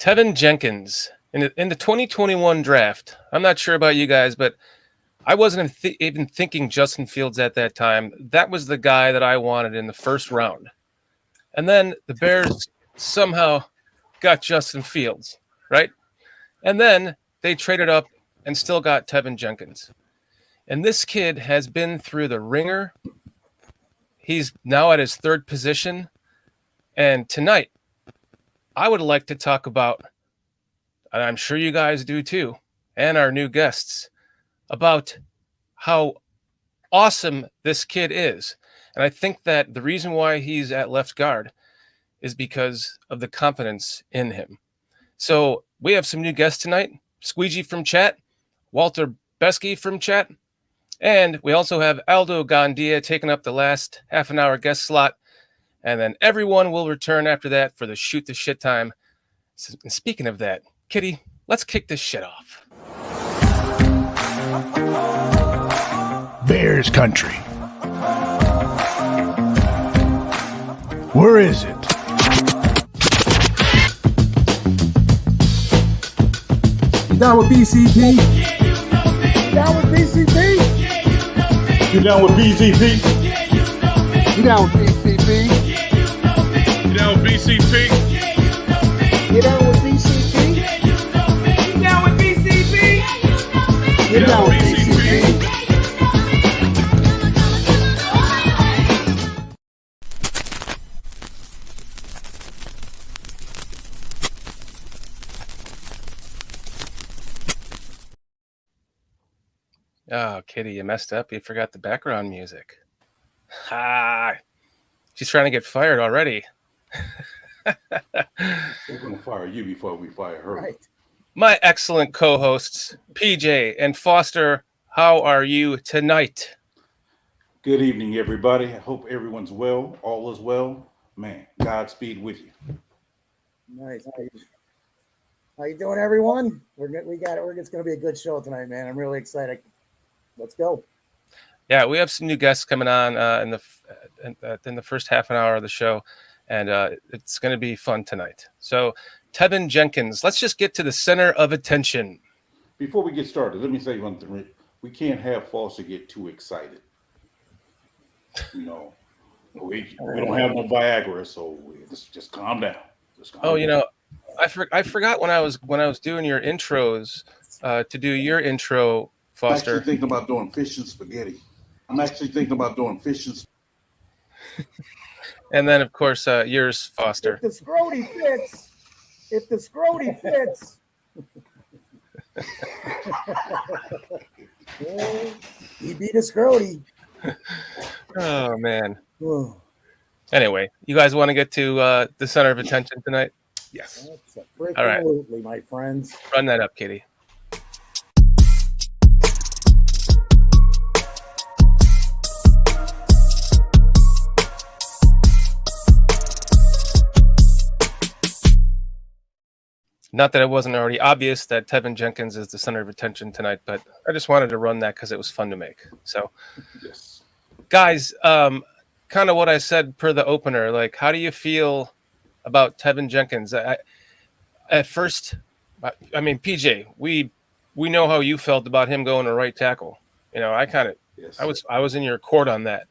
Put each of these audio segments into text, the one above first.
Teven Jenkins in the 2021 draft. I'm not sure about you guys, but I wasn't even thinking Justin Fields at that time. That was the guy that I wanted in the first round. And then the Bears somehow got Justin Fields, right? And then they traded up and still got Teven Jenkins. And this kid has been through the ringer. He's now at his third position. And tonight, I would like to talk about, and I'm sure you guys do too, and our new guests, about how awesome this kid is. And I think that the reason why he's at left guard is because of the confidence in him. So we have some new guests tonight. Squeegee from chat, Walter Besky from chat, and we also have Aldo Gandia taking up the last half an hour guest slot. And then everyone will return after that for the shoot the shit time. And speaking of that, Kitty, let's kick this shit off. Bears country. Where is it? You down with BCP? You down with BCP? You down with BCP? You down with BCP? You down with BCP? You down with BCP? You down with BCP? You down with BCP? Oh, Kitty, you messed up. You forgot the background music. Ha! She's trying to get fired already. We're going to fire you before we fire her. Right. My excellent co-hosts, PJ and Foster, how are you tonight? Good evening, everybody. I hope everyone's well. All is well. Man, Godspeed with you. Nice. How you doing, everyone? We got it. It's going to be a good show tonight, man. I'm really excited. Let's go. Yeah, we have some new guests coming on in the first half an hour of the show, and it's going to be fun tonight. So, Teven Jenkins, let's just get to the center of attention. Before we get started, let me say one thing. We can't have Foster get too excited. You know, we don't have no Viagra, so just calm down. You know, I forgot when I was doing your intros to do your intro, Foster. I'm actually thinking about doing fish and spaghetti. And then, of course, yours, Foster. If the scroty fits. Yeah, he beat a scroty. Oh, man. Oh, Anyway, you guys want to get to the center of attention tonight? Yes. All right. Absolutely, my friends. Run that up, Kitty. Not that it wasn't already obvious that Teven Jenkins is the center of attention tonight, but I just wanted to run that because it was fun to make. So, Yes. guys, kind of what I said per the opener, like, how do you feel about Teven Jenkins? At first, I mean, PJ, we know how you felt about him going to right tackle. You know, I was in your court on that.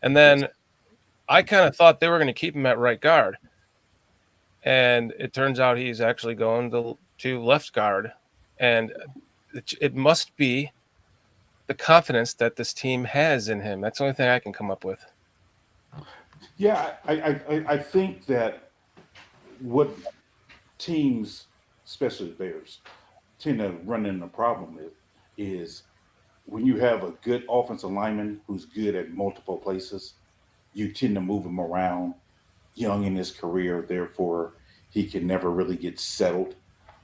And then I kind of thought they were going to keep him at right guard. And it turns out he's actually going to left guard. And it must be the confidence that this team has in him. That's the only thing I can come up with. Yeah, I think that what teams, especially the Bears, tend to run into a problem with is when you have a good offensive lineman who's good at multiple places, you tend to move him around young in his career. Therefore, he can never really get settled.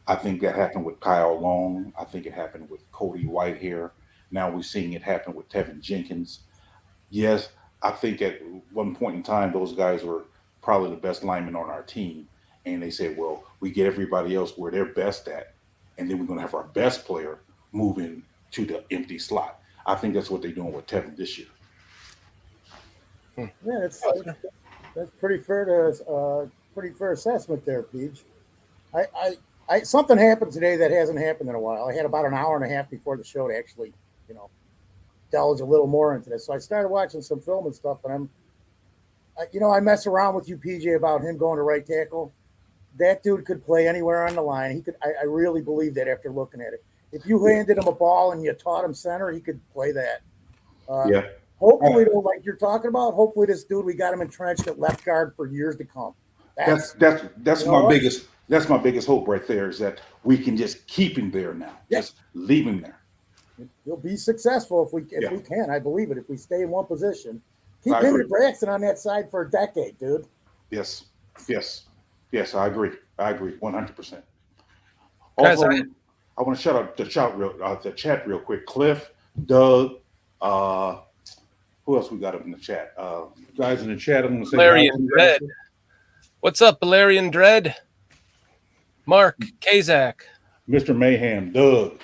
I think that happened with Kyle Long. I think it happened with Cody Whitehair. Now we're seeing it happen with Teven Jenkins. Yes, I think at one point in time, those guys were probably the best linemen on our team. And they said, well, we get everybody else where they're best at, and then we're going to have our best player moving to the empty slot. I think that's what they're doing with Teven this year. Yeah, that's pretty fair assessment there, Peach. Something happened today that hasn't happened in a while. I had about an hour and a half before the show to actually, delve a little more into this. So I started watching some film and stuff, and I mess around with you, PJ, about him going to right tackle. That dude could play anywhere on the line. He could. I really believe that after looking at it. If you handed him a ball and you taught him center, he could play that. Yeah. Hopefully, though, like you're talking about, hopefully this dude, we got him entrenched at left guard for years to come. That's my biggest hope right there is that we can just keep him there now. Yeah. Just leave him there. He'll be successful if we can. I believe it. If we stay in one position, keep him and Braxton on that side for a decade, dude. Yes. I agree. 100%. Guys, Also, I want to shout out the chat real quick. Cliff, Doug, who else we got up in the chat? Guys in the chat, I'm going to say Valerian Dread. What's up, Valerian Dread? Mark, Kazak, Mr. Mayhem, Doug.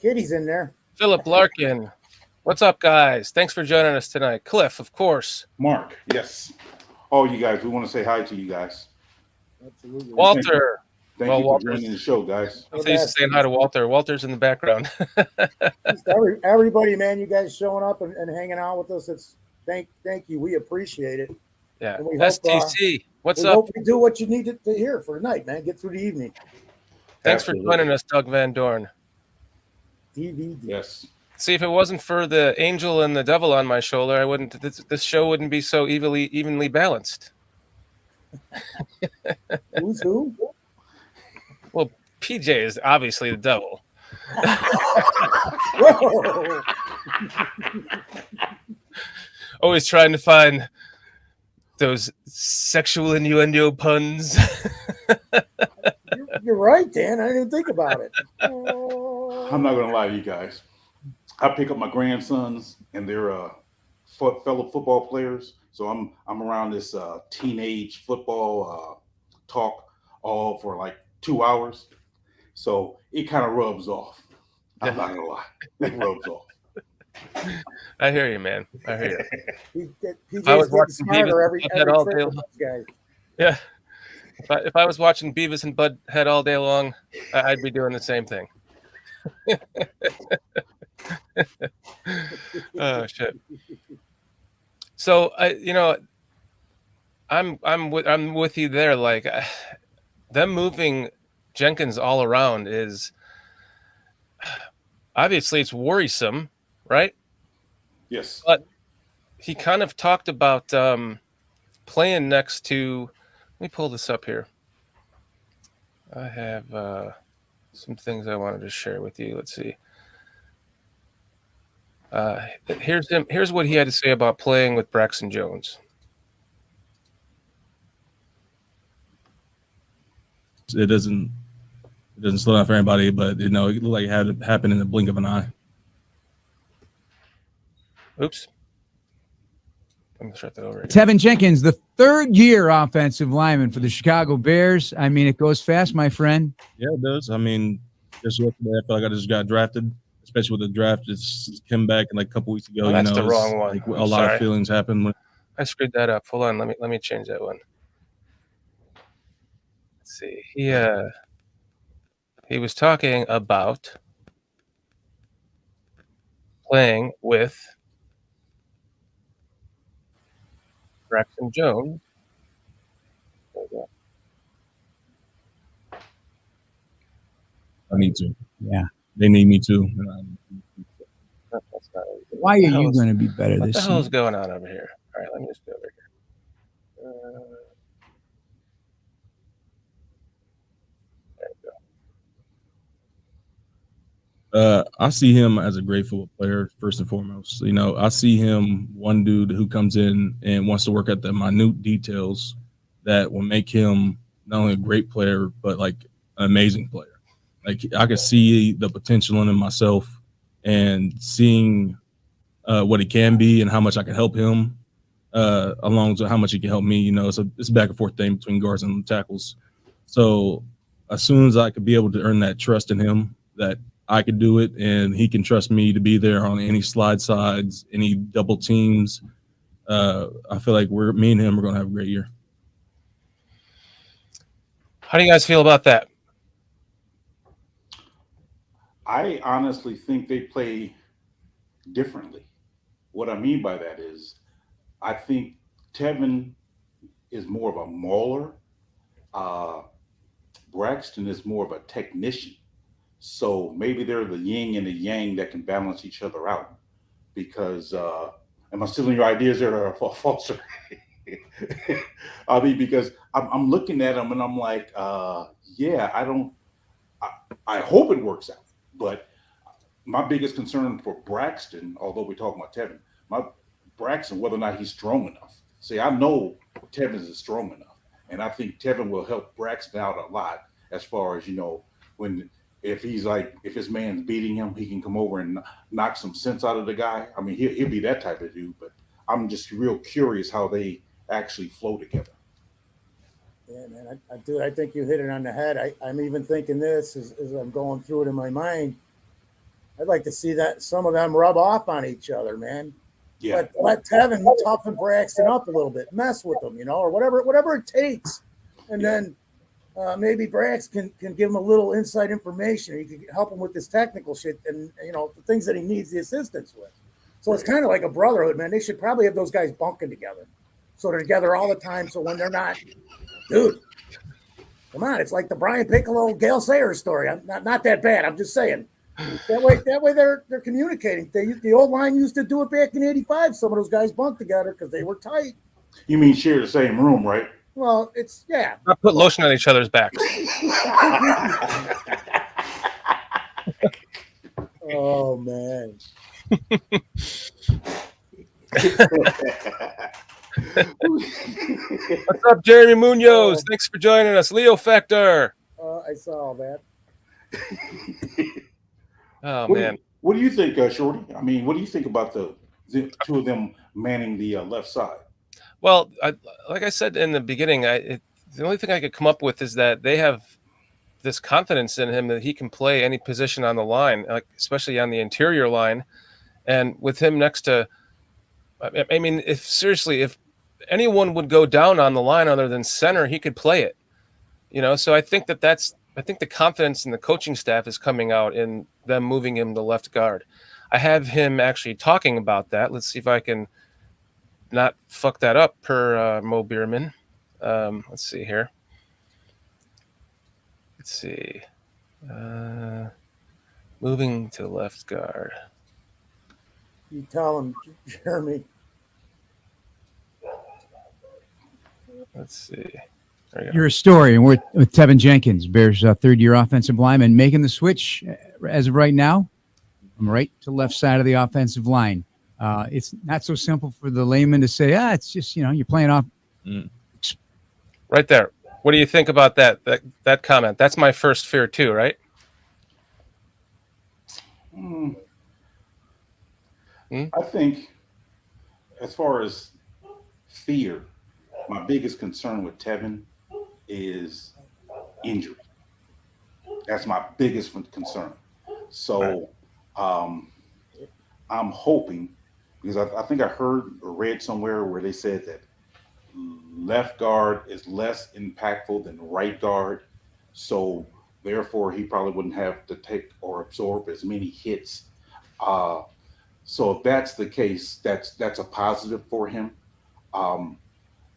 Kitty's in there. Philip Larkin. What's up, guys? Thanks for joining us tonight. Cliff, of course. Mark, yes. All you guys, we want to say hi to you guys. Absolutely. Walter. Thank you for joining the show, guys. I'm used to saying hi to Walter. Walter's in the background. Everybody, man, you guys showing up and hanging out with us. It's thank you. We appreciate it. Yeah. And we STC. What's we up? hope we do what you need to hear for tonight, man. Get through the evening. Thanks for joining us, Doug Van Dorn. DVD. Yes. See, if it wasn't for the angel and the devil on my shoulder, I wouldn't. This show wouldn't be so evenly balanced. Who's who? Well, PJ is obviously the devil. Whoa. Always trying to find those sexual innuendo puns. You're right, Dan. I didn't think about it. I'm not going to lie to you guys. I pick up my grandsons and they're fellow football players. So I'm around this teenage football talk all for like 2 hours. So it kind of rubs off. I'm not going to lie. It rubs off. I hear you, man. I hear you. PJ's I was getting watching smarter Beavis every and Butthead all trip day with long. those guys. Yeah. If I was watching Beavis and Butthead all day long, I'd be doing the same thing. Oh shit. So I'm with you there. Like them moving Jenkins all around is obviously it's worrisome, right? Yes. But he kind of talked about playing next to. Let me pull this up here. I have some things I wanted to share with you. Let's see. Here's him. Here's what he had to say about playing with Braxton Jones. It doesn't slow down for anybody, but it looked like it had to happen in the blink of an eye. Oops. Let me start that over again. Teven Jenkins, the third-year offensive lineman for the Chicago Bears. I mean, it goes fast, my friend. Yeah, it does. I mean, just yesterday, I felt like I just got drafted, especially with the draft. It's came back in like a couple weeks ago. Oh, that's the wrong one. Like a lot of feelings happen. I screwed that up. Hold on. Let me change that one. Let's see. He was talking about playing with Braxton Jones. I need to. Yeah. They need me too. Why are you going to be better What this the hell is season? going on over here? All right, let me just go over here. There we go. I see him as a great football player, first and foremost. I see him one dude who comes in and wants to work at the minute details that will make him not only a great player, but like an amazing player. Like I could see the potential in him myself and seeing what he can be and how much I can help him along with how much he can help me. It's a back and forth thing between guards and tackles. So as soon as I could be able to earn that trust in him that I could do it and he can trust me to be there on any slide sides, any double teams, I feel like me and him are going to have a great year. How do you guys feel about that? I honestly think they play differently. What I mean by that is, I think Tevin is more of a mauler. Uh, Braxton is more of a technician. So maybe they're the yin and the yang that can balance each other out. Because am I stealing your ideas there or false? I mean, because I'm looking at them and I'm like, yeah, I, I hope it works out. But my biggest concern for Braxton, although we're talking about Tevin, my Braxton, whether or not he's strong enough. See, I know Tevin is strong enough, and I think Tevin will help Braxton out a lot as far as when if he's like if his man's beating him, he can come over and knock some sense out of the guy. I mean, he'll be that type of dude. But I'm just real curious how they actually flow together. Yeah, man, I think you hit it on the head. I'm even thinking this as I'm going through it in my mind. I'd like to see that some of them rub off on each other, man. Yeah, Let Tevin toughen Braxton up a little bit, mess with him, or whatever it takes, and then maybe Braxton can give him a little inside information. He can help him with this technical shit and the things that he needs the assistance with. So it's kind of like a brotherhood, man. They should probably have those guys bunking together, so they're together all the time. So when they're not, dude, come on, it's like the Brian Piccolo, Gail Sayers story. I'm not that bad. I'm just saying. That way they're communicating. The old line used to do it back in '85. Some of those guys bunked together because they were tight. you mean share the same room, right? Well, it's yeah. Not put lotion on each other's backs. Oh man. What's up, Jeremy Munoz? Thanks for joining us. Leo Fector. I saw that. Oh, What man. What do you think, Shorty? I mean, what do you think about the two of them manning the left side? Well, like I said in the beginning, the only thing I could come up with is that they have this confidence in him that he can play any position on the line, like especially on the interior line. And with him next to, I mean, if anyone would go down on the line other than center, he could play it. So I think I think the confidence in the coaching staff is coming out in them moving him to left guard. I have him actually talking about that. Let's see if I can not fuck that up per Mo Bierman. Let's see here. Let's see. Moving to left guard. You tell him, Jeremy. Let's see. There you go. Your story, and we're with Teven Jenkins, Bears' third-year offensive lineman, making the switch as of right now from right to left side of the offensive line. It's not so simple for the layman to say, it's just, you're playing off. Right there. What do you think about that comment? That's my first fear too, right? I think, as far as fear, my biggest concern with Tevin is injury. That's my biggest concern. So I'm hoping, because I think I heard or read somewhere where they said that left guard is less impactful than right guard. So therefore, he probably wouldn't have to take or absorb as many hits. So if that's the case, that's a positive for him.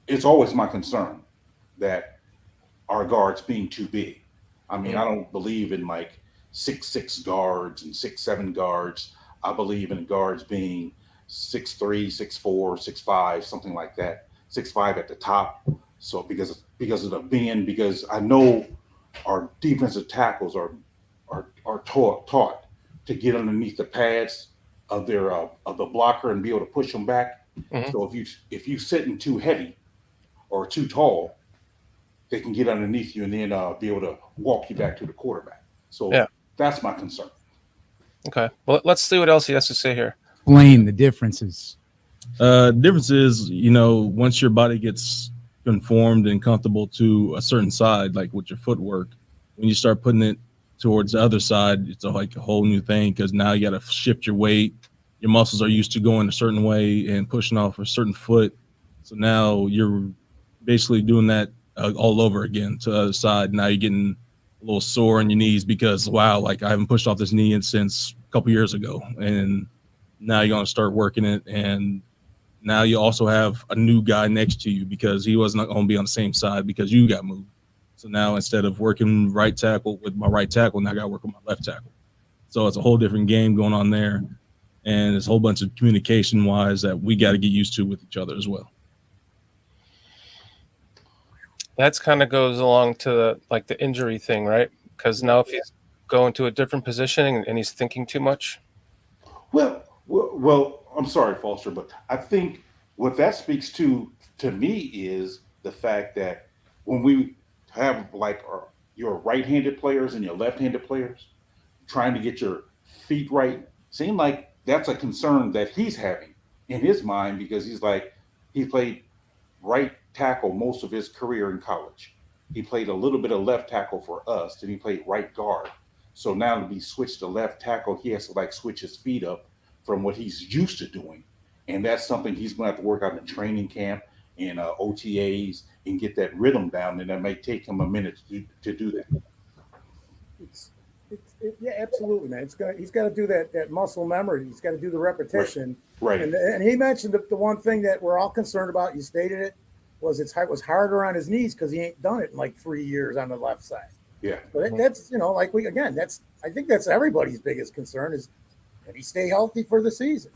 It's always my concern that our guards being too big. I mean, I don't believe in like 6'6" guards and 6'7" guards. I believe in guards being 6'3", 6'4", 6'5", something like that. 6'5" at the top. So because of the bend, because I know our defensive tackles are taught to get underneath the pads of their of the blocker and be able to push them back. Mm-hmm. So if you sitting too heavy or too tall, they can get underneath you and then be able to walk you back to the quarterback. So that's my concern. Okay. Well, let's see what else he has to say here. Explain the differences. Difference is, once your body gets conformed and comfortable to a certain side, like with your footwork, when you start putting it towards the other side, it's like a whole new thing because now you got to shift your weight. Your muscles are used to going a certain way and pushing off a certain foot. So now you're basically doing that all over again to the other side. Now you're getting a little sore in your knees because, wow, like I haven't pushed off this knee since a couple years ago. And now you're going to start working it. And now you also have a new guy next to you because he was not going to be on the same side because you got moved. So now instead of working right tackle with my right tackle, now I got to work with my left tackle. So it's a whole different game going on there. And there's a whole bunch of communication wise that we got to get used to with each other as well. That's kind of goes along to the injury thing, right? Because now if he's going to a different position and he's thinking too much. Well, I'm sorry, Foster, but I think what that speaks to me is the fact that when we have your right-handed players and your left-handed players trying to get your feet right, seem like that's a concern that he's having in his mind because he played right tackle most of his career in college. He played a little bit of left tackle for us, then he played right guard. So now to be switched to left tackle, he has to switch his feet up from what he's used to doing. And that's something he's going to have to work out in training camp and OTAs and get that rhythm down. And that may take him a minute to do that. Yeah, absolutely, man. He's got to do that muscle memory. He's got to do the repetition. Right. And he mentioned the one thing that we're all concerned about. You stated it was was harder on his knees because he ain't done it in 3 years on the left side. Yeah. But that's I think that's everybody's biggest concern is can he stay healthy for the season.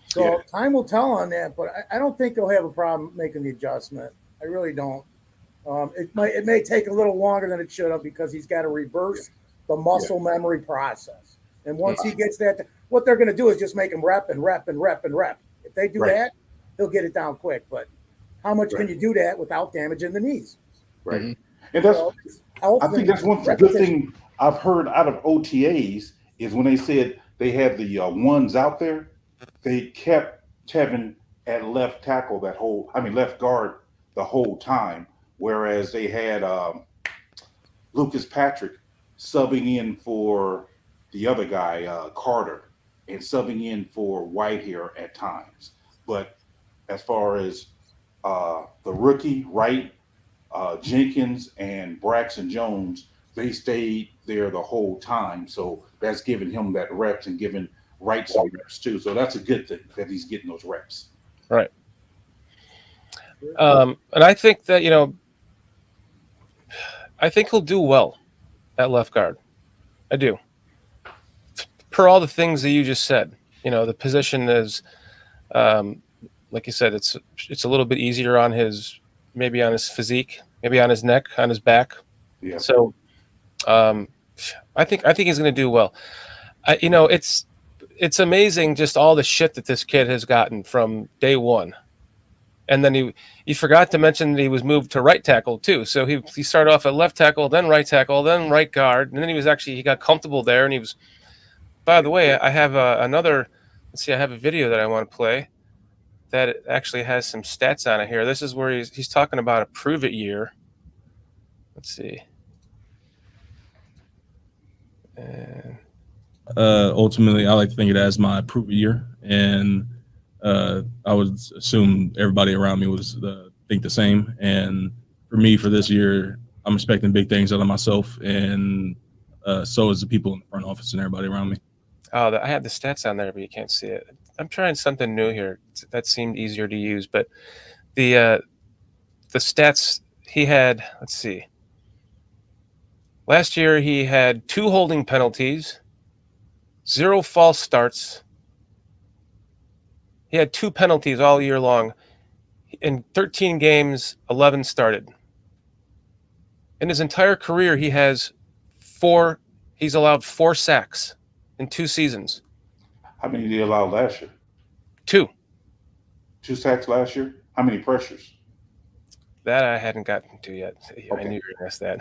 So time will tell on that, but I don't think he'll have a problem making the adjustment. I really don't. It may take a little longer than it should have because he's got to reverse the muscle memory process. And once he gets that, what they're going to do is just make him rep and rep and rep and rep. If they do that, he'll get it down quick. But how much can you do that without damaging the knees? Right. Mm-hmm. And I think that's one good thing I've heard out of OTAs is when they said they had the ones out there, they kept Teven at left tackle left guard the whole time, whereas they had Lucas Patrick subbing in for the other guy, Carter, and subbing in for Whitehair at times. But as far as the rookie, Wright, Jenkins, and Braxton Jones, they stayed there the whole time. So that's giving him that reps and giving Wright some reps too. So that's a good thing that he's getting those reps. Right. And I think that, I think he'll do well at left guard. I do. Per all the things that you just said, the position is, like you said, it's a little bit easier on maybe on his physique, maybe on his neck, on his back. Yeah. So, I think he's going to do well. It's amazing just all the shit that this kid has gotten from day one. And then he forgot to mention that he was moved to right tackle too. So he started off at left tackle, then right tackle, then right guard, and then he got comfortable there. And he was. By the way, I have another. Let's see, I have a video that I want to play that actually has some stats on it here. This is where he's talking about a prove it year. Let's see. And ultimately, I like to think it as my prove it year, and I would assume everybody around me would think the same. And for me, for this year, I'm expecting big things out of myself, and so is the people in the front office and everybody around me. Oh, I had the stats on there, but you can't see it. I'm trying something new here. That seemed easier to use, but the stats he had. Let's see. Last year he had 2 holding penalties, 0 false starts. He had 2 penalties all year long. In 13 games, 11 started. In his entire career, he's allowed 4 sacks in 2 seasons. How many did he allow last year? 2. 2 sacks last year? How many pressures? That I hadn't gotten to yet. Okay. I knew you were going to ask that.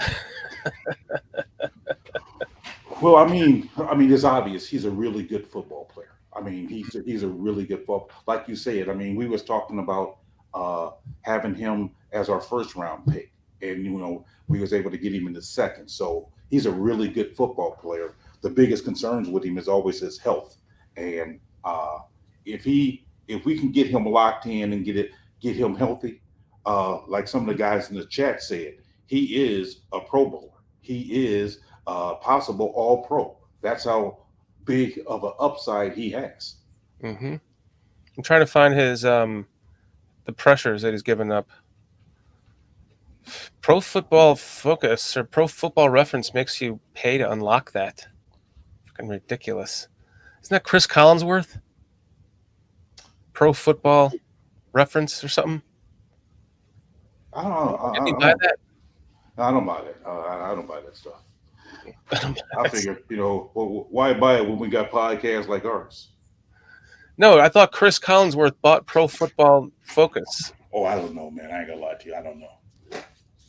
Well, I mean, it's obvious he's a really good football player. I mean, he's a really good football. Like you said, I mean, we was talking about having him as our first round pick, and we was able to get him in the second. So he's a really good football player. The biggest concerns with him is always his health, and if we can get him locked in and get him healthy, like some of the guys in the chat said, he is a Pro Bowler. He is possible All Pro. That's how big of an upside he has. Mm-hmm. I'm trying to find his the pressures that he's given up. Pro Football Focus or Pro Football Reference makes you pay to unlock that. Fucking ridiculous. Isn't that Chris Collinsworth? Pro Football Reference or something? I don't. Did he buy that? I don't buy that. I don't buy that stuff. I That's- figure, why buy it when we got podcasts like ours? No, I thought Chris Collinsworth bought Pro Football Focus. Oh, I don't know, man. I ain't gonna lie to you. I don't know.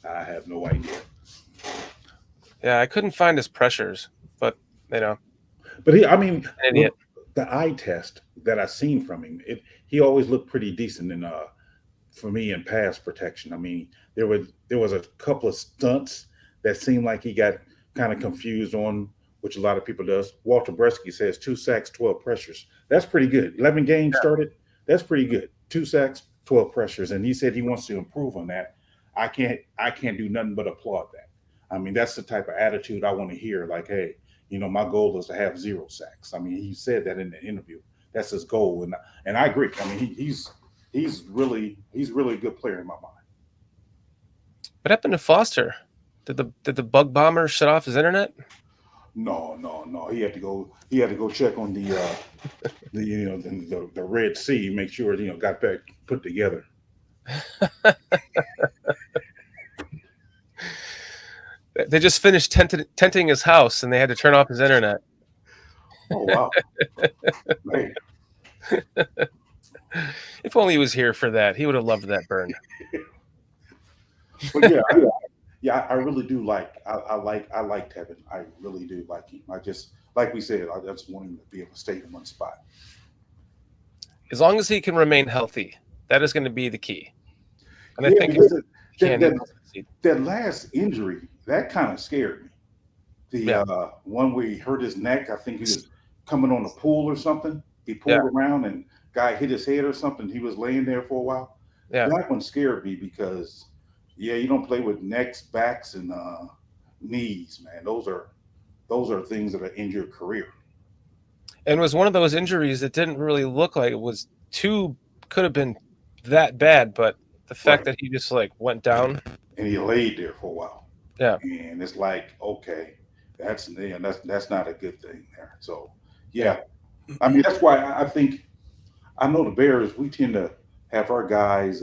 I have no idea. Yeah, I couldn't find his pressures, but But I mean, an idiot. the eye test that I seen from him, he always looked pretty decent in for me in pass protection. I mean, there was a couple of stunts that seemed like he got kind of confused on, which a lot of people does. Walter Bresky says 2 sacks, 12 pressures. That's pretty good. 11 games started. That's pretty good. 2 sacks, 12 pressures, and he said he wants to improve on that. I can't do nothing but applaud that. I mean, that's the type of attitude I want to hear. Like, hey, my goal is to have 0 sacks. I mean, he said that in the interview. That's his goal, and I agree. I mean, he's really a good player in my mind. What happened to Foster? Did the bug bomber shut off his internet? No. He had to go check on the Red Sea, make sure got back put together. They just finished tenting his house, and they had to turn off his internet. Oh wow! Man. If only he was here for that, he would have loved that burn. But yeah, I really do like. I like Teven. I really do like him. I just, like we said, I just want him to be able to stay in one spot. As long as he can remain healthy, that is going to be the key. And I think that last injury that kind of scared me. The one where he hurt his neck. I think he was coming on a pool or something. He pulled around and guy hit his head or something. He was laying there for a while. Yeah, that one scared me because you don't play with necks, backs, and knees, man. Those are things that end your career. And it was one of those injuries that didn't really look like it was could have been that bad, but the fact that he just went down and he laid there for a while. Yeah, and it's like, okay, that's not a good thing there. So yeah, I mean that's why I think I know the Bears. We tend to have our guys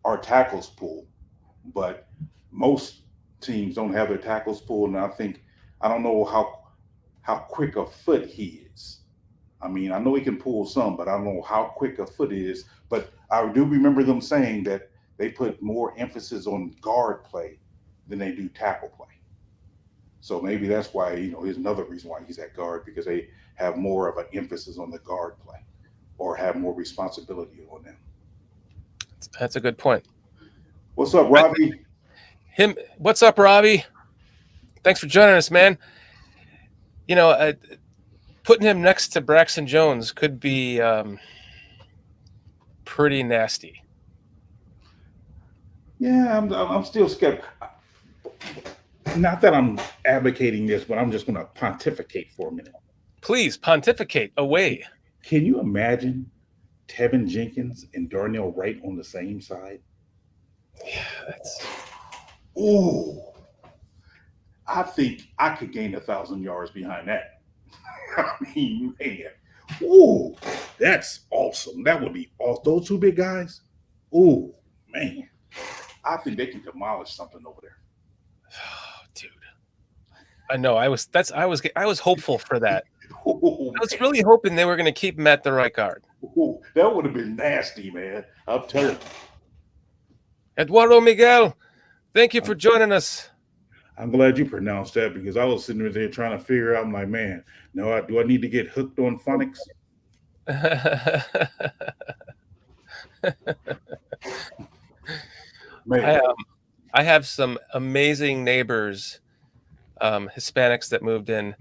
our tackles pool, but most teams don't have their tackles pool, and I don't know how quick a foot he is. I mean, I know he can pull some, but I don't know how quick a foot he is. But I do remember them saying that they put more emphasis on guard play than they do tackle play. So maybe that's why, here's another reason why he's at guard, because they have more of an emphasis on the guard play or have more responsibility on them. that's a good point. What's up, Robbie? What's up, Robbie? Thanks for joining us, man. Putting him next to Braxton Jones could be pretty nasty. Yeah, I'm still skeptical. Not that I'm advocating this, but I'm just going to pontificate for a minute. Please pontificate away. Can you imagine Teven Jenkins and Darnell Wright on the same side? Yeah, that's. Ooh, I think I could gain 1,000 yards behind that. I mean, man, ooh, that's awesome. That would be awesome. Those two big guys. Ooh, man, I think they can demolish something over there. Oh, dude, I know. I was hopeful for that. Ooh, I was really hoping they were going to keep him at the right guard. ooh, that would have been nasty, man. I'm telling you. Eduardo Miguel, thank you for joining us. I'm glad you pronounced that because I was sitting there trying to figure out. I'm like, man, no, do I need to get hooked on phonics? Man. I have some amazing neighbors, Hispanics that moved in,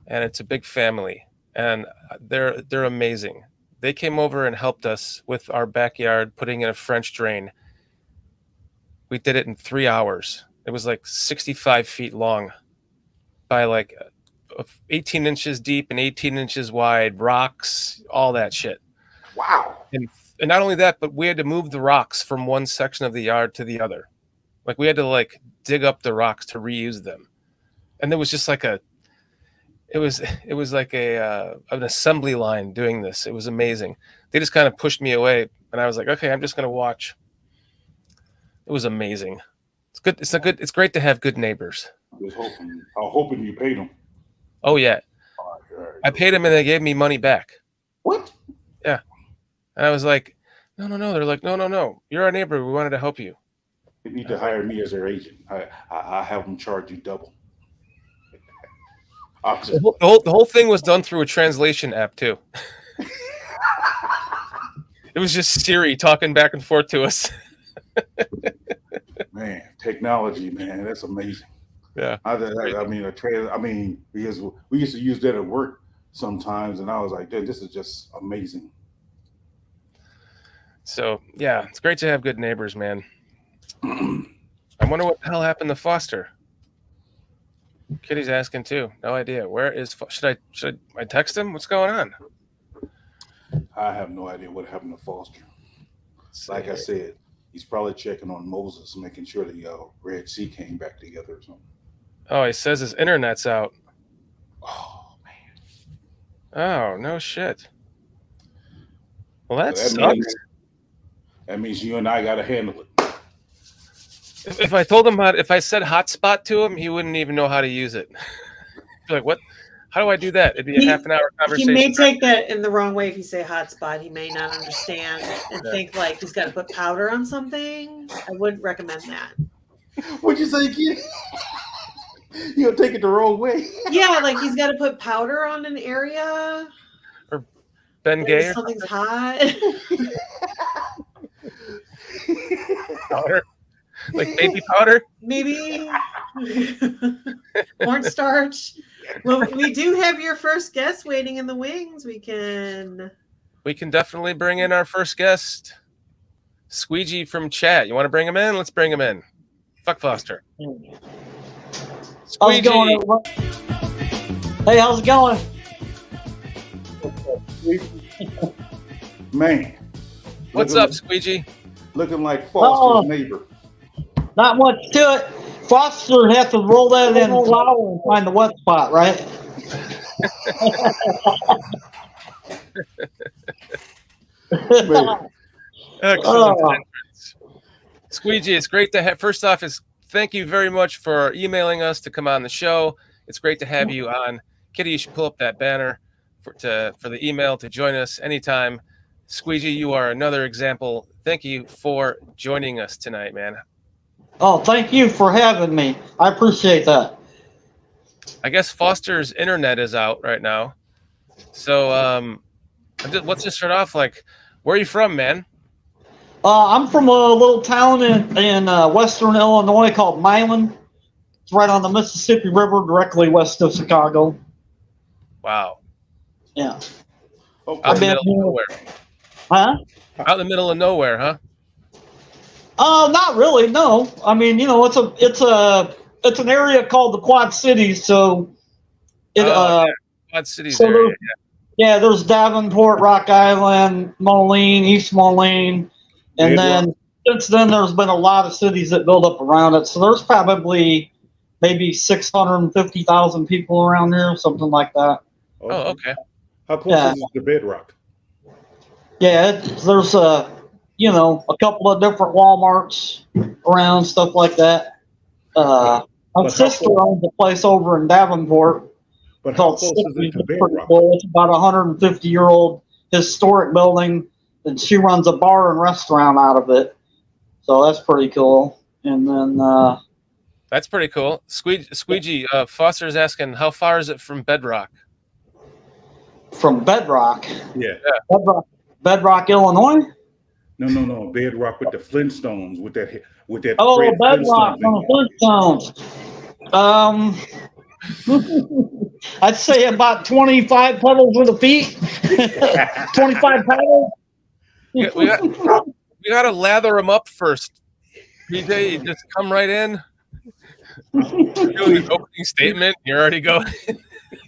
and it's a big family, and they're amazing. They came over and helped us with our backyard, putting in a French drain. We did it in 3 hours. It was like 65 feet long by like 18 inches deep and 18 inches wide, rocks, all that shit. Wow. And not only that, but we had to move the rocks from one section of the yard to the other. Like we had to like dig up the rocks to reuse them. And there was just like it was like an assembly line doing this. It was amazing. They just kind of pushed me away, and I was like, okay, I'm just going to watch. It was amazing. It's good. It's great to have good neighbors. I was hoping you paid them. Oh yeah. I paid them and they gave me money back. What? Yeah. And I was like, no. They're like, no. You're our neighbor. We wanted to help you. They need to hire me as their agent. I have them charge you double. The whole thing was done through a translation app too. It was just Siri talking back and forth to us. Man, technology, man, that's amazing. Yeah. Because we used to use that at work sometimes, and I was like, dude, this is just amazing. So yeah, it's great to have good neighbors, man. I wonder what the hell happened to Foster. Kitty's asking too. No idea. Where is? Should I text him? What's going on? I have no idea what happened to Foster. Like I said, he's probably checking on Moses, making sure the Red Sea came back together or something. Oh, he says his internet's out. Oh man. Oh no shit. Well, that sucks. That means you and I got to handle it. If I told him if I said hotspot to him, he wouldn't even know how to use it. Like, what? How do I do that? It'd be a half an hour conversation. He may take that in the wrong way if you say hotspot. He may not understand and think like he's got to put powder on something. I wouldn't recommend that. What'd you say, kid? You'll take it the wrong way. Yeah, like he's got to put powder on an area. Or Ben Gay. Or something's hot. Powder. Like baby powder? Maybe. Cornstarch. Well, we do have your first guest waiting in the wings. We can definitely bring in our first guest. Squeegee from chat. You want to bring him in? Let's bring him in. Fuck Foster. How's it going, everyone? Hey, how's it going? Man. What's up, Squeegee? Looking like Foster's neighbor. Not much to it. Foster has to roll that in flour and find the wet spot, right? Excellent. Squeegee, it's great to have. First off, thank you very much for emailing us to come on the show. It's great to have you on. Kitty, you should pull up that banner for the email to join us anytime. Squeegee, you are another example. Thank you for joining us tonight, man. Oh, thank you for having me. I appreciate that. I guess Foster's internet is out right now. So let's just start off. Like, where are you from, man? I'm from a little town in western Illinois called Milan. It's right on the Mississippi River, directly west of Chicago. Wow. Yeah. Okay. Out in the middle of nowhere. Huh? Out in the middle of nowhere, huh? Not really. No. I mean, it's an area called the Quad Cities. So Quad Cities area. Yeah, there's Davenport, Rock Island, Moline, East Moline, and then since then there's been a lot of cities that build up around it. So there's probably maybe 650,000 people around here, something like that. Oh, okay. How close is it to Bedrock? Yeah, there's a couple of different Walmarts around, stuff like that. My sister owns a place over in Davenport. But how close is it to Bedrock? It's about a 150-year-old historic building, and she runs a bar and restaurant out of it. So that's pretty cool. And then that's pretty cool. Squeegee, Foster's asking, how far is it from Bedrock? From Bedrock? Yeah. Bedrock, Illinois? No. Bedrock with the Flintstones, with that. Oh, Fred Bedrock Flintstone on the Flintstones. I'd say about 25 pedals with the feet. 25 pedals. We got to lather them up first. PJ, you just come right in. Doing opening statement. You're already going.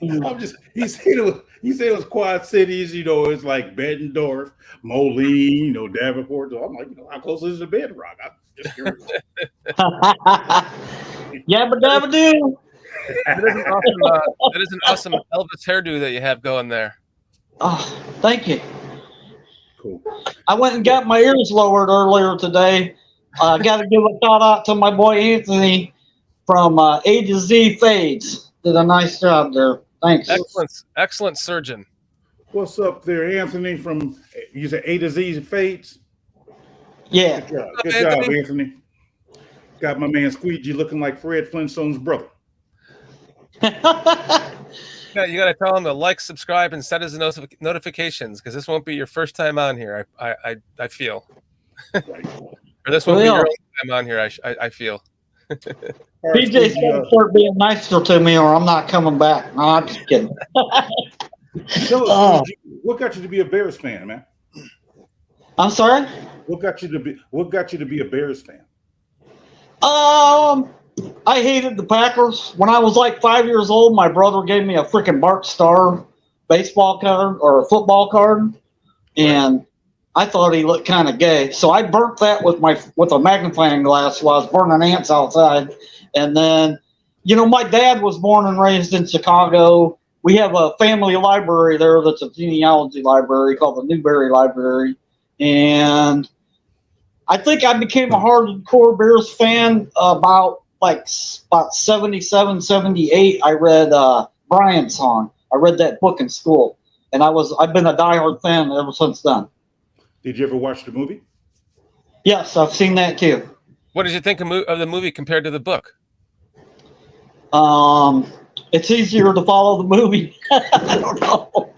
He said it was Quad Cities, it's like Bettendorf, Moline, Davenport. So I'm like, how close is it to Bedrock? I'm just curious. Yabba dabba doo. That is an awesome Elvis hairdo that you have going there. Oh, thank you. Cool. I went and got my ears lowered earlier today. I got to give a shout out to my boy Anthony from A to Z Fades. Did a nice job there. Thanks. Excellent surgeon. What's up there, Anthony? From you said A to Z Fades? Yeah. Good job, Anthony. Got my man Squeegee looking like Fred Flintstone's brother. Yeah, you got to tell him to like, subscribe, and set his notifications because this won't be your first time on here. I feel, Right. or this won't be your only time on here. I feel. PJ's gonna start being nicer to me, or I'm not coming back. No, I'm just kidding. Tell us, what got you to be a Bears fan, man? I'm sorry. What got you to be a Bears fan? I hated the Packers. When I was like 5 years old, my brother gave me a freaking Bart Starr baseball card or a football card, and I thought he looked kind of gay. So I burnt that with a magnifying glass while I was burning ants outside. And then, my dad was born and raised in Chicago. We have a family library there that's a genealogy library called the Newberry Library. And I think I became a hardcore Bears fan about 77, 78. I read Brian's Song. I read that book in school, and I've been a diehard fan ever since then. Did you ever watch the movie? Yes, I've seen that too. What did you think of the movie compared to the book? It's easier to follow the movie. I don't know.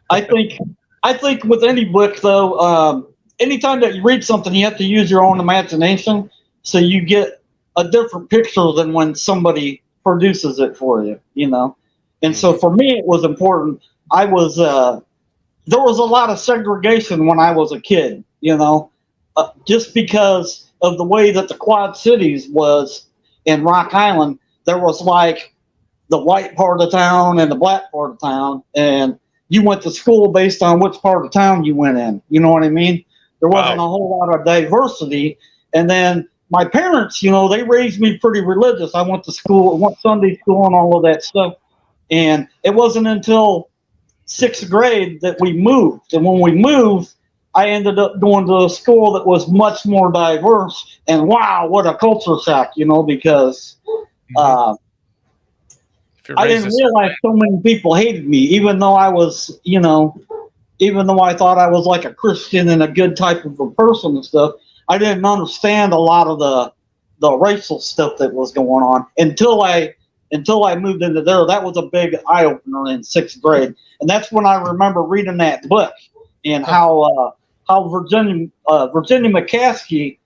I think with any book though, anytime that you read something, you have to use your own imagination, so you get a different picture than when somebody produces it for you, And so for me, it was important. There was a lot of segregation when I was a kid, just because of the way that the Quad Cities was in Rock Island. There was like the white part of town and the black part of town, and you went to school based on which part of town you went in. You know what I mean? There wasn't a whole lot of diversity. And then my parents, they raised me pretty religious. I went to school, went Sunday school and all of that stuff. And it wasn't until 6th grade that we moved. And when we moved, I ended up going to a school that was much more diverse. And wow, what a culture shock, because I didn't realize so many people hated me, even though I was, even though I thought I was like a Christian and a good type of a person and stuff. I didn't understand a lot of the racial stuff that was going on until I moved into there. That was a big eye opener in 6th grade, and that's when I remember reading that book and how Virginia McCaskey,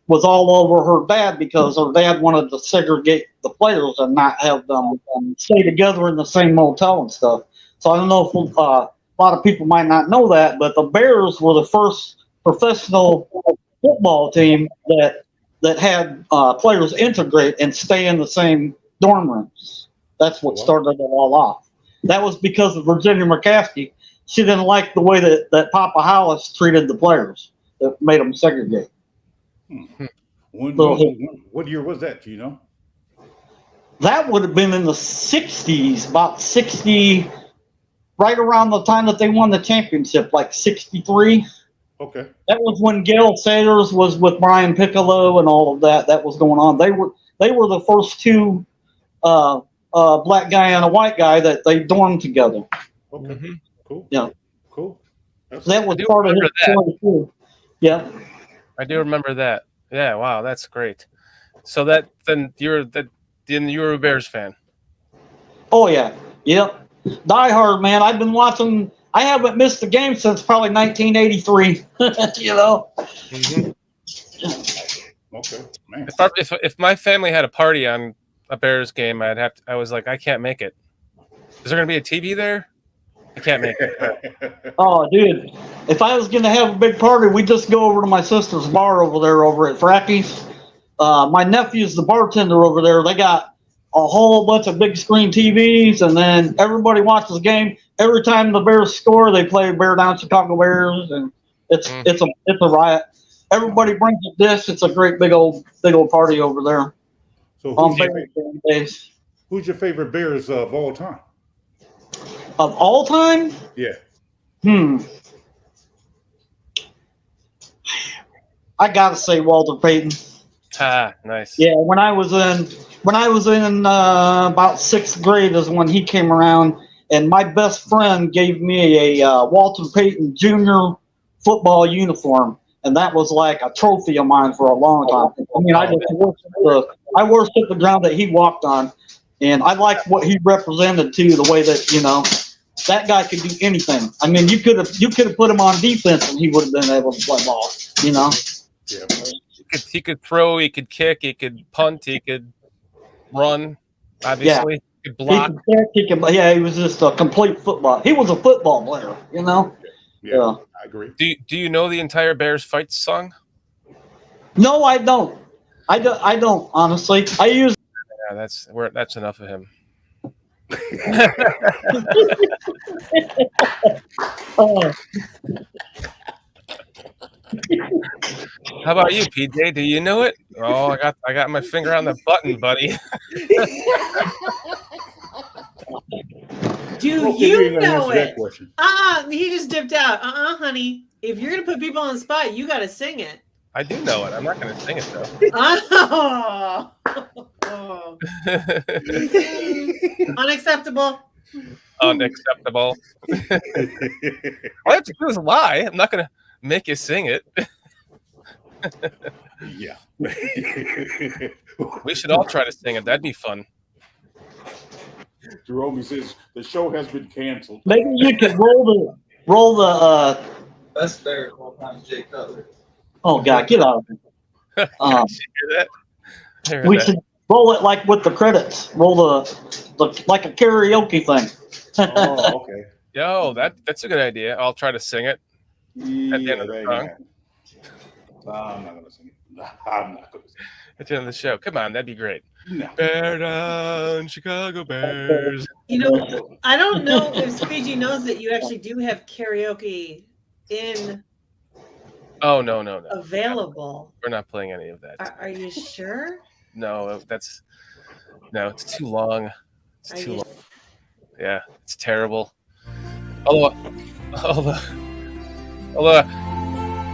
was all over her dad because her dad wanted to segregate the players and not have them stay together in the same motel and stuff. So I don't know if a lot of people might not know that, but the Bears were the first professional football team that had players integrate and stay in the same dorm rooms. That's what started it all off. That was because of Virginia McCaskey. She didn't like the way that Papa Hollis treated the players. That made them segregate. What year was that? Do you know? That would have been in the 60s, about 60, right around the time that they won the championship, like 63. Okay. That was when Gale Sayers was with Brian Piccolo and all of that. That was going on. They were the first two black guy and a white guy that they dormed together. Okay. Mm-hmm. Cool. Yeah. Cool. That was part of his story too. Yeah. I do remember that. Yeah. Wow. That's great. So then you're a Bears fan. Oh yeah. Yep. Die hard, man. I've been watching. I haven't missed the game since probably 1983. Mm-hmm. Okay, man. If my family had a party on a Bears game, I was like, I can't make it. Is there going to be a TV there? I can't make it. Oh, dude, if I was gonna have a big party, we'd just go over to my sister's bar over there, over at Frackie's. My nephew's the bartender over there. They got a whole bunch of big screen TVs, and then everybody watches the game. Every time the Bears score, they play Bear Down Chicago Bears, and it's a riot. Everybody brings a dish. It's a great big old party over there. So On Bears days. who's your favorite Bears of all time? Of all time? Yeah. I gotta say Walter Payton. Nice. Yeah, when I was in about 6th grade is when he came around, and my best friend gave me a Walter Payton Jr. football uniform, and that was like a trophy of mine for a long time. I mean, I worshiped the ground that he walked on, and I liked what he represented too. The way that that guy could do anything. I mean, you could have put him on defense, and he would have been able to play ball. Yeah. He could throw, he could kick, he could punt, he could run. Obviously, he could block. He was just a complete football. He was a football player, Yeah, I agree. Do you know the entire Bears fight song? No, I don't. I don't honestly. I use. Yeah, that's enough of him. How about you, PJ? Do you know it? Oh, I got my finger on the button, buddy. Do you know it? He just dipped out. Honey. If you're gonna put people on the spot, you gotta sing it. I do know it. I'm not gonna sing it though. Unacceptable. Unacceptable. All I have to do is lie. I'm not gonna make you sing it. Yeah. We should all try to sing it. That'd be fun. Jerome says the show has been canceled. Maybe you could roll the. Best Bear of all time, Jay Cutler. Oh God, get out of here! Did you hear that? We should roll it like with the credits. Roll the like a karaoke thing. Oh, okay. Yo, that's a good idea. I'll try to sing it at the end of the song. I'm not going to sing it. I'm not going to sing it. At the end of the show. Come on, that'd be great. No. Bear down, Chicago Bears. I don't know if Squeegee knows that you actually do have karaoke in. Oh, no. Available. We're not playing any of that. Are you sure? No, it's too long. It's too long. Yeah, it's terrible. Although,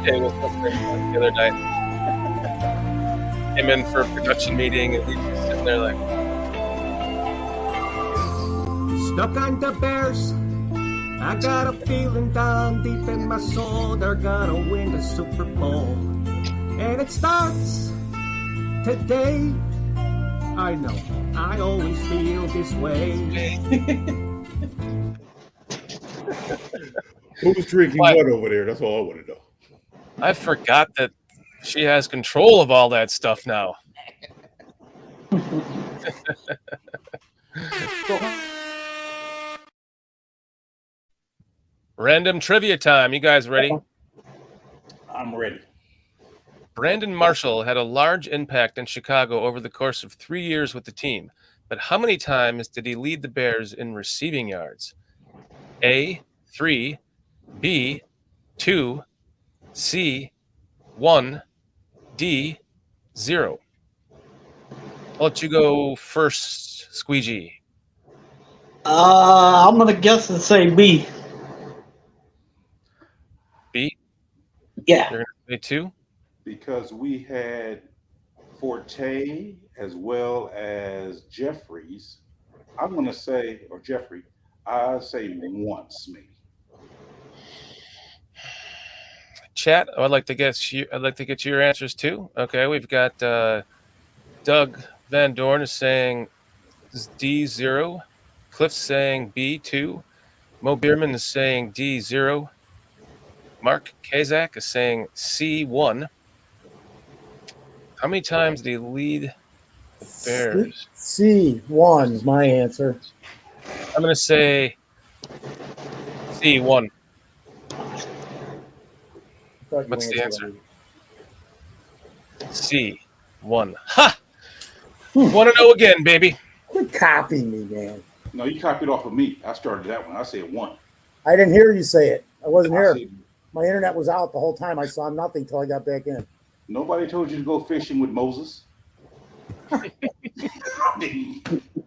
yeah, it was the other night. Came in for a production meeting and he's just sitting there like, Stuck on the Bears. I got a feeling down deep in my soul they're gonna win the Super Bowl. And it starts today. I know, I always feel this way. Who's drinking what over there? That's all I want to know. I forgot that she has control of all that stuff now. Random trivia time. You guys ready? I'm ready. Brandon Marshall had a large impact in Chicago over the course of 3 years with the team, but how many times did he lead the Bears in receiving yards? A, 3, B, 2, C, 1, D, 0. I'll let you go first, Squeegee. I'm gonna guess and say B. B? Yeah. You're gonna say 2? Because we had Forte as well as Jeffries. I'm going to say, or Jeffrey, I'll say once maybe. Chat, I'd like to get your answers too. Okay, we've got Doug Van Dorn is saying D0. Cliff's saying B2. Mo Bierman is saying D0. Mark Kazak is saying C1. How many times did he lead Bears. C1 is my answer. I'm going to say C1. What's the answer? C1. Ha! Want to know again, baby. Quit copying me, man. No, you copied off of me. I started that one. I said 1. I didn't hear you say it. I wasn't I here. said, My internet was out the whole time. I saw nothing till I got back in. nobody told you to go fishing with Moses.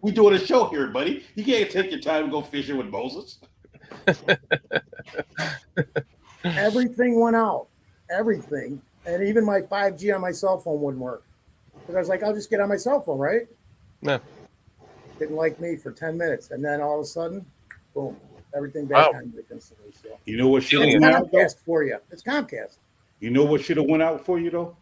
We doing a show here, buddy. You can't take your time and go fishing with Moses. Everything went out. Everything. And even my 5G on my cell phone wouldn't work. Because I was like, I'll just get on my cell phone, right? No. Didn't like me for 10 minutes. And then all of a sudden, boom, everything back on instantly. So. You know what should have It's went out? Comcast for you. It's Comcast. You know what should have went out for you though?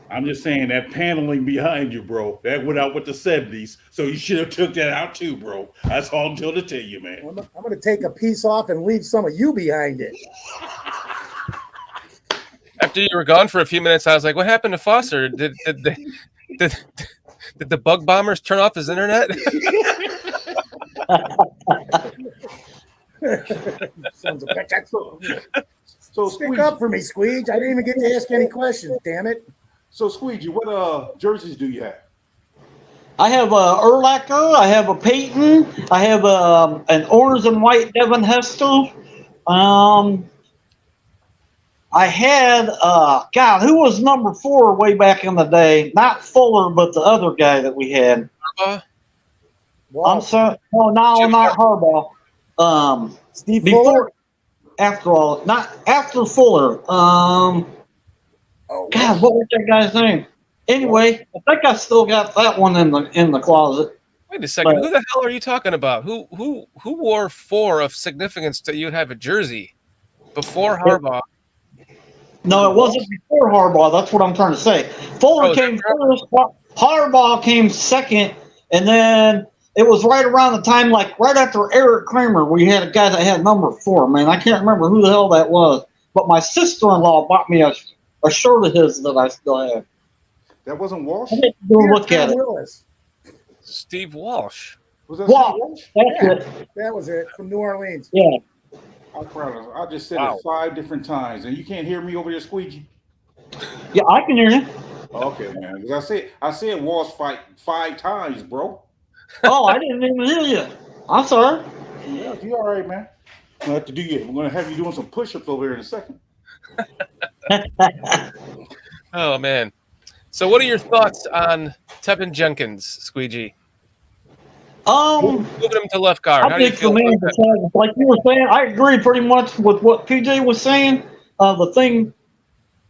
I'm just saying that paneling behind you, bro. That went out with the 70s. So you should have took that out too, bro. That's all I'm trying to tell you, man. I'm going to take a piece off and leave some of you behind it. After you were gone for a few minutes, I was like, what happened to Foster? Did the bug bombers turn off his internet? Sons of bitches. So Stick up for me, Squeege. I didn't even get to ask any questions, damn it. So Squeegee, what jerseys do you have? I have a Urlacher, I have a Peyton, I have an orange and white Devin Hester. I had God, who was number 4 way back in the day? Not Fuller, but the other guy that we had. Harbaugh? I'm sorry. No, not Harbaugh. Steve before, Fuller? after all, not after Fuller. God, what was that guy's name? Anyway, I think I still got that one in the closet. Wait a second. But- Who the hell are you talking about? Who wore 4 of significance that you'd have a jersey before Harbaugh? No, it wasn't before Harbaugh. That's what I'm trying to say. Fuller came first, Harbaugh came second, and then it was right around the time, like right after Eric Kramer, we had a guy that had number 4. Man, I can't remember who the hell that was. But my sister-in-law bought me a shirt of his that I still have. That wasn't Walsh? I didn't go look at it. Willis. Steve Walsh. Was that Walsh. That's it. That was it, from New Orleans. Yeah. I'm proud of it. I just said it 5 different times, and you can't hear me over there, Squeegee. Yeah, I can hear you. Okay, man. Because I said Walsh fight 5 times, bro. Oh, I didn't even hear you. I'm sorry. Yeah, you all right, man. I'm gonna have to do you. I'm gonna have you doing some push-ups over here in a second. Oh man. So what are your thoughts on Teven Jenkins, Squeegee? Moving him to left guard. How I do you think feel the man, about that? like you were saying, I agree pretty much with what PJ was saying. The thing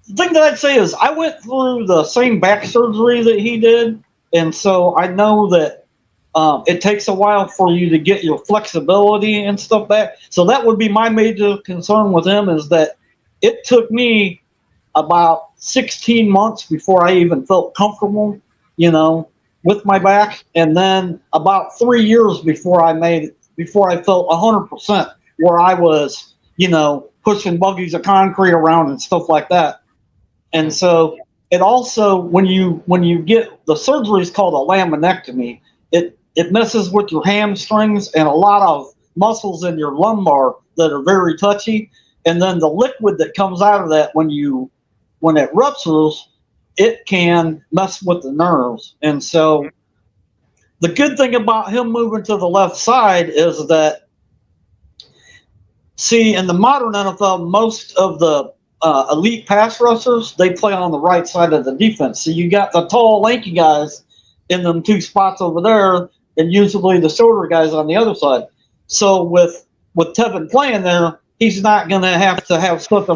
that I'd say is I went through the same back surgery that he did, and so I know that it takes a while for you to get your flexibility and stuff back. So that would be my major concern with him, is that it took me about 16 months before I even felt comfortable, with my back, and then about 3 years before I felt 100% where I was, pushing buggies of concrete around and stuff like that. And so it also, when you get the surgery is called a laminectomy, it messes with your hamstrings and a lot of muscles in your lumbar that are very touchy. And then the liquid that comes out of that when it ruptures, it can mess with the nerves. And so the good thing about him moving to the left side is that, see, in the modern NFL, most of the elite pass rushers, they play on the right side of the defense. So you got the tall, lanky guys in them 2 spots over there, and usually the shorter guys on the other side. So with Teven playing there, he's not going to have such a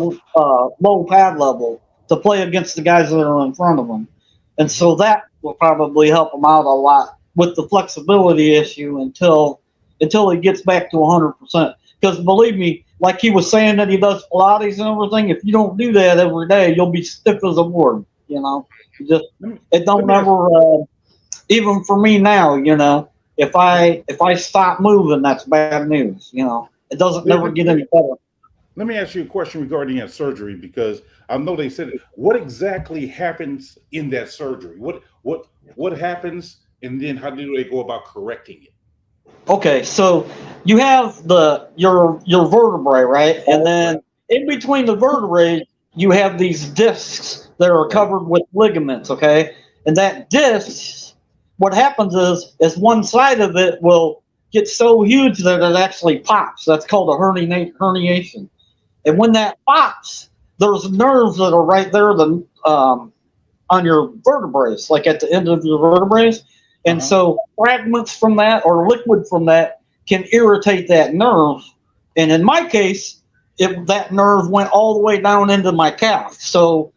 low pad level to play against the guys that are in front of him. And so that will probably help him out a lot with the flexibility issue until he gets back to 100%. Because believe me, like he was saying that he does Pilates and everything, if you don't do that every day, you'll be stiff as a board, It don't ever, even for me now, if I stop moving, that's bad news, It doesn't never get any better. Let me ask you a question regarding that surgery, because I know they said it. What exactly happens in that surgery? What happens, and then how do they go about correcting it? Okay, so you have your vertebrae, right? And then in between the vertebrae, you have these discs that are covered with ligaments, okay? And that disc, what happens is one side of it will get so huge that it actually pops. That's called a herniation. And when that pops, there's nerves that are right there on your vertebrae, like at the end of your vertebrae. And so fragments from that or liquid from that can irritate that nerve. And in my case, that nerve went all the way down into my calf. So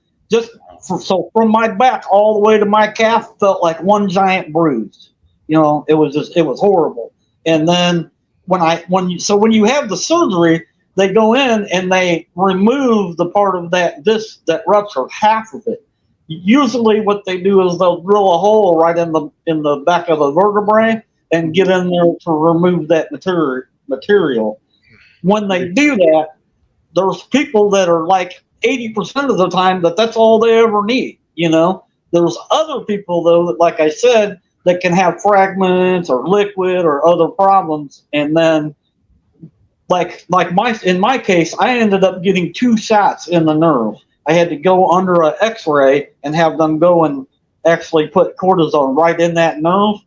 so from my back all the way to my calf felt like one giant bruise. You know, it was horrible. And then when you have the surgery, they go in and they remove the part of that disc that ruptured, half of it. Usually what they do is they'll drill a hole right in the back of the vertebrae and get in there to remove that material. When they do that, there's people that are like 80% of the time that's all they ever need, you know. There's other people though that, like I said, that can have fragments or liquid or other problems, and then in my case, I ended up getting 2 shots in the nerve. I had to go under an X-ray and have them go and actually put cortisone right in that nerve.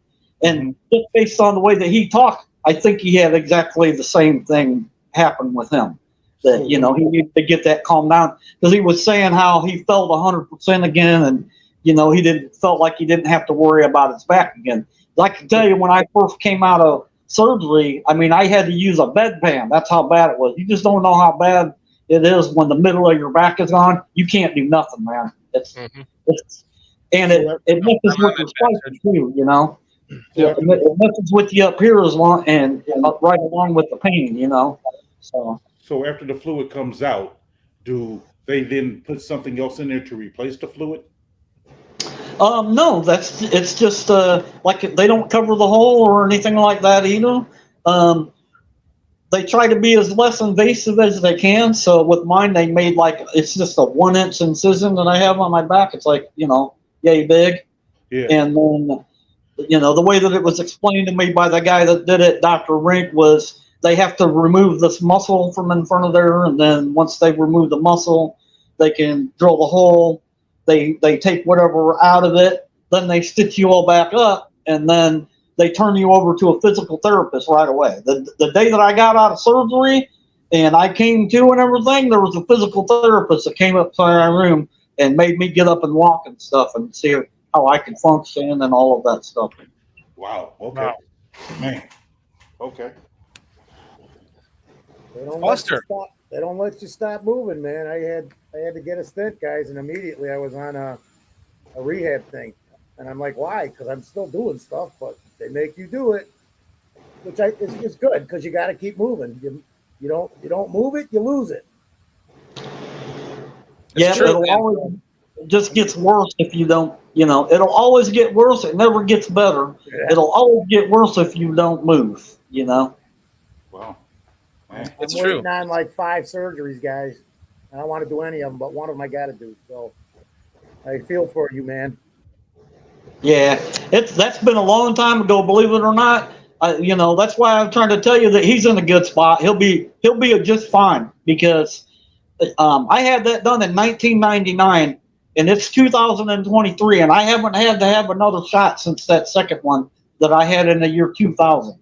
And just based on the way that he talked, I think he had exactly the same thing happen with him. That, you know, he needed to get that calmed down, because he was saying how he felt 100% again, and you know, felt like he didn't have to worry about his back again. I can tell you, when I first came out of surgery, I mean, I had to use a bedpan. That's how bad it was. You just don't know how bad it is when the middle of your back is gone. You can't do nothing, man. It messes with your spine too, you know. It messes with you up here as long and right along with the pain, you know. So after the fluid comes out, do they then put something else in there to replace the fluid? No, it's just like they don't cover the hole or anything like that either. They try to be as less invasive as they can. So with mine, they made it's just a 1-inch incision that I have on my back. It's like, you know, yay big. Yeah. And then, you know, the way that it was explained to me by the guy that did it, Dr. Rink, was they have to remove this muscle from in front of there. And then once they remove the muscle, they can drill the hole. They take whatever out of it. Then they stitch you all back up. And then they turn you over to a physical therapist right away. The day that I got out of surgery and I came to and everything, there was a physical therapist that came up to my room and made me get up and walk and stuff and see how I could function and all of that stuff. Wow. Okay. Wow. Man. Okay. They don't let you stop moving, man. I had to get a stent, guys, and immediately I was on a rehab thing. And I'm like, why? Because I'm still doing stuff, but they make you do it, which is good, because you got to keep moving. You don't move it, you lose it. Yeah, it just gets worse if you don't. You know, it'll always get worse. It never gets better. Yeah. It'll always get worse if you don't move. You know. Wow. I'm waiting on like 5 surgeries, guys. I don't want to do any of them, but one of them I got to do. So I feel for you, man. Yeah, that's been a long time ago, believe it or not. You know, that's why I'm trying to tell you that he's in a good spot. He'll be just fine, because I had that done in 1999, and it's 2023, and I haven't had to have another shot since that second one that I had in the year 2000.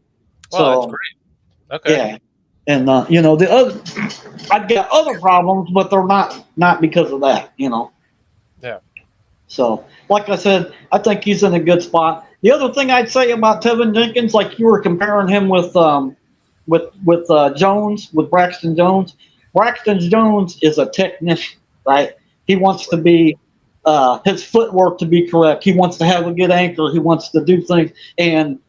Oh, so, that's great. Okay. Yeah, and you know, I've got other problems, but they're not because of that. You know. Yeah. So, like I said, I think he's in a good spot. The other thing I'd say about Teven Jenkins, like you were comparing him with Jones, with Braxton Jones. Braxton Jones is a technician, right? He wants to be his footwork to be correct. He wants to have a good anchor. He wants to do things and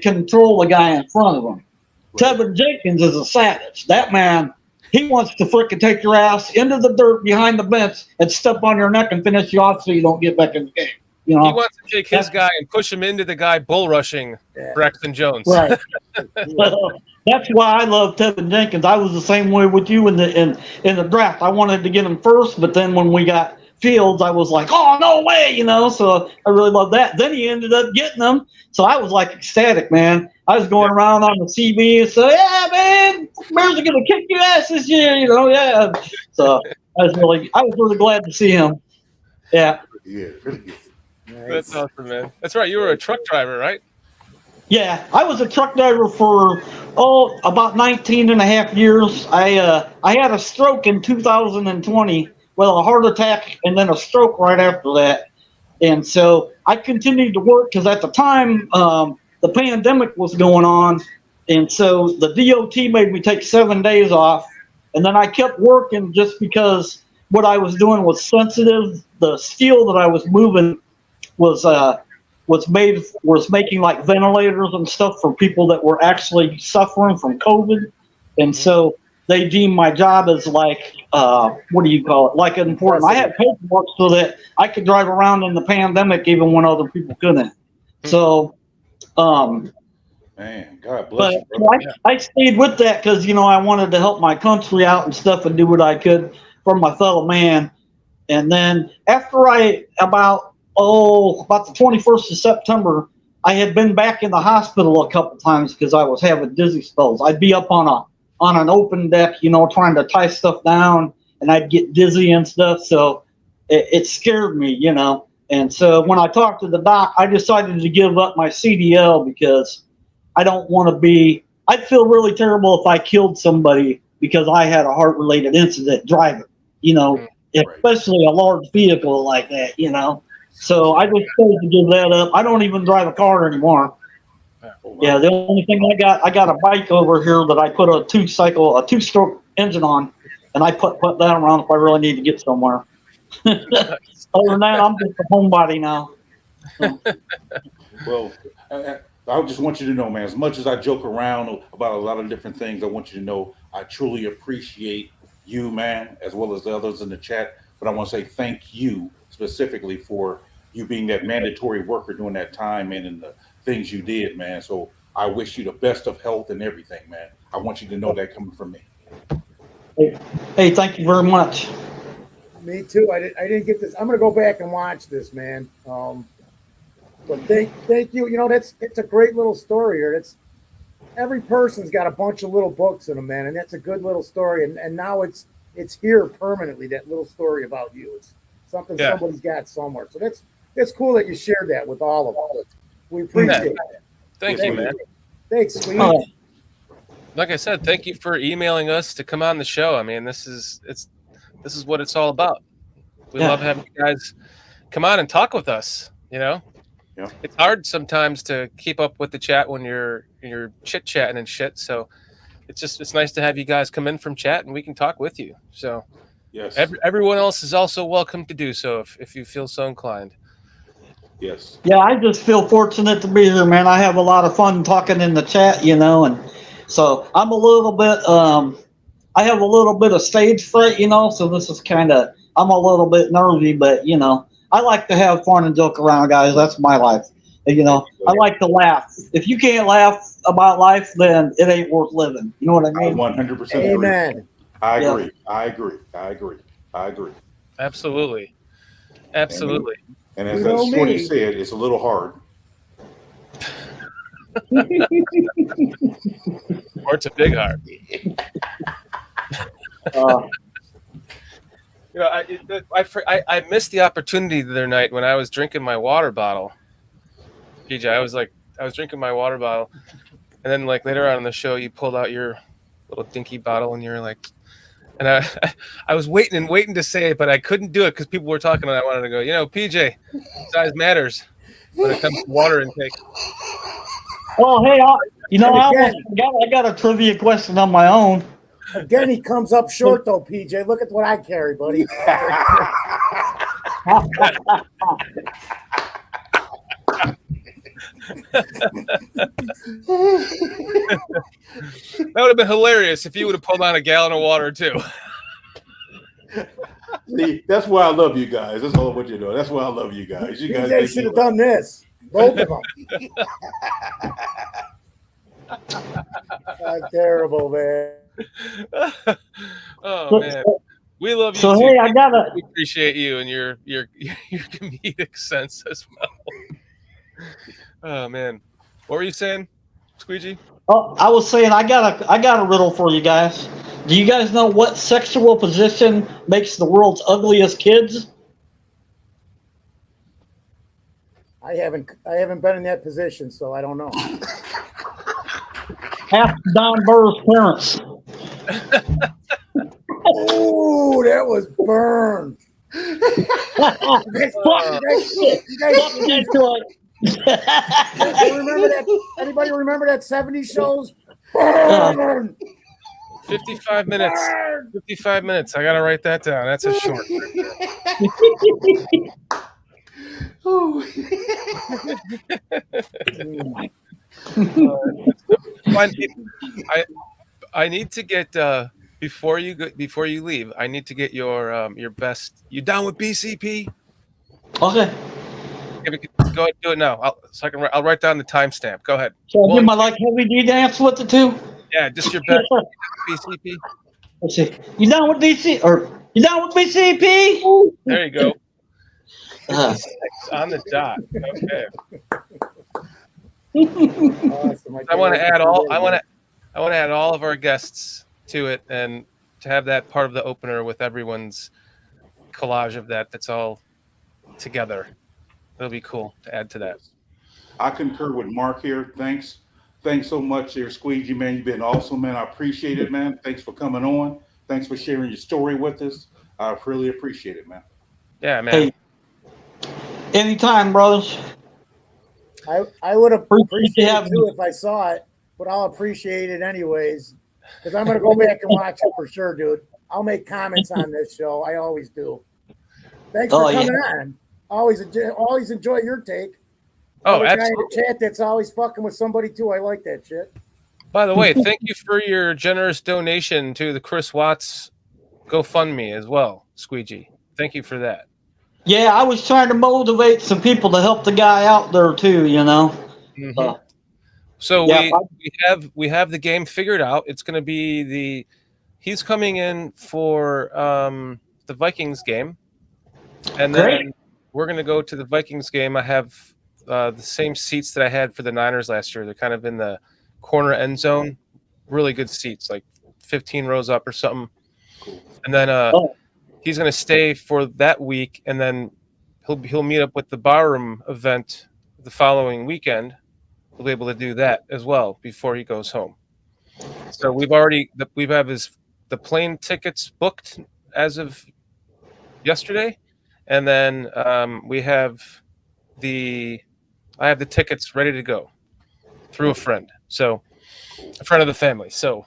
control the guy in front of him. Right. Teven Jenkins is a savage. That man, he wants to frickin' take your ass into the dirt behind the bench and step on your neck and finish you off so you don't get back in the game. You know, He wants to take his guy and push him into the guy bull rushing Braxton Jones. right. That's why I love Teven Jenkins. I was the same way with you in the draft. I wanted to get him first, but then when we got Fields, I was like, oh, no way, you know. So I really love that. Then he ended up getting them. So I was like ecstatic, man. I was going around on the CB and saying, yeah, man, Bears are going to kick your ass this year, you know, yeah. So I was really glad to see him. Yeah. Yeah, really good. That's awesome, man. That's right. You were a truck driver, right? Yeah, I was a truck driver for about 19 and a half years. I had a stroke in 2020, well, a heart attack and then a stroke right after that. And so I continued to work because at the time the pandemic was going on, and so the DOT made me take 7 days off, and then I kept working just because what I was doing was sensitive. The steel that I was moving was making like ventilators and stuff for people that were actually suffering from COVID. And so they deemed my job as like, what do you call it? Like important. I had paperwork so that I could drive around in the pandemic even when other people couldn't. So, man, God bless you. But I stayed with that because, you know, I wanted to help my country out and stuff and do what I could for my fellow man. And then after about the 21st of September, I had been back in the hospital a couple times because I was having dizzy spells. I'd be up on an open deck, you know, trying to tie stuff down, and I'd get dizzy and stuff. So it scared me, you know. And so when I talked to the doc, I decided to give up my CDL because I don't want to be. I'd feel really terrible if I killed somebody because I had a heart-related incident driving, you know, especially a large vehicle like that, you know. So I just chose to give that up. I don't even drive a car anymore. Yeah, the only thing I got a bike over here that I put a two-stroke engine on, and I put that around if I really need to get somewhere. Other than that, I'm just a homebody now. Well, I just want you to know, man, as much as I joke around about a lot of different things, I want you to know I truly appreciate you, man, as well as the others in the chat. But I want to say thank you specifically for you being that mandatory worker during that time and the things you did, man. So I wish you the best of health and everything, man. I want you to know that coming from me. Hey, thank you very much. Me too. I didn't get this. I'm gonna go back and watch this, man. But thank you. You know, it's a great little story here. It's every person's got a bunch of little books in them, man, and that's a good little story. And now it's here permanently. That little story about you. It's something somebody's got somewhere. So that's cool that you shared that with all of us. We appreciate that. Thank you, man. Thanks, sweetie. Like I said, thank you for emailing us to come on the show. I mean, this is what it's all about. We love having you guys come on and talk with us. You know, it's hard sometimes to keep up with the chat when you're chit chatting and shit. So it's nice to have you guys come in from chat and we can talk with you. So yes, everyone else is also welcome to do so if you feel so inclined. Yes. Yeah, I just feel fortunate to be here, man. I have a lot of fun talking in the chat, you know, and so I'm a little bit, I have a little bit of stage fright, you know, so this is I'm a little bit nervy, but, you know, I like to have fun and joke around, guys. That's my life. You know, I like to laugh. If you can't laugh about life, then it ain't worth living. You know what I mean? 100% Amen. agree. I agree. I agree. Absolutely. And as Shorty said, it's a little hard. Or it's a big heart. You know, I missed the opportunity the other night when I was drinking my water bottle. PJ, I was drinking my water bottle, and then like later on in the show, you pulled out your little dinky bottle, and you're like, and I was waiting to say it, but I couldn't do it because people were talking, and I wanted to go. You know, PJ, size matters when it comes to water intake. Oh, hey, I got a trivia question on my own. Again, he comes up short, though, PJ. Look at what I carry, buddy. That would have been hilarious if you would have pulled on a gallon of water, too. See, that's why I love you guys. That's all what you know. That's why I love you guys. You guys PJ should have done this. Both of them. Terrible, man. Oh man, we love you So too. hey, I gotta. We appreciate you and your comedic sense as well. Oh man, what were you saying, Squeegee? Oh, I was saying I got a riddle for you guys. Do you guys know what sexual position makes the world's ugliest kids? I haven't been in that position, so I don't know. Half Don Burr's parents. Oh, that was burned. Remember that? Anybody remember that 70s shows? Burn. 55 minutes. 55 minutes. I gotta write that down. That's a short. I need to get before you leave. I need to get your best. You down with BCP? Okay. Go ahead and do it now. I'll write down the timestamp. Go ahead. So I do my like heavy D dance with the two. Yeah, just your best. BCP. Let's see. You down with DC or you down with BCP? There you go. On the dot. Okay. I want to add all of our guests to it, and to have that part of the opener with everyone's collage of that. That's all together. It'll be cool to add to that. I concur with Mark here. Thanks so much here, Squeegee, man. You've been awesome, man. I appreciate it, man. Thanks for coming on. Thanks for sharing your story with us. I really appreciate it, man. Yeah, man. Hey, anytime, brothers. I would appreciate it me. too if I saw it, but I'll appreciate it anyways because I'm gonna go back and watch it for sure, dude. I'll make comments on this show. I always do. Thanks for coming on. Always enjoy your take. Oh, absolutely. Guy in the chat that's always fucking with somebody too. I like that shit. By the way, thank you for your generous donation to the Chris Watts GoFundMe as well, Squeegee. Thank you for that. Yeah, I was trying to motivate some people to help the guy out there too, you know. Mm-hmm. So yeah, we have the game figured out. It's going to be he's coming in for the Vikings game, and then we're going to go to the Vikings game. I have the same seats that I had for the Niners last year. They're kind of in the corner end zone, really good seats, like 15 rows up or something. Cool. And then he's going to stay for that week, and then he'll meet up with the barroom event the following weekend. We'll be able to do that as well before he goes home. So we have the plane tickets booked as of yesterday, and then I have the tickets ready to go through a friend, so a friend of the family. So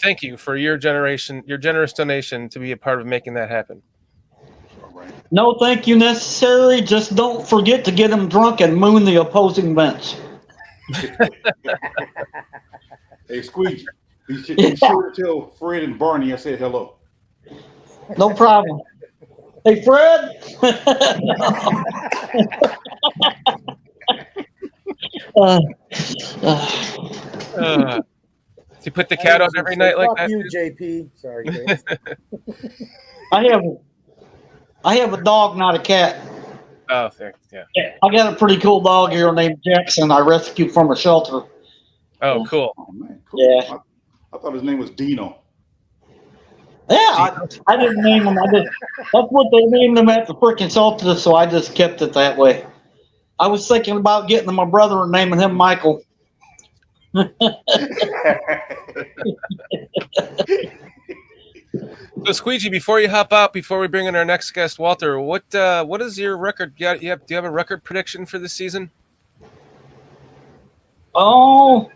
thank you for your generous donation to be a part of making that happen. No, thank you necessarily. Just don't forget to get him drunk and moon the opposing bench. Hey, Squeegee, be sure to tell Fred and Barney I said hello. No problem. Hey, Fred. You put the cat on every night like that? You, JP. Sorry, Dave. I have a dog, not a cat. Oh, thanks. Yeah. I got a pretty cool dog here named Jackson. I rescued from a shelter. Oh, cool. Oh, man, cool. Yeah. I thought his name was Dino. Yeah, I didn't name him. That's what they named him at the freaking shelter, so I just kept it that way. I was thinking about getting my brother and naming him Michael. So, Squeegee, before you hop out, before we bring in our next guest, Walter, what is your record? Do you have a record prediction for this season? Oh,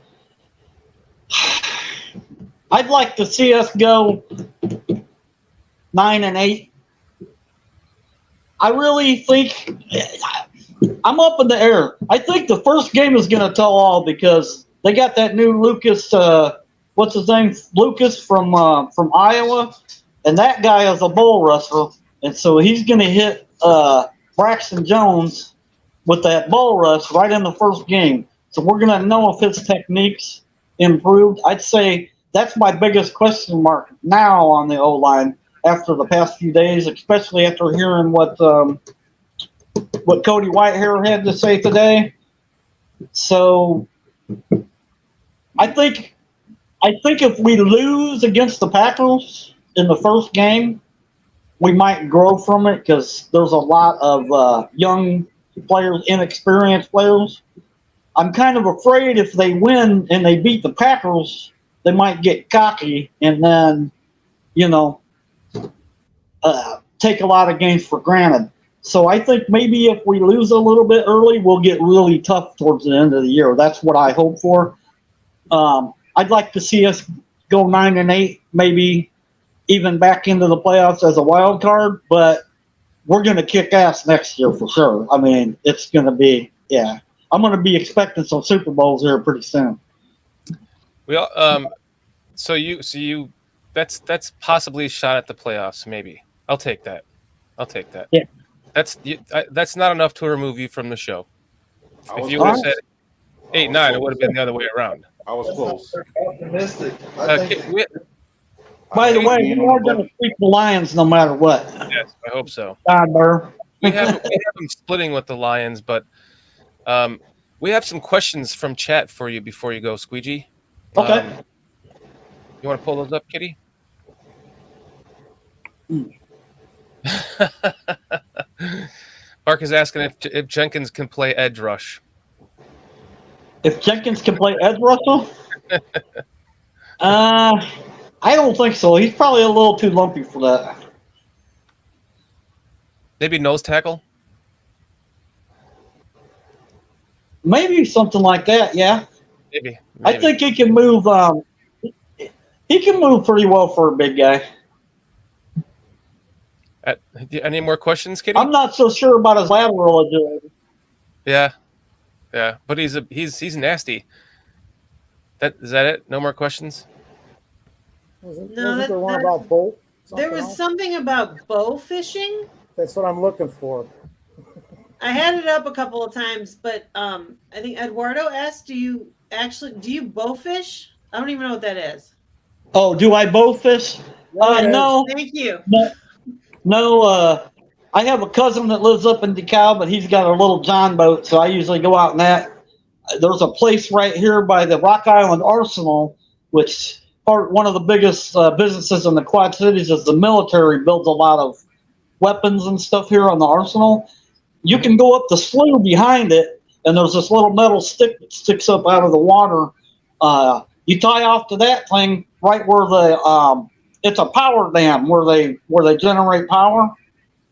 I'd like to see us go 9-8. I really think I'm up in the air. I think the first game is going to tell all because they got that new Lucas. What's his name? Lucas from Iowa. and that guy is a bull wrestler, and so he's going to hit Braxton Jones with that bull rush right in the first game. So we're going to know if his techniques improved. I'd say that's my biggest question mark now on the O-line after the past few days, especially after hearing what Cody Whitehair had to say today. So I think if we lose against the Packers in the first game, we might grow from it because there's a lot of young players, inexperienced players. I'm kind of afraid if they win and they beat the Packers, they might get cocky and then, take a lot of games for granted. So I think maybe if we lose a little bit early, we'll get really tough towards the end of the year. That's what I hope for. I'd like to see us go 9-8, maybe even back into the playoffs as a wild card, but we're going to kick ass next year for sure. I mean, it's going to be, I'm going to be expecting some Super Bowls here pretty soon. We all, so you, that's possibly a shot at the playoffs. Maybe I'll take that. Yeah. That's not enough to remove you from the show. If you would would have said 8-9, it would have been the other way around. I was close. Optimistic. By the way, we are going to sweep the Lions no matter what. Yes, I hope so. Burr. We have them splitting with the Lions, but we have some questions from chat for you before you go, Squeegee. Okay. You want to pull those up, Kitty? Mark is asking if Jenkins can play edge rush. If Jenkins can play edge rusher? I don't think so. He's probably a little too lumpy for that. Maybe nose tackle? Maybe something like that, yeah. Maybe. I think he can move. He can move pretty well for a big guy. Any more questions, Kitty? I'm not so sure about his lateral agility. Yeah, but he's nasty. Is that it? No more questions? Wasn't there one about bow? There was something about bow fishing. That's what I'm looking for. I had it up a couple of times, but I think Eduardo asked, do you bow fish? I don't even know what that is. Oh, do I bow fish? No. Thank you. No, I have a cousin that lives up in DeKalb, but he's got a little John boat, so I usually go out in that. There's a place right here by the Rock Island Arsenal, which one of the biggest businesses in the Quad Cities is the military builds a lot of weapons and stuff here on the Arsenal. You can go up the slough behind it, and there's this little metal stick that sticks up out of the water. You tie off to that thing right where it's a power dam where they generate power.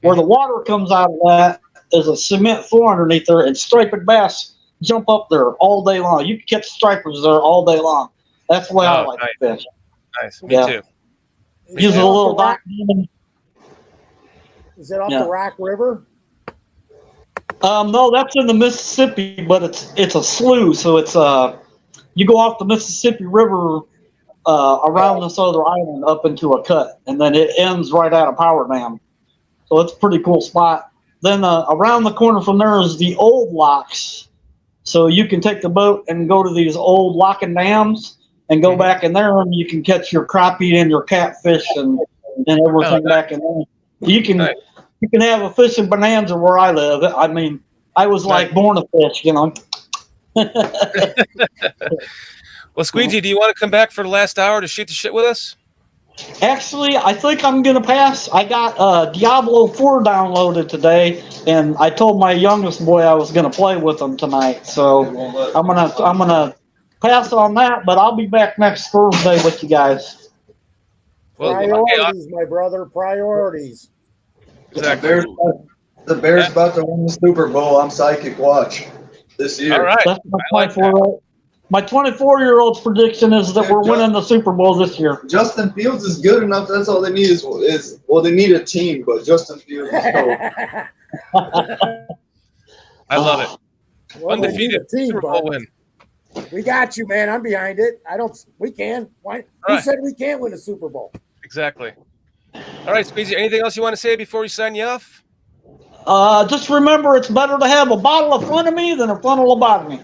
Where the water comes out of that is a cement floor underneath there, and striped bass jump up there all day long. You can catch stripers there all day long. That's the way I like to fish. Nice. Me too. Use a little dock. Is it off the Rock River? No, that's in the Mississippi, but it's a slough, so it's you go off the Mississippi River around this other island up into a cut, and then it ends right out of Power Dam. So it's a pretty cool spot. Then around the corner from there is the old locks. So you can take the boat and go to these old lock and dams and go back in there, and you can catch your crappie and your catfish and everything back in there. You can have a fishing bonanza where I live. I mean, I was like born a fish, Well, Squeegee, do you want to come back for the last hour to shoot the shit with us? Actually, I think I'm gonna pass. I got Diablo 4 downloaded today, and I told my youngest boy I was gonna play with him tonight. So I'm gonna pass on that, but I'll be back next Thursday with you guys. Well, priorities, my brother. Priorities. Exactly. The Bears about to win the Super Bowl. I'm psychic. Watch this year. All right. That's my 24-year-old's prediction is that we're winning the Super Bowl this year. Justin Fields is good enough. That's all they need is they need a team, but Justin Fields is dope. I love it. Well, Undefeated Super Bowl win. We got you, man. I'm behind it. We can. Why? Who said we can't win a Super Bowl? Exactly. All right, Squeezy, anything else you want to say before we sign you off? Just remember, it's better to have a bottle of front of me than a frontal lobotomy.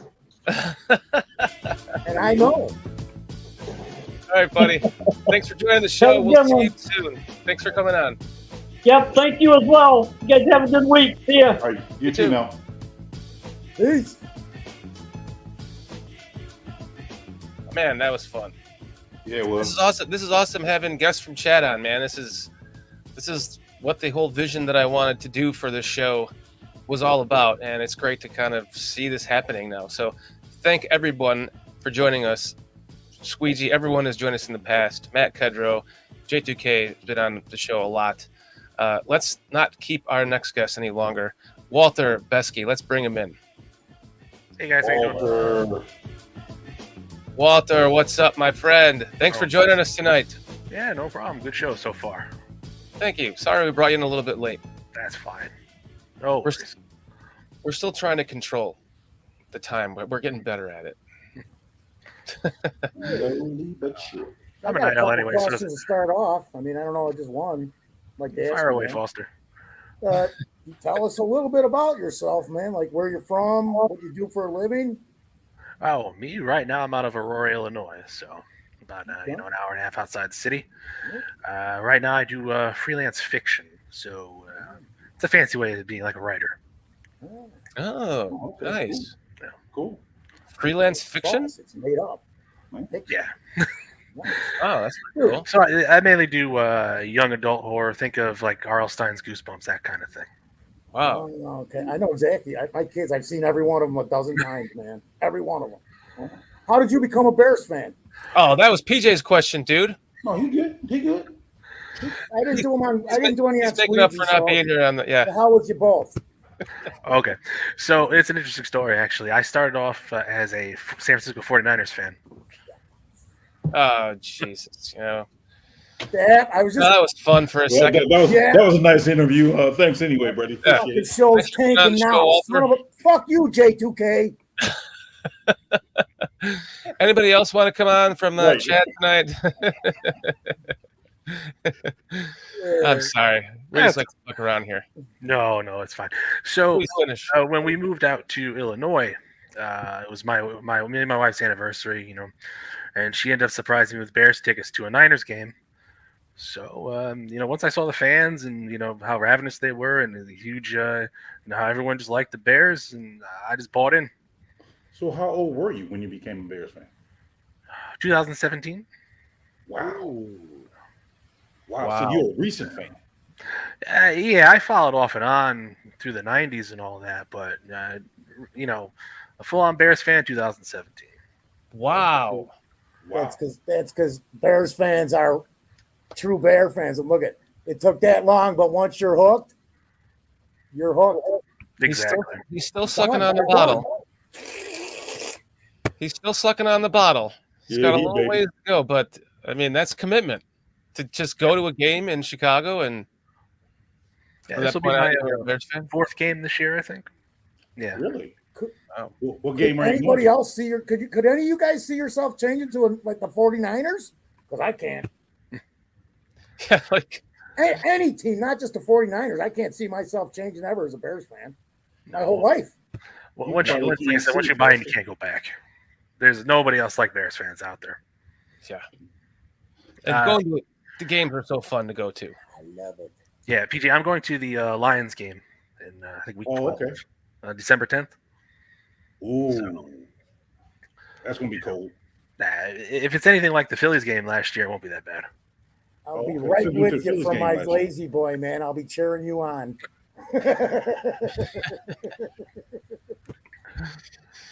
And I know. All right, buddy. Thanks for joining the show. Have a We'll good see one. you soon. Thanks for coming on. Yep, thank you as well. You guys have a good week. See ya. All right, you too now. Peace. Man, that was fun. Yeah, well, This is awesome. This is awesome having guests from chat on, man. This is what the whole vision that I wanted to do for this show was all about, and it's great to kind of see this happening now. So thank everyone for joining us. Squeegee, everyone has joined us in the past. Matt Kedrow, J2K has been on the show a lot. Let's not keep our next guest any longer. Walter Besky, let's bring him in. Hey guys, how you doing? Walter, what's up, my friend? Thanks for joining us tonight. Yeah, no problem. Good show so far. Thank you. Sorry we brought you in a little bit late. That's fine. No worries. We're still trying to control the time, but we're getting better at it. I'm a got night owl anyway. So questions to start off. I mean, I don't know. I just won. Like to ask fire you, away, man. Foster. You tell us a little bit about yourself, man. Like where you're from, what you do for a living. Oh, me right now. I'm out of Aurora, Illinois, so about an hour and a half outside the city. Right now, I do freelance fiction, so it's a fancy way of being like a writer. Oh, okay, nice. Cool. Freelance fiction? It's made up. Yeah. Oh, that's pretty cool. So I mainly do young adult horror. Think of like R.L. Stein's Goosebumps, that kind of thing. Wow. Oh, okay, I know exactly. My kids, I've seen every one of them a dozen times, man. Every one of them. How did you become a Bears fan? Oh, that was PJ's question, dude. No, he good. He good. I didn't do them on. I didn't do any on He's making up for Squeegee, not so being here on the the hell with you both. Okay. So it's an interesting story, actually. I started off as a San Francisco 49ers fan. Oh, Jesus. You know. I was just. That was fun for a second. That was a nice interview. Thanks anyway, Brady. Yeah. Appreciate The it. show's Thanks for being on tanking the show, now. Walter. Son of a, fuck you, J2K. Anybody else want to come on from Right. chat tonight? I'm sorry. We just like to look around here. No, it's fine. So Please finish. when we moved out to Illinois, it was me and my wife's anniversary, and she ended up surprising me with Bears tickets to a Niners game. So, once I saw the fans and, how ravenous they were and the huge, how everyone just liked the Bears, and I just bought in. So how old were you when you became a Bears fan? 2017. Wow. Wow. So you're a recent fan. Yeah, I followed off and on through the 90s and all that, but, a full-on Bears fan, 2017. Wow. That's because Bears fans are true Bear fans. And look it took that long, but once you're hooked, you're hooked. Exactly. He's still sucking on the bottle. He's still sucking on the bottle. He's got a little ways to go, but I mean that's commitment to just go to a game in Chicago and. Yeah, this will be my fourth game this year, I think. Yeah. Really? Wow. What game are you? Anybody else see could any of you guys see yourself changing to like the 49ers? Because I can't. Yeah, like any team, not just the 49ers. I can't see myself changing ever as a Bears fan. My whole life. Well, once you buy in, you can't go back. There's nobody else like Bears fans out there. Yeah. And going to the games are so fun to go to. I love it. Yeah, PJ, I'm going to the Lions game in I think week 12, December 10th. Ooh, that's gonna be cold. If it's anything like the Phillies game last year, it won't be that bad. I'll be right with you from my lazy boy, man. I'll be cheering you on.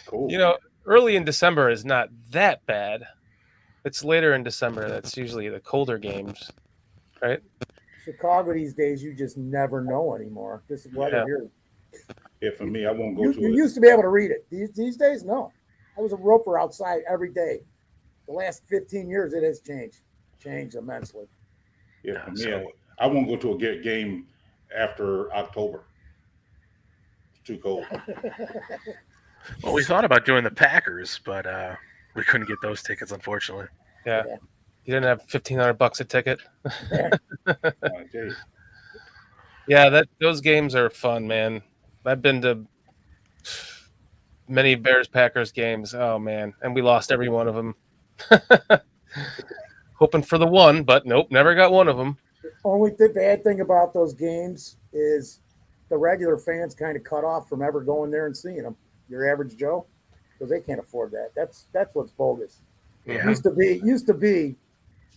Cool. Early in December is not that bad. It's later in December that's usually the colder games, right? Chicago these days, you just never know anymore. This is weather here. Yeah, for me, I won't go to You it. used to be able to read it. These days, no. I was a roper outside every day. The last 15 years, it has changed immensely. Yeah, for me, I won't go to a game after October. It's too cold. Well, we thought about doing the Packers, but we couldn't get those tickets, unfortunately. Yeah. You didn't have $1,500 a ticket. Okay. Yeah, those games are fun, man. I've been to many Bears Packers games. Oh man, and we lost every one of them. Hoping for the one, but nope, never got one of them. Only bad thing about those games is the regular fans kind of cut off from ever going there and seeing them. Your average Joe, because they can't afford that. That's what's bogus. Yeah. Used to be,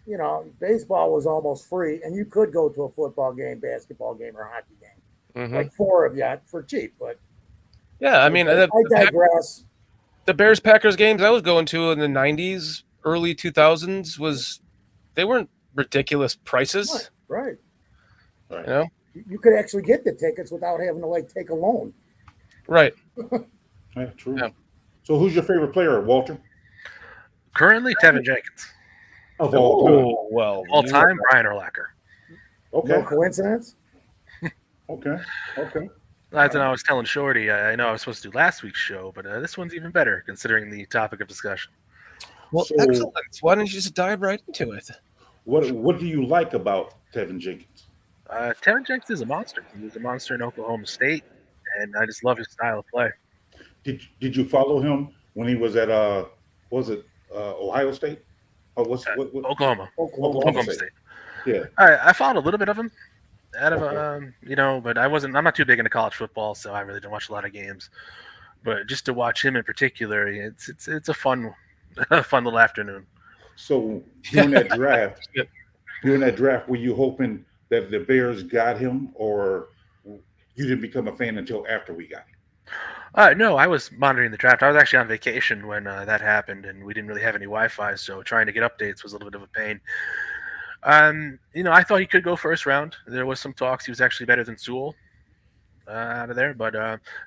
you know, baseball was almost free, and you could go to a football game, basketball game, or a hockey game, like 4 of you for cheap. But yeah, I mean, I digress. The Bears Packers games I was going to in the '90s, early 2000s they weren't ridiculous prices. Right. You know, You could actually get the tickets without having to like take a loan. right? Yeah, true. Yeah. So, who's your favorite player, Walter? Currently, Teven Jenkins. Of all time. Oh well, All time, Brian Urlacher. Okay. No coincidence. Okay. As I was telling Shorty, I know I was supposed to do last week's show, but this one's even better considering the topic of discussion. Well, So- excellent. Why don't you just dive right into it? What do you like about Teven Jenkins? Teven Jenkins is a monster. He was a monster in Oklahoma State, and I just love his style of play. Did you follow him when he was at Ohio State? Or Oklahoma State. Yeah. I followed a little bit of him out of but I'm not too big into college football, so I really don't watch a lot of games. But just to watch him in particular, it's a fun little afternoon. So during that draft, were you hoping that the Bears got him, or you didn't become a fan until after we got him? No, I was monitoring the draft. I was actually on vacation when that happened, and we didn't really have any Wi-Fi, so trying to get updates was a little bit of a pain. I thought he could go first round. There was some talks he was actually better than Sewell out of there, but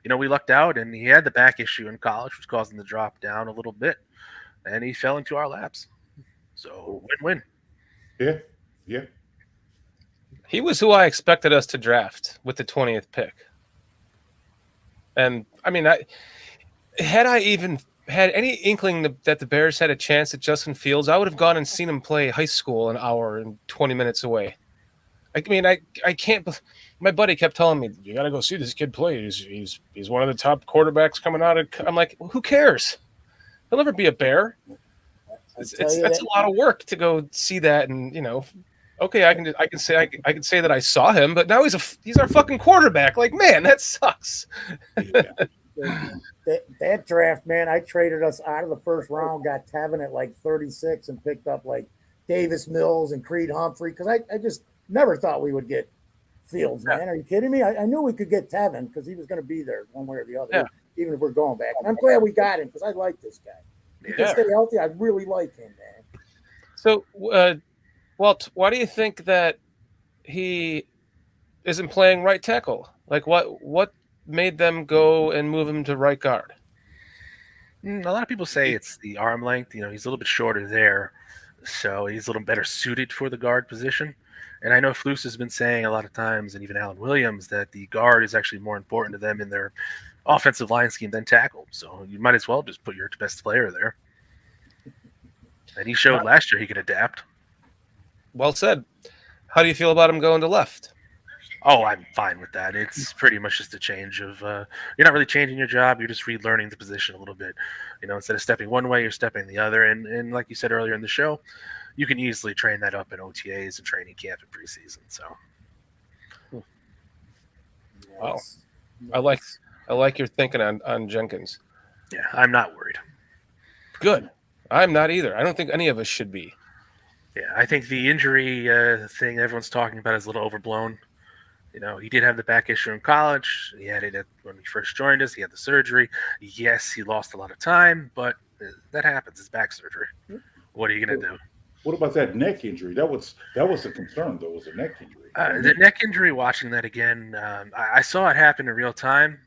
we lucked out, and he had the back issue in college, which caused him to drop down a little bit, and he fell into our laps. So win-win. Yeah. He was who I expected us to draft with the 20th pick. And I mean, had I even had any inkling that the Bears had a chance at Justin Fields, I would have gone and seen him play high school an hour and 20 minutes away. I mean, I can't. My buddy kept telling me, "You got to go see this kid play. He's one of the top quarterbacks coming out of." I'm like, well, who cares? He'll never be a Bear. That's a lot of work to go see that, and okay, I can say that I saw him, but now he's our fucking quarterback. Like, man, that sucks. That draft, man, I traded us out of the first round, got Teven at like 36, and picked up like Davis Mills and Creed Humphrey because I just never thought we would get Fields, man. Are you kidding me? I knew we could get Teven because he was going to be there one way or the other, even if we're going back. And I'm glad we got him because I like this guy. He can stay healthy. I really like him, man. So, Walt, why do you think that he isn't playing right tackle? Like, what made them go and move him to right guard? A lot of people say it's the arm length. He's a little bit shorter there, so he's a little better suited for the guard position. And I know Flus has been saying a lot of times, and even Alan Williams, that the guard is actually more important to them in their offensive line scheme than tackle. So you might as well just put your best player there. And he showed last year he could adapt. Well said. How do you feel about him going to left? Oh, I'm fine with that. It's pretty much just a change of you're not really changing your job. You're just relearning the position a little bit. Instead of stepping one way, you're stepping the other. And like you said earlier in the show, you can easily train that up in OTAs and training camp and preseason. So, wow, I like your thinking on Jenkins. Yeah, I'm not worried. Good. I'm not either. I don't think any of us should be. Yeah, I think the injury thing everyone's talking about is a little overblown. He did have the back issue in college. He had it when he first joined us. He had the surgery. Yes, he lost a lot of time, but that happens. It's back surgery. What are you going to do? What about that neck injury? That was a concern, though. Was a neck injury. The neck injury. Watching that again, I saw it happen in real time.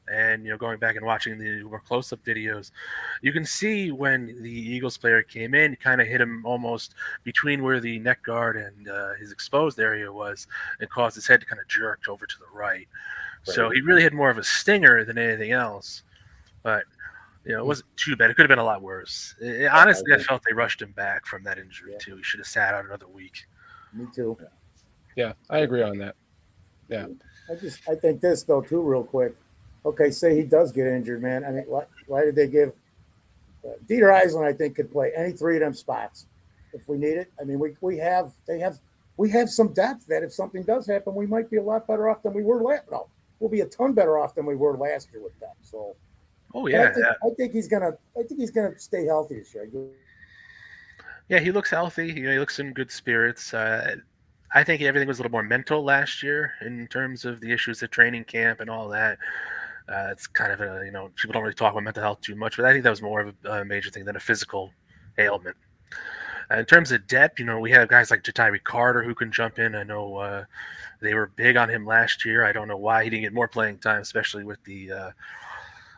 And going back and watching the more close-up videos, you can see when the Eagles player came in, kind of hit him almost between where the neck guard and his exposed area was, and caused his head to kind of jerk over to the right. So he really had more of a stinger than anything else. But It wasn't too bad. It could have been a lot worse. Honestly, I felt they rushed him back from that injury too. He should have sat out another week. Me too. Yeah, I agree on that. Yeah. I think this though too, real quick. Okay, say he does get injured, man. I mean, why did they give Dieter Eisland? I think could play any three of them spots if we need it. I mean, we have some depth that if something does happen, we might be a lot better off than we were last. No, we'll be a ton better off than we were last year with depth. So, yeah, I think he's gonna stay healthy this year. Yeah, he looks healthy. He looks in good spirits. I think everything was a little more mental last year in terms of the issues at training camp and all that. It's kind of people don't really talk about mental health too much, but I think that was more of a major thing than a physical ailment. In terms of depth, we have guys like Jatiri Carter who can jump in. I know they were big on him last year. I don't know why he didn't get more playing time, especially with the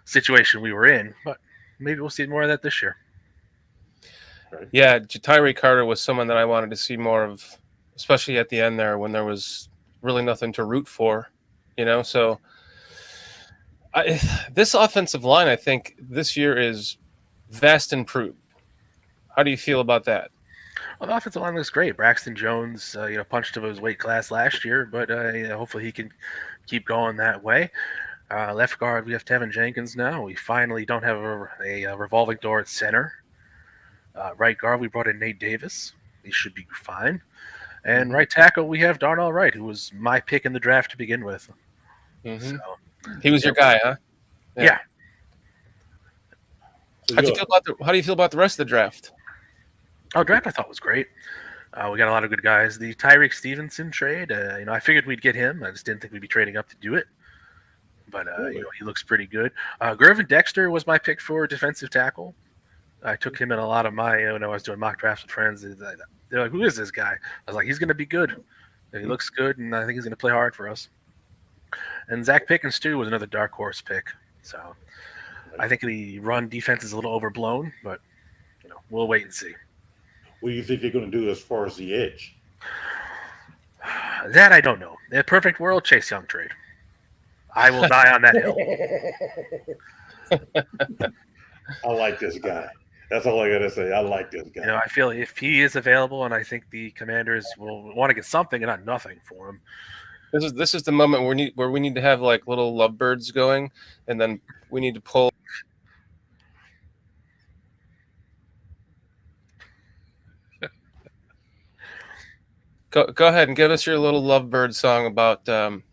situation we were in, but maybe we'll see more of that this year. Yeah, Jatiri Carter was someone that I wanted to see more of, especially at the end there when there was really nothing to root for, So this offensive line, I think this year is vast improved. How do you feel about that? Well, the offensive line looks great. Braxton Jones, punched above his weight class last year, but hopefully he can keep going that way. Left guard, we have Teven Jenkins now. We finally don't have a revolving door at center. Right guard, we brought in Nate Davis. He should be fine. And right tackle, we have Darnell Wright, who was my pick in the draft to begin with. Mm-hmm. So, he was your guy, huh? Yeah. How do you feel about the rest of the draft? Oh, draft I thought was great. We got a lot of good guys. The Tyreek Stevenson trade, I figured we'd get him. I just didn't think we'd be trading up to do it. But he looks pretty good. Gervin Dexter was my pick for defensive tackle. I took him in a lot of my when I was doing mock drafts with friends. They're like, "Who is this guy?" I was like, "He's going to be good. He looks good, and I think he's going to play hard for us." And Zach Pickens too was another dark horse pick. So I think the run defense is a little overblown, but we'll wait and see. What do you think they're going to do as far as the edge? That I don't know. In a perfect world, Chase Young trade. I will die on that hill. I like this guy. That's all I got to say. I like this guy. I feel if he is available, and I think the Commanders will want to get something and not nothing for him. This is the moment where we need to have like little lovebirds going, and then we need to pull. Go ahead and give us your little lovebird song about. I'm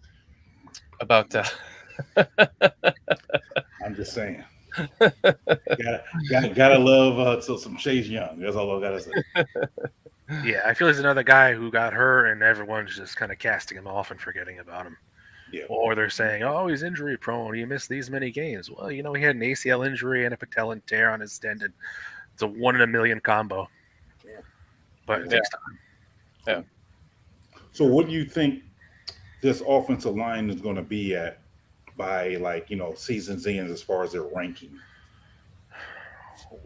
just saying. gotta love some Chase Young. That's all I gotta say. Yeah, I feel he's another guy who got hurt, and everyone's just kind of casting him off and forgetting about him. Yeah. Or they're saying, "Oh, he's injury prone. He missed these many games." Well, he had an ACL injury and a patellar tear on his tendon. It's a 1 in a million combo. Yeah. But it takes time. Yeah. So, what do you think this offensive line is going to be at by season's end as far as their ranking?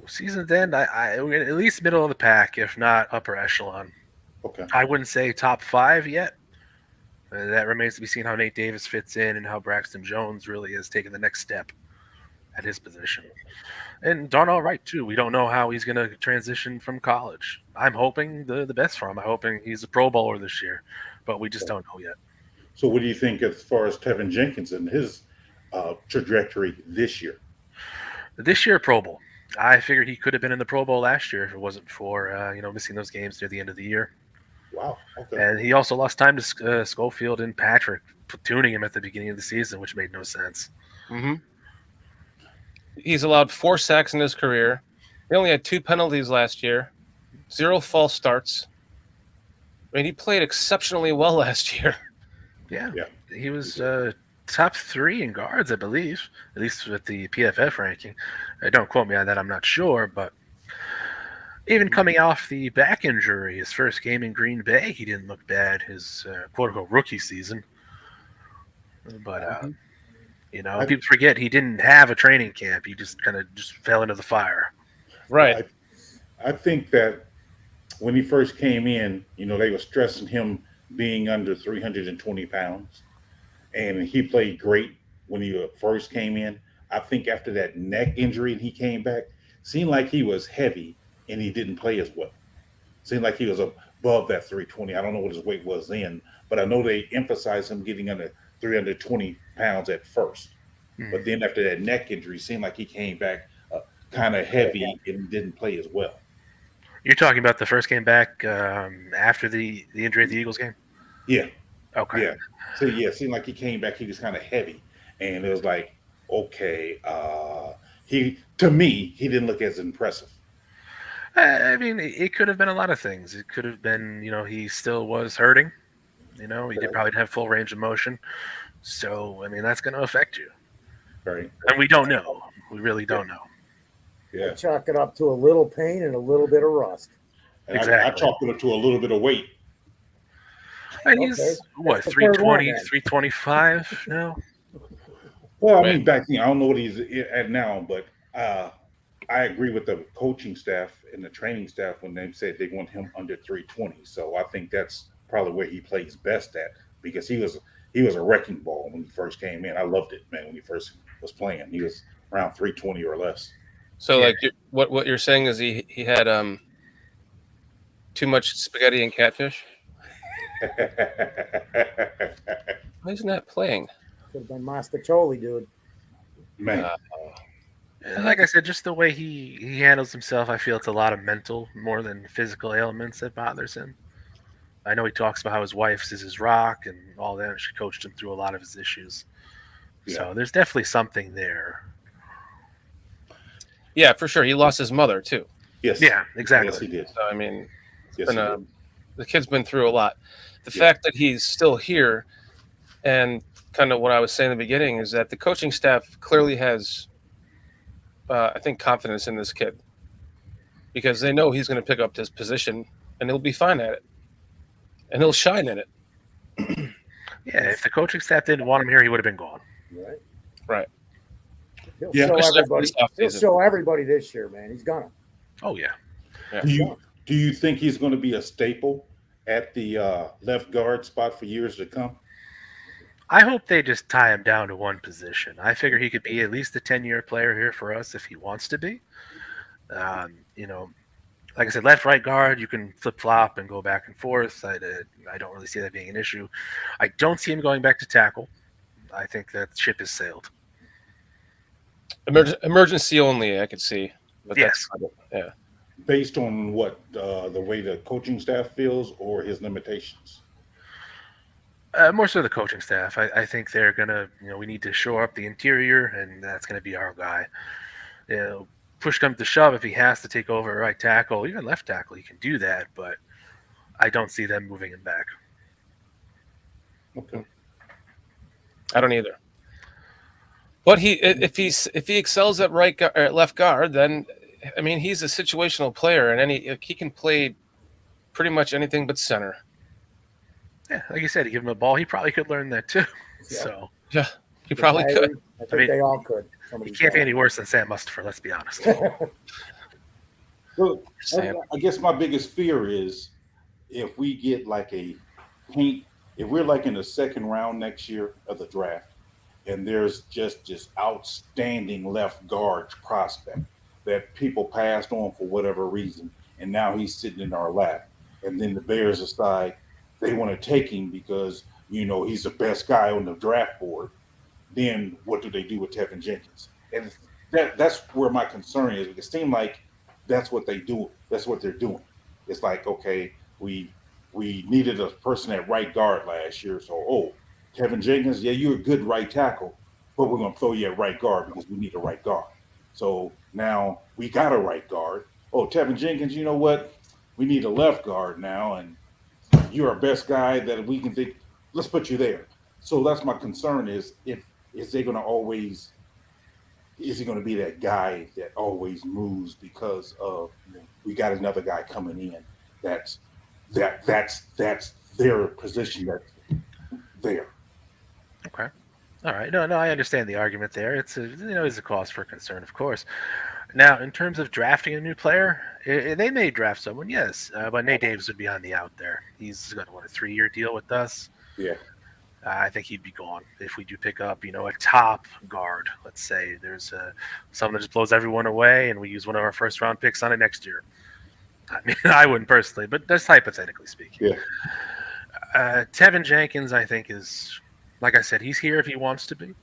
Season's end, I at least middle of the pack, if not upper echelon. Okay. I wouldn't say top 5 yet. That remains to be seen how Nate Davis fits in and how Braxton Jones really has taken the next step at his position. And Darnell Wright, too. We don't know how he's going to transition from college. I'm hoping the best for him. I'm hoping he's a Pro Bowler this year, but we just don't know yet. So what do you think as far as Teven Jenkins and his trajectory this year? This year, Pro Bowl. I figured he could have been in the Pro Bowl last year if it wasn't for missing those games near the end of the year. Wow. Okay. And he also lost time to Schofield and Patrick, platooning him at the beginning of the season, which made no sense. Mm-hmm. He's allowed 4 sacks in his career. He only had 2 penalties last year, 0 false starts. I mean, he played exceptionally well last year. Yeah. He was top 3 in guards, I believe, at least with the PFF ranking. Don't quote me on that. I'm not sure, but even coming off the back injury, his first game in Green Bay, he didn't look bad. His quote-unquote rookie season. But, people forget he didn't have a training camp. He just kind of fell into the fire. Right. I think that when he first came in, they were stressing him being under 320 pounds. And he played great when he first came in. I think after that neck injury and he came back, seemed like he was heavy and he didn't play as well. Seemed like he was above that 320. I don't know what his weight was then, but I know they emphasized him getting under 320 pounds at first. But then after that neck injury, seemed like he came back kind of heavy and didn't play as well. You're talking about the first game back after the injury at the Eagles game? Yeah. Okay. Yeah. So yeah, it seemed like he came back. He was kind of heavy, and it was like, okay, he didn't look as impressive. I mean, it could have been a lot of things. It could have been, he still was hurting. He did probably have full range of motion. So, I mean, that's going to affect you. Right. And we don't know. We really don't know. Yeah. I chalk it up to a little pain and a little bit of rust. And Exactly. I chalked it up to a little bit of weight. And he's, Okay. what, That's the third one, 320, then. 325 now? Well, I mean, back then, I don't know what he's at now, but I agree with the coaching staff and the training staff when they said they want him under 320. So I think that's probably where he plays best at, because he was a wrecking ball when he first came in. I loved it, man, when he first was playing. He was around 320 or less. So, like, what you're saying is he had too much spaghetti and catfish? Why isn't that playing? Could have been Moscacholi, dude. Man. Like I said, just the way he handles himself, I feel it's a lot of mental more than physical ailments that bothers him. I know he talks about how his wife is his rock and all that. She coached him through a lot of his issues. Yeah. So there's definitely something there. Yeah, for sure. He lost his mother too. Yes. Yeah, exactly. Yes, he did. So I mean, Yes, been he a, did. the kid's been through a lot. The Yeah. fact that he's still here, and kind of what I was saying in the beginning, is that the coaching staff clearly has, I think, confidence in this kid, because they know he's going to pick up this position and he'll be fine at it, and he'll shine in it. Yeah, if the coaching staff didn't want him here, he would have been gone. Right. Right. He'll Yeah. show Especially everybody. this offseason. He'll show everybody this year, man. He's gonna. Oh, yeah. Do you think he's going to be a staple at the left guard spot for years to come? I hope they just tie him down to one position. I figure he could be at least a 10-year player here for us if he wants to be. Like I said, left, right guard, you can flip-flop and go back and forth. I don't really see that being an issue. I don't see him going back to tackle. I think that ship has sailed. Emergency only, I could see. But Yes. That's not it. Yeah. Based on what the way the coaching staff feels or his limitations? More so the coaching staff. I think they're going to, we need to shore up the interior, and that's going to be our guy. Push comes to shove, if he has to take over right tackle, even left tackle, he can do that, but I don't see them moving him back. Okay. I don't either. But if he excels at left guard, then I mean he's a situational player, and he can play pretty much anything but center. Yeah, like you said, you give him a ball, he probably could learn that too. Yeah. So Yeah, he probably could. I think they all could. he can't be any worse than Sam Mustipher, let's be honest. Well, Sam. I guess my biggest fear is if we get like if we're like in the second round next year of the draft, and there's just outstanding left guard prospect that people passed on for whatever reason, and now he's sitting in our lap, and then the Bears decide they want to take him because he's the best guy on the draft board. Then what do they do with Teven Jenkins? And that's where my concern is. It seems like that's what they do. That's what they're doing. It's like, okay, we needed a person at right guard last year, so Teven Jenkins, yeah, you're a good right tackle, but we're going to throw you at right guard because we need a right guard. So now we got a right guard. Teven Jenkins, you know what? We need a left guard now, and you're our best guy that we can think. Let's put you there. So that's my concern: is is he going to be that guy that always moves because of we got another guy coming in that's their position that's there. Okay. All right. No, I understand the argument there. It's a cause for concern, of course. Now, in terms of drafting a new player, they may draft someone, yes, but Nate Davis would be on the out there. He's got a 3-year deal with us. Yeah. I think he'd be gone if we do pick up, a top guard. Let's say there's someone that just blows everyone away, and we use one of our first round picks on it next year. I mean, I wouldn't personally, but that's hypothetically speaking. Yeah. Teven Jenkins, I think, is, like I said, he's here if he wants to be.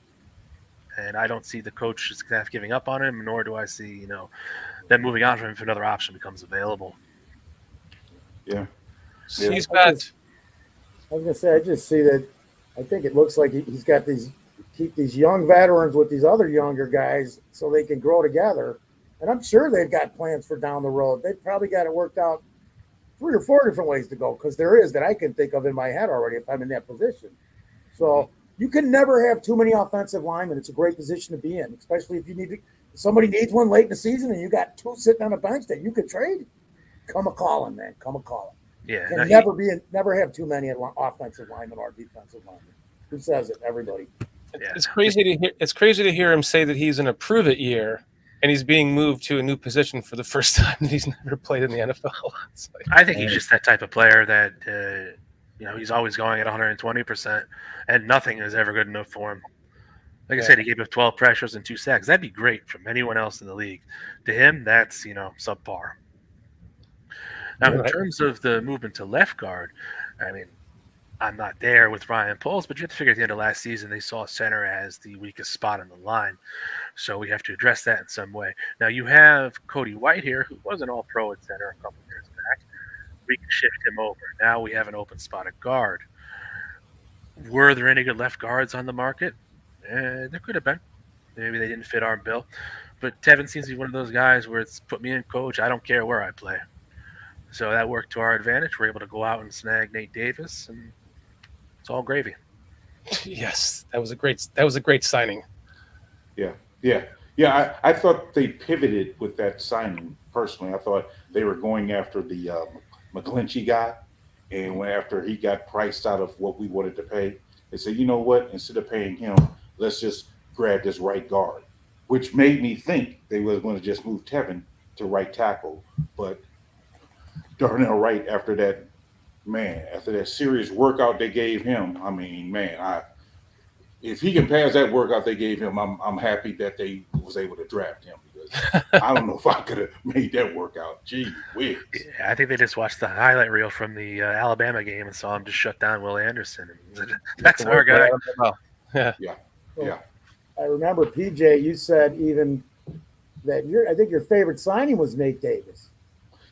And I don't see the coach staff giving up on him, nor do I see, them moving on from him if another option becomes available. Yeah. He's got. I was gonna say, I just see that. I think it looks like he's got keep these young veterans with these other younger guys so they can grow together. And I'm sure they've got plans for down the road. They've probably got it worked out 3 or 4 different ways to go, because there is that I can think of in my head already if I'm in that position. So you can never have too many offensive linemen. It's a great position to be in, especially if somebody needs one late in the season and you got 2 sitting on the bench that you could trade. Come a calling, man. Come a calling. Yeah. Can never have too many offensive linemen or defensive linemen. Who says it? Everybody. Yeah. It's crazy to hear. It's crazy to hear him say that he's in a prove it year, and he's being moved to a new position for the first time that he's never played in the NFL. I think he's just that type of player that he's always going at 120%, and nothing is ever good enough for him. Like I said, he gave up 12 pressures and 2 sacks. That'd be great from anyone else in the league. To him, that's subpar. Now, in terms of the movement to left guard, I mean, I'm not there with Ryan Poles, but you have to figure at the end of last season they saw center as the weakest spot on the line. So we have to address that in some way. Now, you have Cody White here, who was an all-pro at center a couple years back. We can shift him over. Now we have an open spot at guard. Were there any good left guards on the market? There could have been. Maybe they didn't fit our bill. But Teven seems to be one of those guys where it's put me in, coach. I don't care where I play. So that worked to our advantage. We're able to go out and snag Nate Davis, and it's all gravy. Yes, that was a great signing. Yeah. I thought they pivoted with that signing. Personally, I thought they were going after the McGlinchey guy, and after he got priced out of what we wanted to pay, they said, you know what? Instead of paying him, let's just grab this right guard, which made me think they were going to just move Teven to right tackle, but Darnell Wright, after that serious workout they gave him, I mean, man, if he can pass that workout they gave him, I'm happy that they was able to draft him, because I don't know if I could have made that workout. Gee whiz. Yeah, I think they just watched the highlight reel from the Alabama game and saw him just shut down Will Anderson. That's our guy. Yeah. I remember, PJ, you said even that I think your favorite signing was Nate Davis.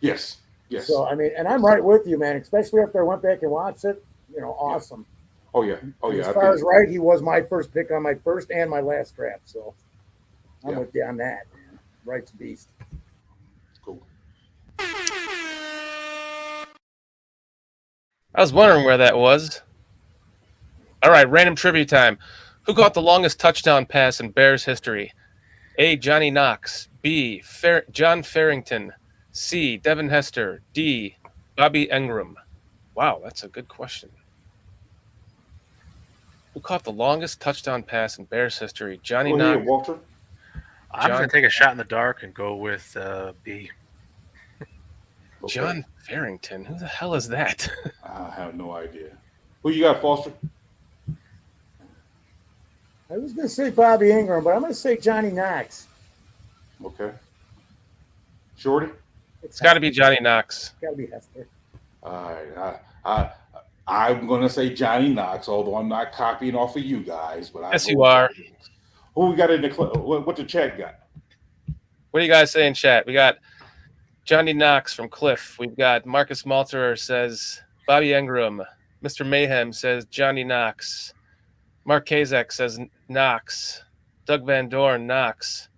Yes. So, I mean, and I'm right with you, man, especially after I went back and watched it, awesome. Oh, yeah. As far as Wright, he was my first pick on my first and my last draft. So I'm with you on that, man. Wright's a beast. Cool. I was wondering where that was. All right, random trivia time. Who caught the longest touchdown pass in Bears history? A. Johnny Knox. B. John Farrington. C. Devin Hester. D. Bobby Ingram. Wow, that's a good question. Who caught the longest touchdown pass in Bears history? Johnny Knox. Walter. I'm going to take a shot in the dark and go with B. Okay. John Farrington. Who the hell is that? I have no idea. Who you got, Foster? I was going to say Bobby Ingram, but I'm going to say Johnny Knox. Okay. Shorty? It's got to be Johnny Knox. Got to be Hester. All right. I'm going to say Johnny Knox, although I'm not copying off of you guys. But Yes, you are. Who we got in the what the chat got? What do you guys say in chat? We got Johnny Knox from Cliff. We've got Marcus Malterer says Bobby Ingram. Mr. Mayhem says Johnny Knox. Mark Kazak says Knox. Doug Van Dorn, Knox.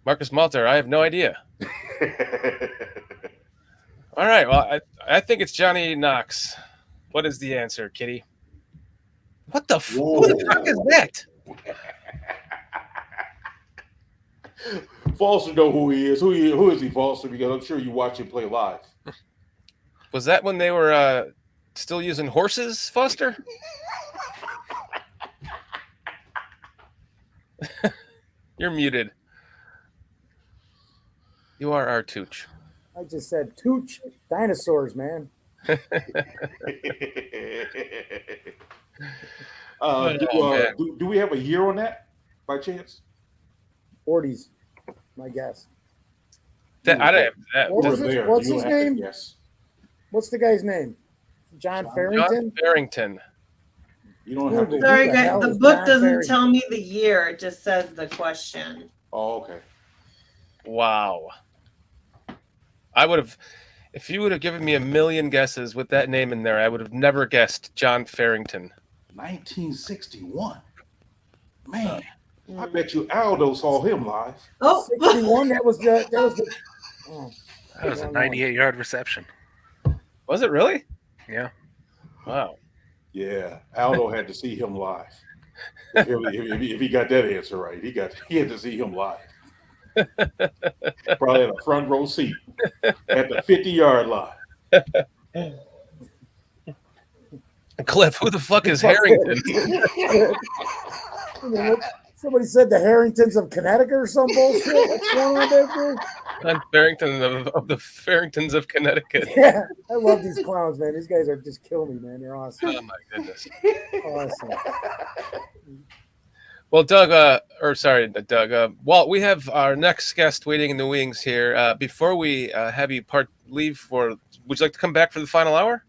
Marcus Malter, I have no idea. All right, well, I think it's Johnny Knox. What is the answer, Kitty? What the who the fuck is that? Foster know who he is. Who is he, Foster? Because I'm sure you watch him play live. Was that when they were still using horses, Foster? You're muted. You are our Tooch. I just said Tooch dinosaurs, man. man. Do we have a year on that by chance? 40s, my guess. I don't have that. What You was were it? there. What's You his have to name? guess. What's the guy's name? John Farrington? John Farrington. You don't have to. Sorry, Who the guys. hell The is book John doesn't Farrington? tell me the year. It just says the question. Oh, okay. Wow. I would have, if you would have given me a million guesses with that name in there, I would have never guessed John Farrington. 1961. Man, I bet you Aldo saw him live. Oh, 61. That was the. Oh, That was a 98-yard reception. Was it really? Yeah. Wow. Yeah, Aldo had to see him live. If he got that answer right, he had to see him live. Probably had a front row seat at the 50-yard line. Cliff, who the fuck is Harrington? Somebody said the Harringtons of Connecticut or some bullshit. What's going on back there? John Farrington of the Farringtons of Connecticut. Yeah, I love these clowns, man. These guys are just killing me, man. They're awesome. Oh my goodness. Awesome. Well, Walt, we have our next guest waiting in the wings here. Before we have you leave for, would you like to come back for the final hour?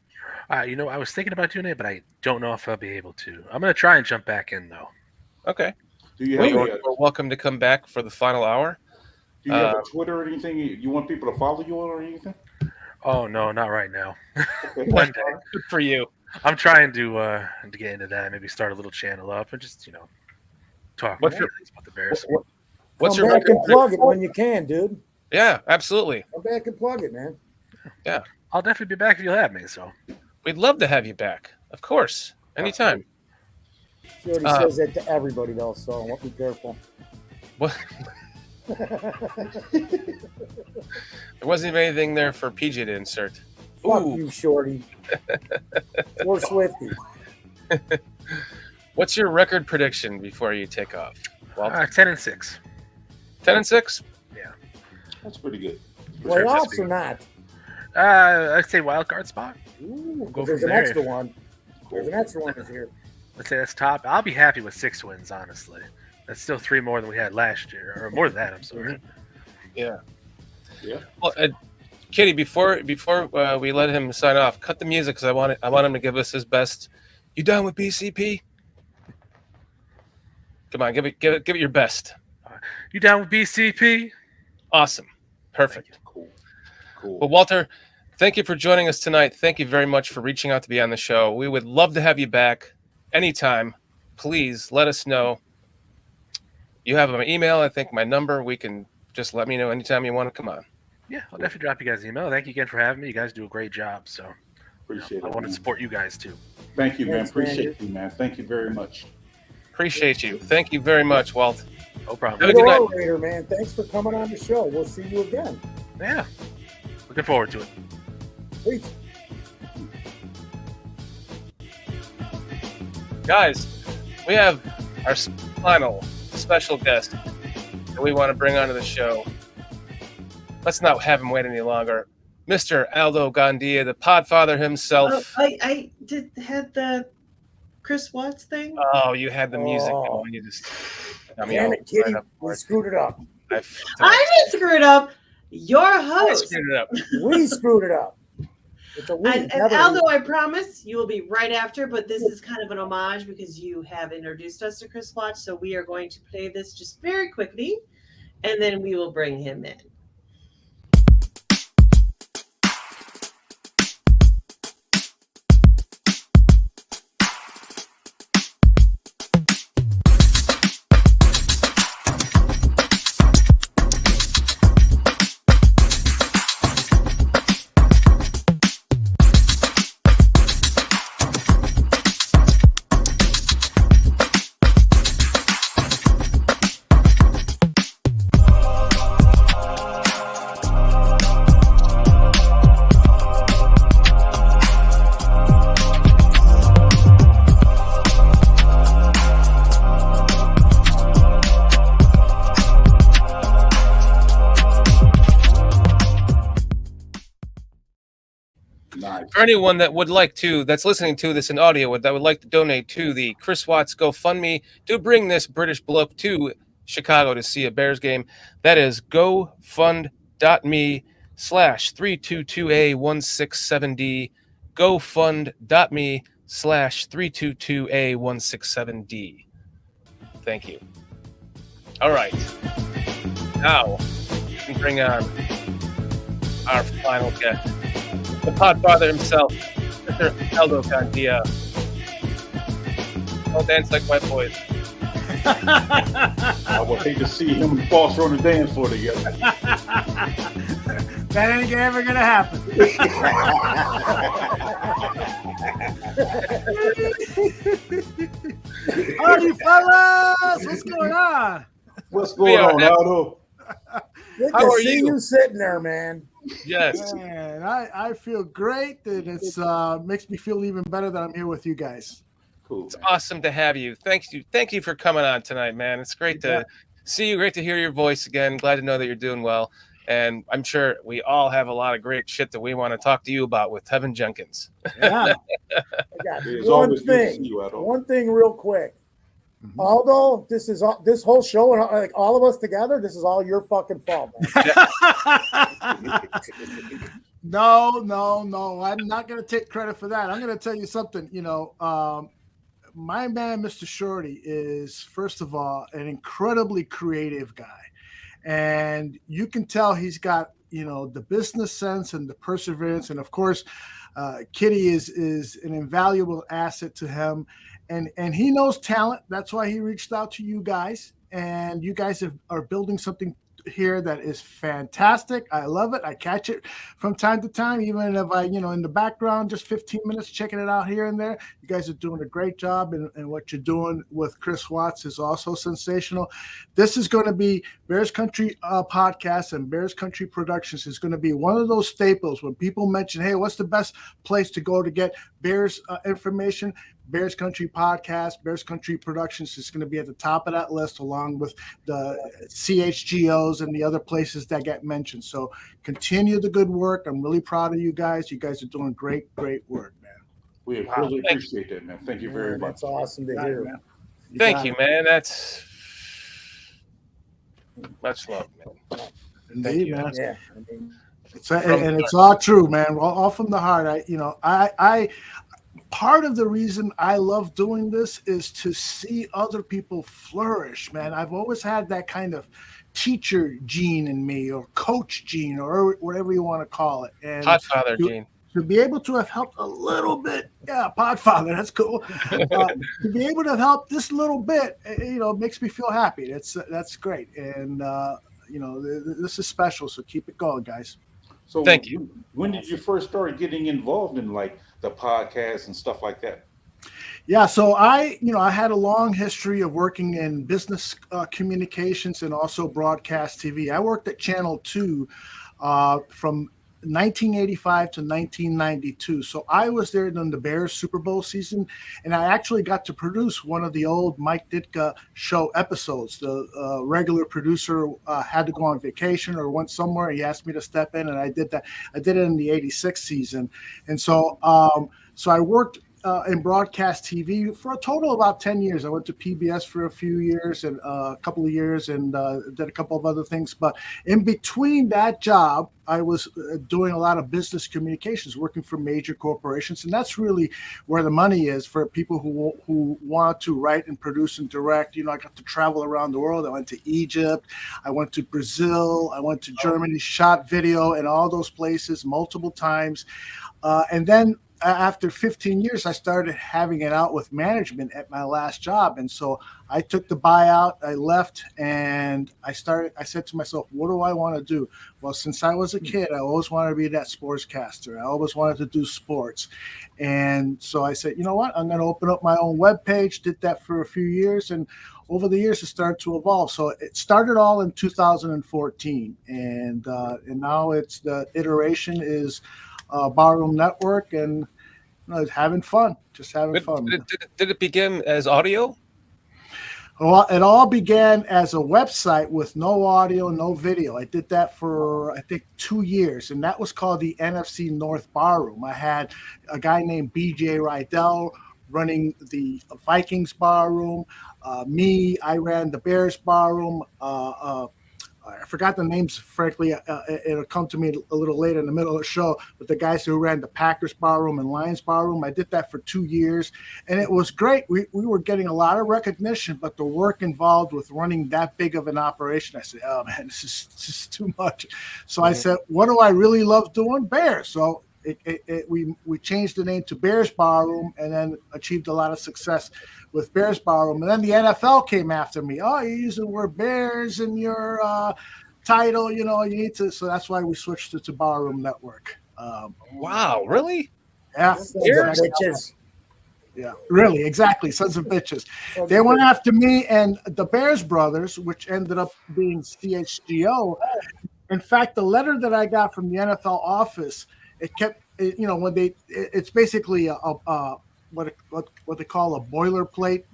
I was thinking about doing it, but I don't know if I'll be able to. I'm going to try and jump back in, though. Okay. Do you have You're welcome to come back for the final hour. Do you have a Twitter or anything you want people to follow you on or anything? Oh, no, not right now. Okay. One day. Good for you. I'm trying to get into that. Maybe start a little channel up and just, talk about the Bears. What's Come your back and plug it when you can, dude. Yeah, absolutely. Come back and plug it, man. Yeah. I'll definitely be back if you'll have me, so. We'd love to have you back. Of course. Anytime. She already says that to everybody, though, so be careful. What? There wasn't even anything there for PJ to insert. Fuck you, Shorty. Or Swifty. What's your record prediction before you take off? 10-6. 10-6? Yeah. That's pretty good. Playoffs or not? I'd say wild card spot. Ooh, Go there's from an there. extra one. There's an extra one this year. Let's say that's top. I'll be happy with 6 wins, honestly. That's still 3 more than we had last year, or more than that. I'm sorry. Yeah. Yeah. Well, Kitty, before we let him sign off, cut the music because I want him to give us his best. You done with BCP? Come on, give it your best. You down with BCP? Awesome. Perfect. Cool. Well, Walter, thank you for joining us tonight. Thank you very much for reaching out to be on the show. We would love to have you back anytime. Please let us know. You have my email, I think my number. We can just let me know anytime you want to come on. Yeah, I'll definitely drop you guys an email. Thank you again for having me. You guys do a great job. So Appreciate it. I want to man. support you guys too. Thank you, man. Thanks, man. Appreciate you, man. Thank you very much. Appreciate you. Thank you very much, Walt. No problem. Have a Good good night. orator, man. Thanks for coming on the show. We'll see you again. Yeah. Looking forward to it. Peace. Guys, we have our final special guest that we want to bring onto the show. Let's not have him wait any longer. Mr. Aldo Gandia, the podfather himself. I had the Chris Watts thing. Oh, you had the music. Oh. You just. Damn it, Kitty. We screwed it up. I didn't screw it up. Your I host. screwed it up. We screwed it up. It's a we. And never Aldo, we. I promise you will be right after, but this is kind of an homage because you have introduced us to Chris Watts. So we are going to play this just very quickly, and then we will bring him in. for anyone that would like to, that's listening to this in audio, that would like to donate to the Chris Watts GoFundMe to bring this British bloke to Chicago to see a Bears game, that is gofund.me/322A167D, gofund.me/322A167D. Thank you. All right. Now, we can bring on our final guest, the Podfather himself, Mr. Aldo Cantia. Don't dance like my boys. I would hate to see him and Foster on the dance floor together. That ain't ever gonna happen. Howdy, fellas! What's going on? What's going on, Aldo? Good How to are see you? you sitting there, man. Yes. Man, I feel great. And it's makes me feel even better that I'm here with you guys. Cool. It's awesome to have you. Thank you for coming on tonight, man. It's great to see you. Great to hear your voice again. Glad to know that you're doing well. And I'm sure we all have a lot of great shit that we want to talk to you about with Teven Jenkins. Yeah. I got It's one always good to see thing. you, Aldo. One thing, real quick. Although this whole show and like all of us together, this is all your fucking fault, man. No. I'm not going to take credit for that. I'm going to tell you something. My man, Mr. Shorty, is, first of all, an incredibly creative guy. And you can tell he's got, the business sense and the perseverance. And, of course, Kitty is an invaluable asset to him. And he knows talent. That's why he reached out to you guys. And you guys are building something here that is fantastic. I love it. I catch it from time to time, even if I, in the background, just 15 minutes checking it out here and there. You guys are doing a great job, and what you're doing with Chris Watts is also sensational. This is going to be Bears Country Podcast, and Bears Country Productions is going to be one of those staples when people mention, hey, what's the best place to go to get Bears information? Bears Country Podcast, Bears Country Productions is going to be at the top of that list, along with the CHGOs and the other places that get mentioned. So continue the good work. I'm really proud of you guys. You guys are doing great work, man. We really appreciate that, man. Thank you very much. That's awesome to hear. Man. Thank you, man. That's much love, man. Indeed, man. Yeah. It's all true, man. All from the heart. I part of the reason I love doing this is to see other people flourish, man. I've always had that kind of teacher gene in me, or coach gene, or whatever you want to call it. And Podfather gene. To be able to have helped a little bit, Podfather, that's cool. To be able to help this little bit, makes me feel happy. That's great, and this is special. So keep it going, guys. So thank you. When did you first start getting involved in like the podcast and stuff like that? Yeah, so I had a long history of working in business communications and also broadcast TV. I worked at Channel 2 from 1985 to 1992. So I was there during the Bears Super Bowl season, and I actually got to produce one of the old Mike Ditka show episodes. The regular producer had to go on vacation or went somewhere. He asked me to step in, and I did that. I did it in the 86 season. And so I worked in broadcast TV for a total of about 10 years. I went to PBS for a few years and a couple of years, and did a couple of other things. But in between that job, I was doing a lot of business communications, working for major corporations. And that's really where the money is for people who want to write and produce and direct. I got to travel around the world. I went to Egypt. I went to Brazil. I went to Germany, shot video in all those places multiple times. And then after 15 years, I started having it out with management at my last job. And so I took the buyout, I left, and I said to myself, what do I want to do? Well, since I was a kid, I always wanted to be that sportscaster. I always wanted to do sports. And so I said, you know what? I'm going to open up my own webpage. Did that for a few years. And over the years, it started to evolve. So it started all in 2014. And now the iteration is Barroom Network, and having fun, just having fun. Did it begin as audio? Well, it all began as a website with no audio, no video. I did that for, I think, 2 years, and that was called the NFC North Barroom. I had a guy named BJ Rydell running the Vikings Barroom. I ran the Bears Barroom. I forgot the names, frankly. It'll come to me a little later in the middle of the show. But the guys who ran the Packers Barroom and Lions Barroom, I did that for 2 years. And it was great. We were getting a lot of recognition, but the work involved with running that big of an operation, I said, oh, man, this is too much. So I said, what do I really love doing? Bears. So we changed the name to Bears Barroom and then achieved a lot of success with Bears Barroom. And then the NFL came after me. Oh, you're using the word Bears in your title, you need to. So that's why we switched it to Barroom Network. Wow, really? Yeah. Bitches. Yeah, really, exactly. Sons of bitches. They went after me and the Bears Brothers, which ended up being CHGO. In fact, the letter that I got from the NFL office, it's basically what they call a boilerplate,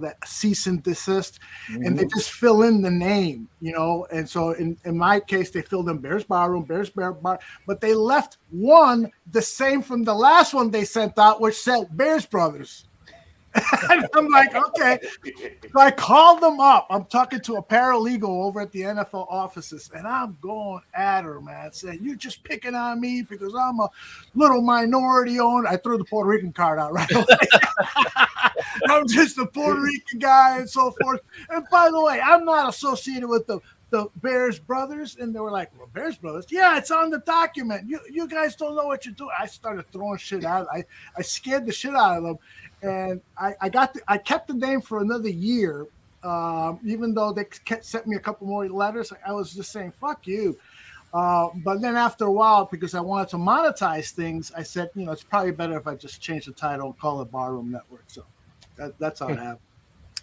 that cease and desist, and they just fill in the name, and so in my case, they filled in Bears Barroom, Bears Bar, but they left one the same from the last one they sent out, which said Bears Brothers. And I'm like, okay. So I called them up. I'm talking to a paralegal over at the NFL offices, and I'm going at her, man, saying, you're just picking on me because I'm a little minority owned. I threw the Puerto Rican card out right away. I'm just a Puerto Rican guy and so forth. And by the way, I'm not associated with the Bears Brothers. And they were like, well, Bears Brothers? Yeah, it's on the document. You guys don't know what you're doing. I started throwing shit out. I scared the shit out of them. And I kept the name for another year, even though they sent me a couple more letters. I was just saying, fuck you. But then after a while, because I wanted to monetize things, I said, it's probably better if I just change the title and call it Barroom Network. So that's how it happened.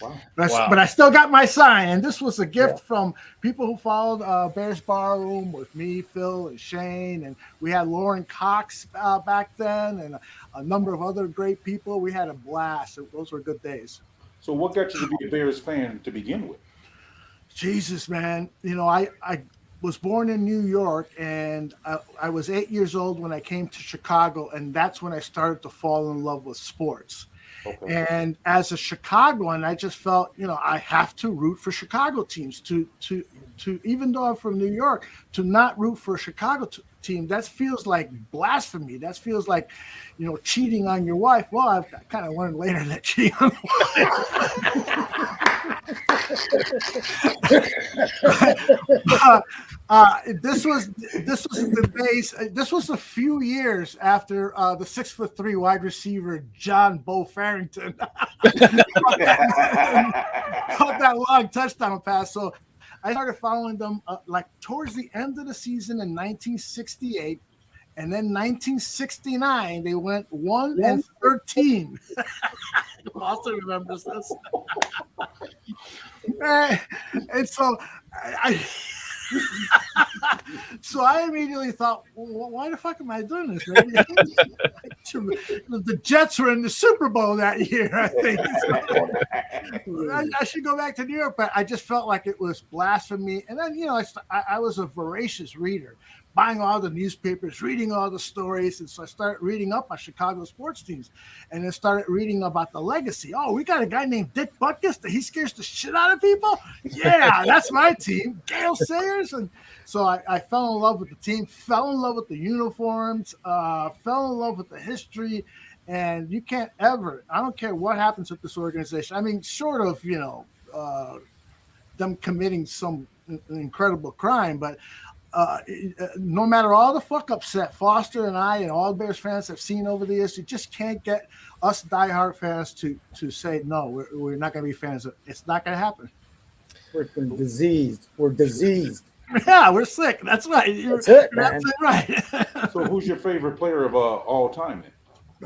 Wow. But I still got my sign. And this was a gift from people who followed Bears Barroom with me, Phil, and Shane. And we had Lauren Cox back then and a number of other great people. We had a blast. Those were good days. So what got you to be a Bears fan to begin with? Jesus, man. I was born in New York, and I was 8 years old when I came to Chicago, and that's when I started to fall in love with sports. Okay. And as a Chicagoan, I just felt, I have to root for Chicago teams. To even though I'm from New York, to not root for a Chicago team, that feels like blasphemy. That feels like, cheating on your wife. Well, I've kind of learned later that cheating on this was the days. This was a few years after the 6'3" wide receiver John Bo Farrington caught that long touchdown pass. So I started following them like towards the end of the season in 1968. And then 1969, they went 1-13. Boston remembers this. And so so I immediately thought, well, why the fuck am I doing this? The Jets were in the Super Bowl that year, I think. I should go back to New York, but I just felt like it was blasphemy. And then, I was a voracious reader, buying all the newspapers, reading all the stories. And so I started reading up on Chicago sports teams and then started reading about the legacy. Oh, we got a guy named Dick Butkus that he scares the shit out of people. Yeah, that's my team. Gale Sayers. And so I fell in love with the team, fell in love with the uniforms, fell in love with the history. And you can't ever, I don't care what happens with this organization. I mean, short of, them committing some incredible crime, but no matter all the fuck ups that Foster and I and all Bears fans have seen over the years, you just can't get us diehard fans to say, no, we're not going to be fans. It's not going to happen. We're diseased. We're diseased. Yeah, we're sick. That's right. That's it, man. That's right. So who's your favorite player of all time then?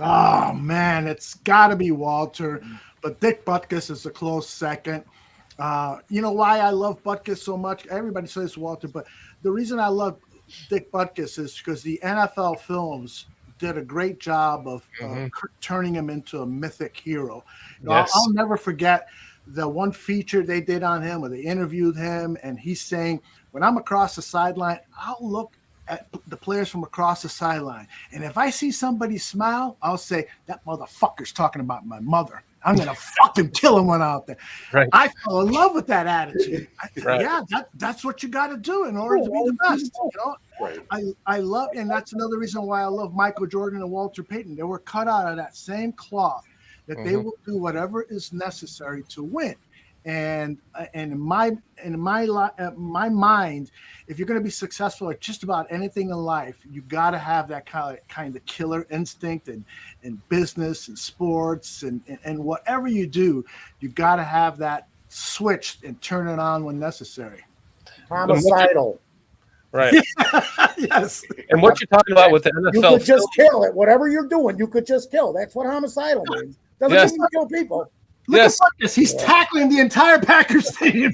Oh, man, it's got to be Walter. But Dick Butkus is a close second. You know why I love Butkus so much? Everybody says Walter, but the reason I love Dick Butkus is because the NFL films did a great job of turning him into a mythic hero. Yes. I'll never forget the one feature they did on him, where they interviewed him, and he's saying, when I'm across the sideline, I'll look at the players from across the sideline, and if I see somebody smile, I'll say, that motherfucker's talking about my mother. I'm going to fucking kill him when out there. Right. I fell in love with that attitude. Right. Yeah, that's what you got to do in order to be the best. You know, Right. I love, and that's another reason why I love Michael Jordan and Walter Payton. They were cut out of that same cloth, that they will do whatever is necessary to win. And in my mind, if you're going to be successful at just about anything in life, you got to have that kind of killer instinct in business and sports and whatever you do, you got to have that switch and turn it on when necessary. Homicidal. Right. Yes. And what you're talking about with the NFL, You could just kill it. Whatever you're doing, you could just kill. That's what homicidal means. Doesn't Yes. mean you kill people. Look Yes. at Marcus. He's tackling the entire Packers stadium.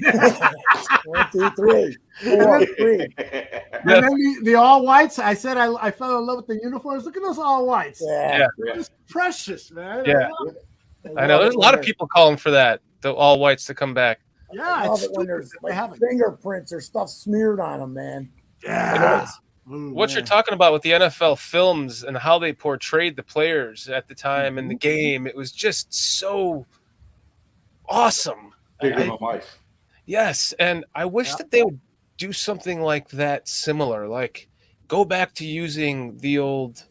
1, 2, 3, 4, 3. And then the all whites. I said I fell in love with the uniforms. Look at those all whites. Yeah. It's precious, man. Yeah. I know there's a lot of people calling for that, the all whites to come back. Yeah, I love it's it when stupid there's that they haven't. fingerprints or stuff smeared on them, man. Yeah. What you're talking about with the NFL films and how they portrayed the players at the time in the game, it was just so awesome. Bigger than life. Yes, and I wish that they would do something like that similar, like go back to using the old,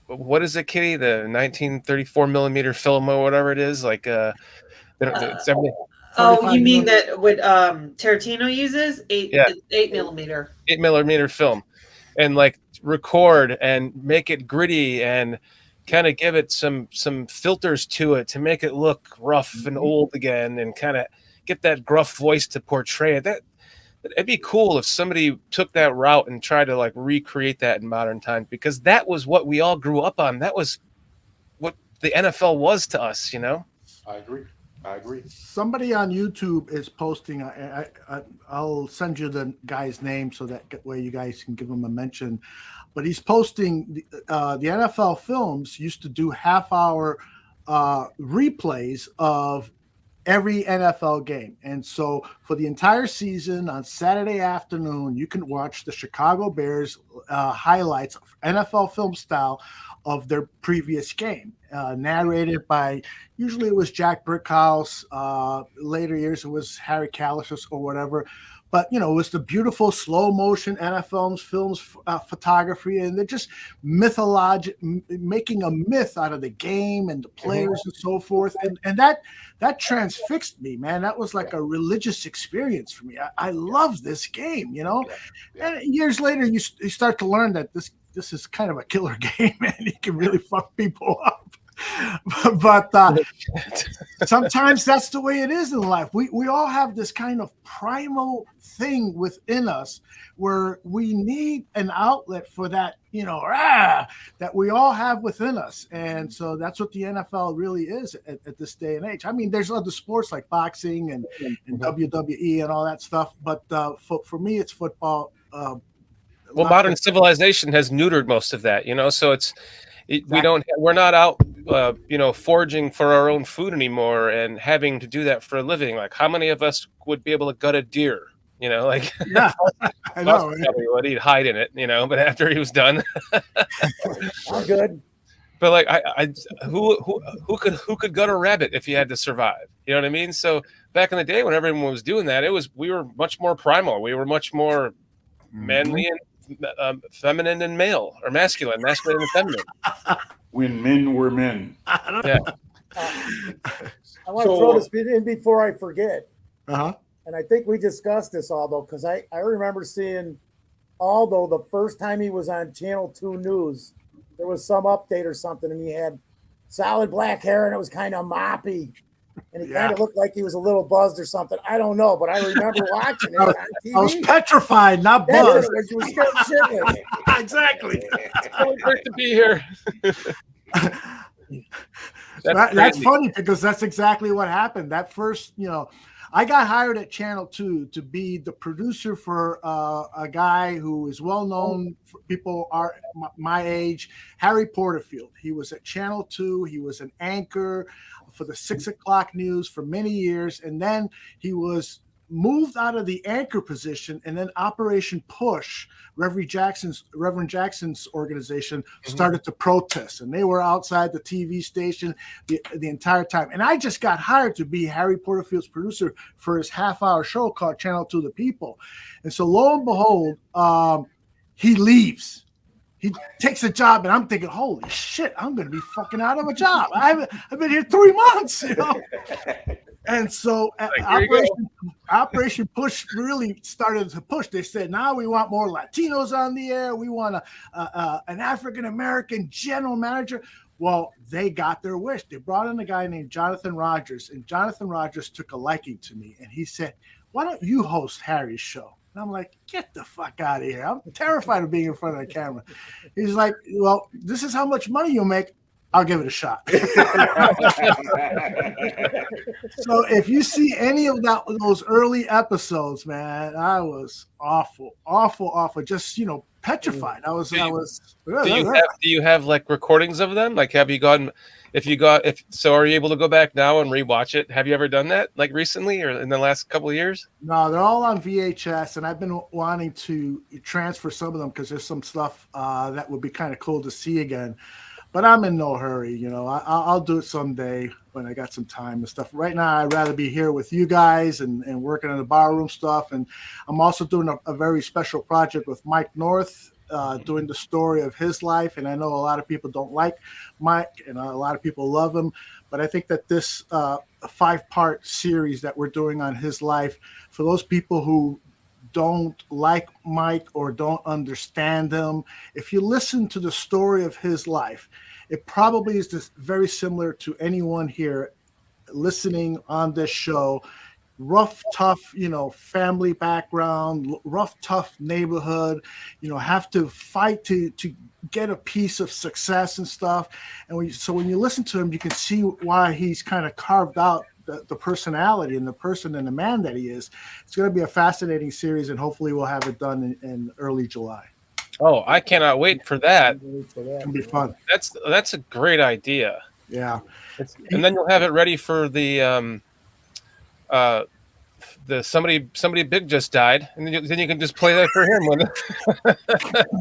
what is it, Kitty? The 1934 millimeter film or whatever it is, like it's everything. Oh, you mean that what Tarantino uses? 8 millimeter. 8 millimeter film, and like record and make it gritty and kind of give it some filters to it to make it look rough and old again, and kind of get that gruff voice to portray it. It'd be cool if somebody took that route and tried to like recreate that in modern times, because that was what we all grew up on. That was what the NFL was to us, I agree. Somebody on YouTube is posting. I'll send you the guy's name so that way you guys can give him a mention. But he's posting the NFL films used to do half-hour replays of every NFL game. And so for the entire season on Saturday afternoon, you can watch the Chicago Bears highlights, NFL film style, of their previous game, narrated by, usually it was Jack Brickhouse. Later years it was Harry Callisis or whatever. But, it was the beautiful slow motion NFL films photography, and they're just making a myth out of the game and the players and so forth. And that transfixed me, man. That was like a religious experience for me. I love this game, And years later, you start to learn that this is kind of a killer game, and you can really fuck people up. But sometimes that's the way it is in life. We all have this kind of primal thing within us where we need an outlet for that, that we all have within us. And so that's what the NFL really is at this day and age. I mean, there's other sports like boxing and WWE and all that stuff, but for me, it's football. Modern civilization has neutered most of that, so we're not out foraging for our own food anymore and having to do that for a living. Like, how many of us would be able to gut a deer? Yeah, I know. He'd hide in it, but after he was done. I'm good. But like, who could gut a rabbit if you had to survive? You know what I mean? So back in the day when everyone was doing that, we were much more primal. We were much more manly and feminine and male, or masculine and feminine. When men were men. Yeah. I want to throw this in before I forget. And I think we discussed this, Aldo, because I remember seeing Aldo the first time he was on Channel 2 News. There was some update or something, and he had solid black hair, and it was kind of moppy. And he kind of looked like he was a little buzzed or something. I don't know, but I remember watching it on TV. I was petrified, not buzzed. You were scared shitless. Exactly. It's so great to be here. That's funny, because that's exactly what happened. That first, I got hired at Channel 2 to be the producer for a guy who is well known for people are my age, Harry Porterfield. He was at Channel 2. He was an anchor for the 6 o'clock news for many years. And then he was moved out of the anchor position, and then Operation Push, Reverend Jackson's organization, started to protest, and they were outside the TV station the entire time. And I just got hired to be Harry Porterfield's producer for his half-hour show called Channel 2 The People. And so lo and behold, he leaves. He takes a job, and I'm thinking, holy shit, I'm going to be fucking out of a job. I've been here 3 months, you know. And so Operation Push really started to push. They said, now we want more Latinos on the air. We want an African-American general manager. Well, they got their wish. They brought in a guy named Jonathan Rogers, and Jonathan Rogers took a liking to me. And he said, why don't you host Harry's show? And I'm like, get the fuck out of here. I'm terrified of being in front of the camera. He's like, well, this is how much money you'll make. I'll give it a shot. So if you see any of those early episodes, man, I was awful, just, petrified. Do you have like recordings of them? Like, have you gone, are you able to go back now and rewatch it? Have you ever done that, like recently or in the last couple of years? No, they're all on VHS, and I've been wanting to transfer some of them because there's some stuff that would be kind of cool to see again. But I'm in no hurry, I'll do it someday when I got some time and stuff. Right now, I'd rather be here with you guys and working on the barroom stuff. And I'm also doing a very special project with Mike North, doing the story of his life. And I know a lot of people don't like Mike, and a lot of people love him. But I think that this 5-part series that we're doing on his life, for those people who don't like Mike or don't understand him, if you listen to the story of his life, it probably is just very similar to anyone here listening on this show. Rough, tough, family background, rough, tough neighborhood, have to fight to get a piece of success and stuff. And so when you listen to him, you can see why he's kind of carved out the personality and the person and the man that he is. It's going to be a fascinating series, and hopefully we'll have it done in early July. Oh, I cannot wait for that. It'll be fun. That's a great idea. Yeah. And then you'll have it ready for the somebody big just died, and then you can just play that for him.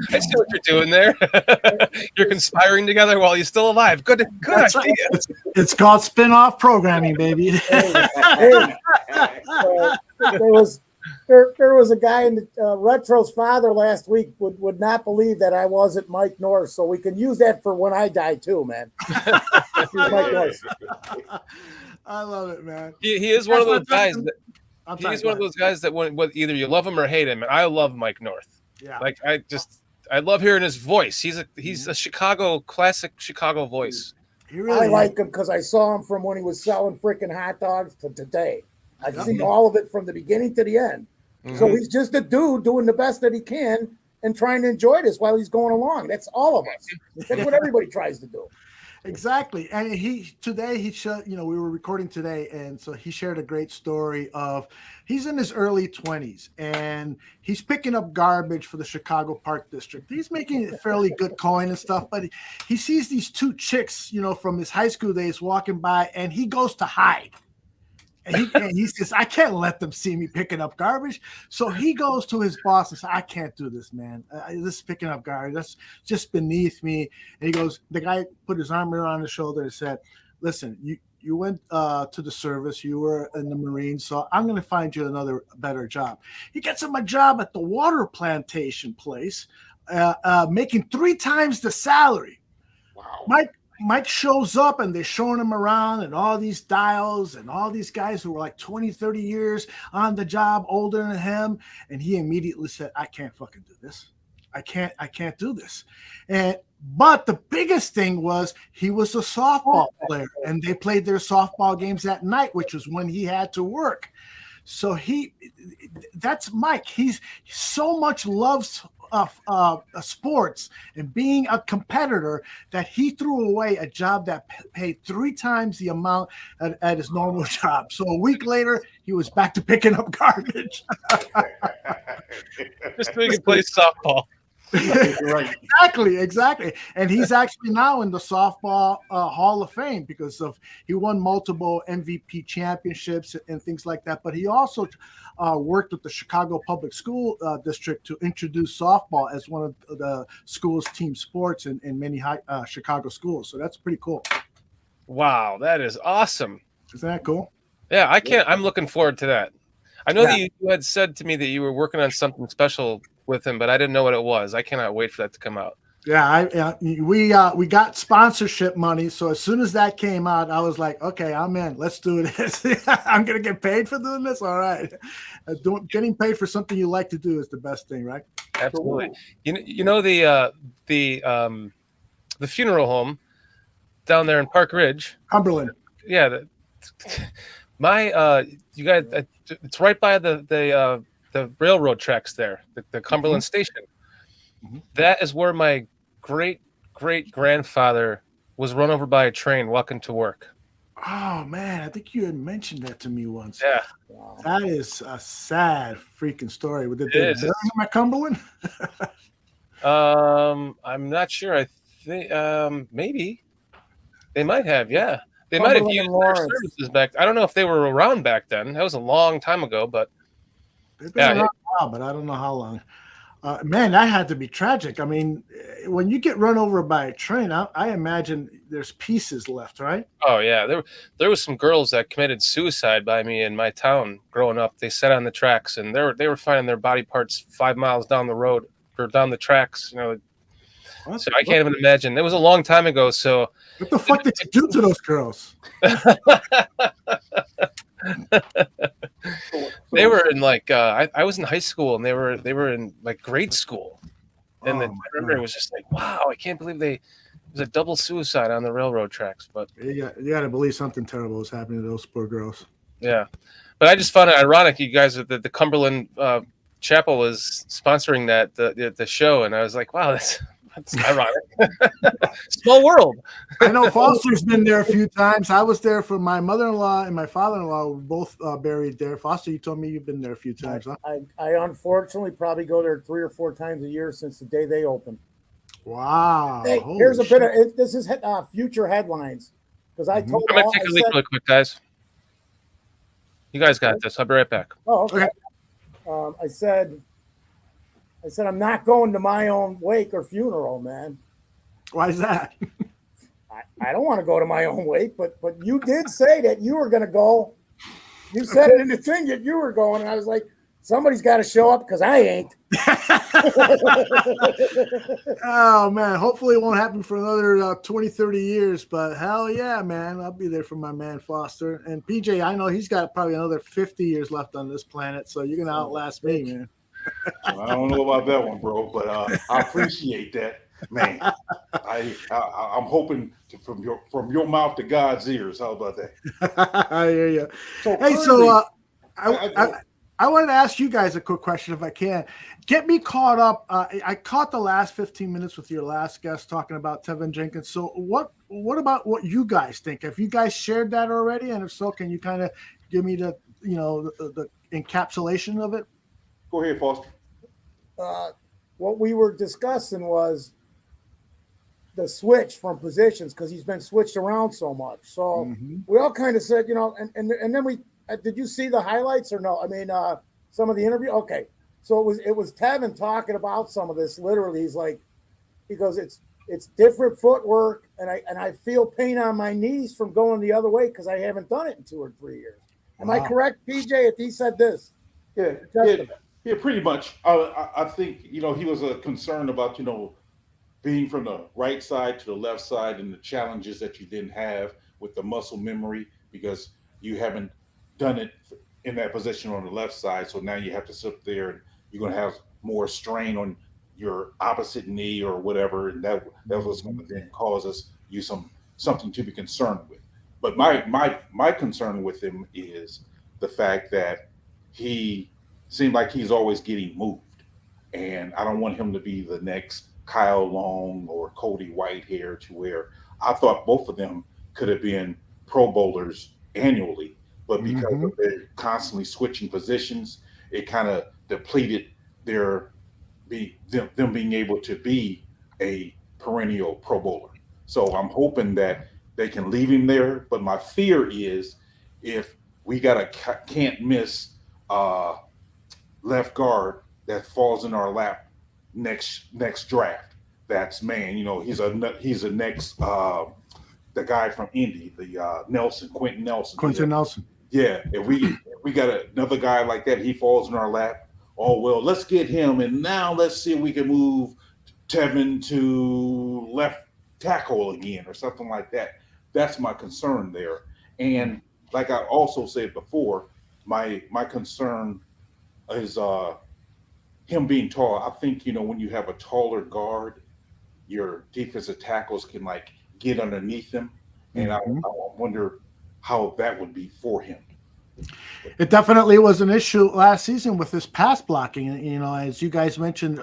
I see what you're doing there. You're conspiring together while he's still alive. Good idea. It's called spin-off programming, baby. There was a guy in the Retro's father last week would not believe that I wasn't Mike North, so we can use that for when I die too, man. Mike North. I love it, man. He is one of those guys that. He's one of those guys that either you love him or hate him, and I love Mike North. Yeah, like I love hearing his voice. He's a classic Chicago voice. I like him because I saw him from when he was selling freaking hot dogs to today. I've seen all of it from the beginning to the end. Mm-hmm. So he's just a dude doing the best that he can and trying to enjoy this while he's going along. That's all of us. That's what everybody tries to do. Exactly. And he showed, we were recording today, and so he shared a great story of he's in his early 20s and he's picking up garbage for the Chicago Park District. He's making fairly good coin and stuff, but he sees these 2 chicks, from his high school days walking by, and he goes to hide. And he says, I can't let them see me picking up garbage. So he goes to his boss and says, I can't do this, man. This is picking up garbage. That's just beneath me. And he goes, the guy put his arm around his shoulder and said, listen, you went to the service. You were in the Marines. So I'm going to find you another better job. He gets him a job at the water plantation place, making 3 times the salary. Wow. Mike shows up, and they're showing him around, and all these dials and all these guys who were like 20, 30 years on the job, older than him. And he immediately said, I can't fucking do this. I can't do this. But the biggest thing was he was a softball player, and they played their softball games at night, which was when he had to work. So that's Mike. He's so much loves sports and being a competitor that he threw away a job that paid 3 times the amount at his normal job. So a week later, he was back to picking up garbage. Just so he can play softball. Right. Exactly. And he's actually now in the softball Hall of Fame because he won multiple MVP championships and things like that. But he also worked with the Chicago Public School District to introduce softball as one of the school's team sports in many Chicago schools. So that's pretty cool. Wow, that is awesome. Isn't that cool? Yeah, I'm looking forward to that. I know that you had said to me that you were working on something special with him, but I didn't know what it was. I cannot wait for that to come out. Yeah, we got sponsorship money, so as soon as that came out, I was like, okay, I'm in. Let's do this. I'm gonna get paid for doing this. All right, getting paid for something you like to do is the best thing, right? Absolutely. You know the funeral home down there in Park Ridge, Cumberland. Yeah, you guys, it's right by the railroad tracks there, the Cumberland Station. Mm-hmm. That is where my great grandfather was run over by a train walking to work. Oh man, I think you had mentioned that to me once. Yeah, that is a sad freaking story. Did they bury him at Cumberland? I'm not sure. I think maybe they might have. Yeah, they might have used their services back. I don't know if they were around back then. That was a long time ago, but they've been around now, but I don't know how long. Man, that had to be tragic. I mean, when you get run over by a train, I imagine there's pieces left, right? Oh yeah, there was some girls that committed suicide by me in my town growing up. They sat on the tracks and they were finding their body parts 5 miles down the road or down the tracks. You know, so I can't even imagine. It was a long time ago. So what the fuck did you do to those girls? They were in like I was in high school and they were in like grade school, and then I remember it was just like, wow, I can't believe it was a double suicide on the railroad tracks. But you got to believe something terrible is happening to those poor girls. Yeah, but I just found it ironic you guys that the Cumberland Chapel was sponsoring the show, and I was like, wow, that's ironic. Small world. I know Foster's been there a few times. I was there for my mother-in-law and my father-in-law were both buried there. Foster, you told me you've been there a few times, huh? I unfortunately probably go there 3 or 4 times a year since the day they opened. Wow. Hey, here's a bit of this is future headlines because I told. I'm gonna take a leak really quick, guys. You guys got this. I'll be right back. Oh, okay. I said I'm not going to my own wake or funeral, man. Why is that? I don't want to go to my own wake, but you did say that you were going to go. You said it in the thing that you were going, and I was like, somebody's got to show up because I ain't. Oh, man. Hopefully it won't happen for another 20, 30 years, but hell yeah, man. I'll be there for my man Foster. And PJ, I know he's got probably another 50 years left on this planet, so you're going to outlast me, man. I don't know about that one, bro, but I appreciate that, man. I'm hoping from your mouth to God's ears. How about that? I hear you. I wanted to ask you guys a quick question, if I can. Get me caught up. I caught the last 15 minutes with your last guest talking about Teven Jenkins. So what about what you guys think? Have you guys shared that already? And if so, can you kind of give me the encapsulation of it? Go ahead, Foster. What we were discussing was the switch from positions because he's been switched around so much. So we all kind of said, and then we did you see the highlights or no? I mean, some of the interview. Okay, so it was Teven talking about some of this. Literally, he's like, he goes, it's different footwork, and I feel pain on my knees from going the other way because I haven't done it in 2 or 3 years. Am I correct, PJ? If he said this, yeah, pretty much. I think he was concerned about being from the right side to the left side and the challenges that you then have with the muscle memory because you haven't done it in that position on the left side. So now you have to sit there and you're going to have more strain on your opposite knee or whatever, and that was going to then cause you something to be concerned with. But my concern with him is the fact that he seemed like he's always getting moved. and I don't want him to be the next Kyle Long or Cody Whitehair, to where I thought both of them could have been Pro Bowlers annually, but because of their constantly switching positions, it kind of depleted their them being able to be a perennial Pro Bowler. So I'm hoping that they can leave him there. But my fear is if we got a can't miss left guard that falls in our lap next draft. That's man, he's a next the guy from Indy, the Quentin Nelson. Quentin Nelson. Yeah, if we got another guy like that, he falls in our lap. Oh well, let's get him, and now let's see if we can move Teven to left tackle again or something like that. That's my concern there. And like I also said before, my concern is him being tall. I think when you have a taller guard, your defensive tackles can like get underneath him, and I wonder how that would be for him. It definitely was an issue last season with his pass blocking. As you guys mentioned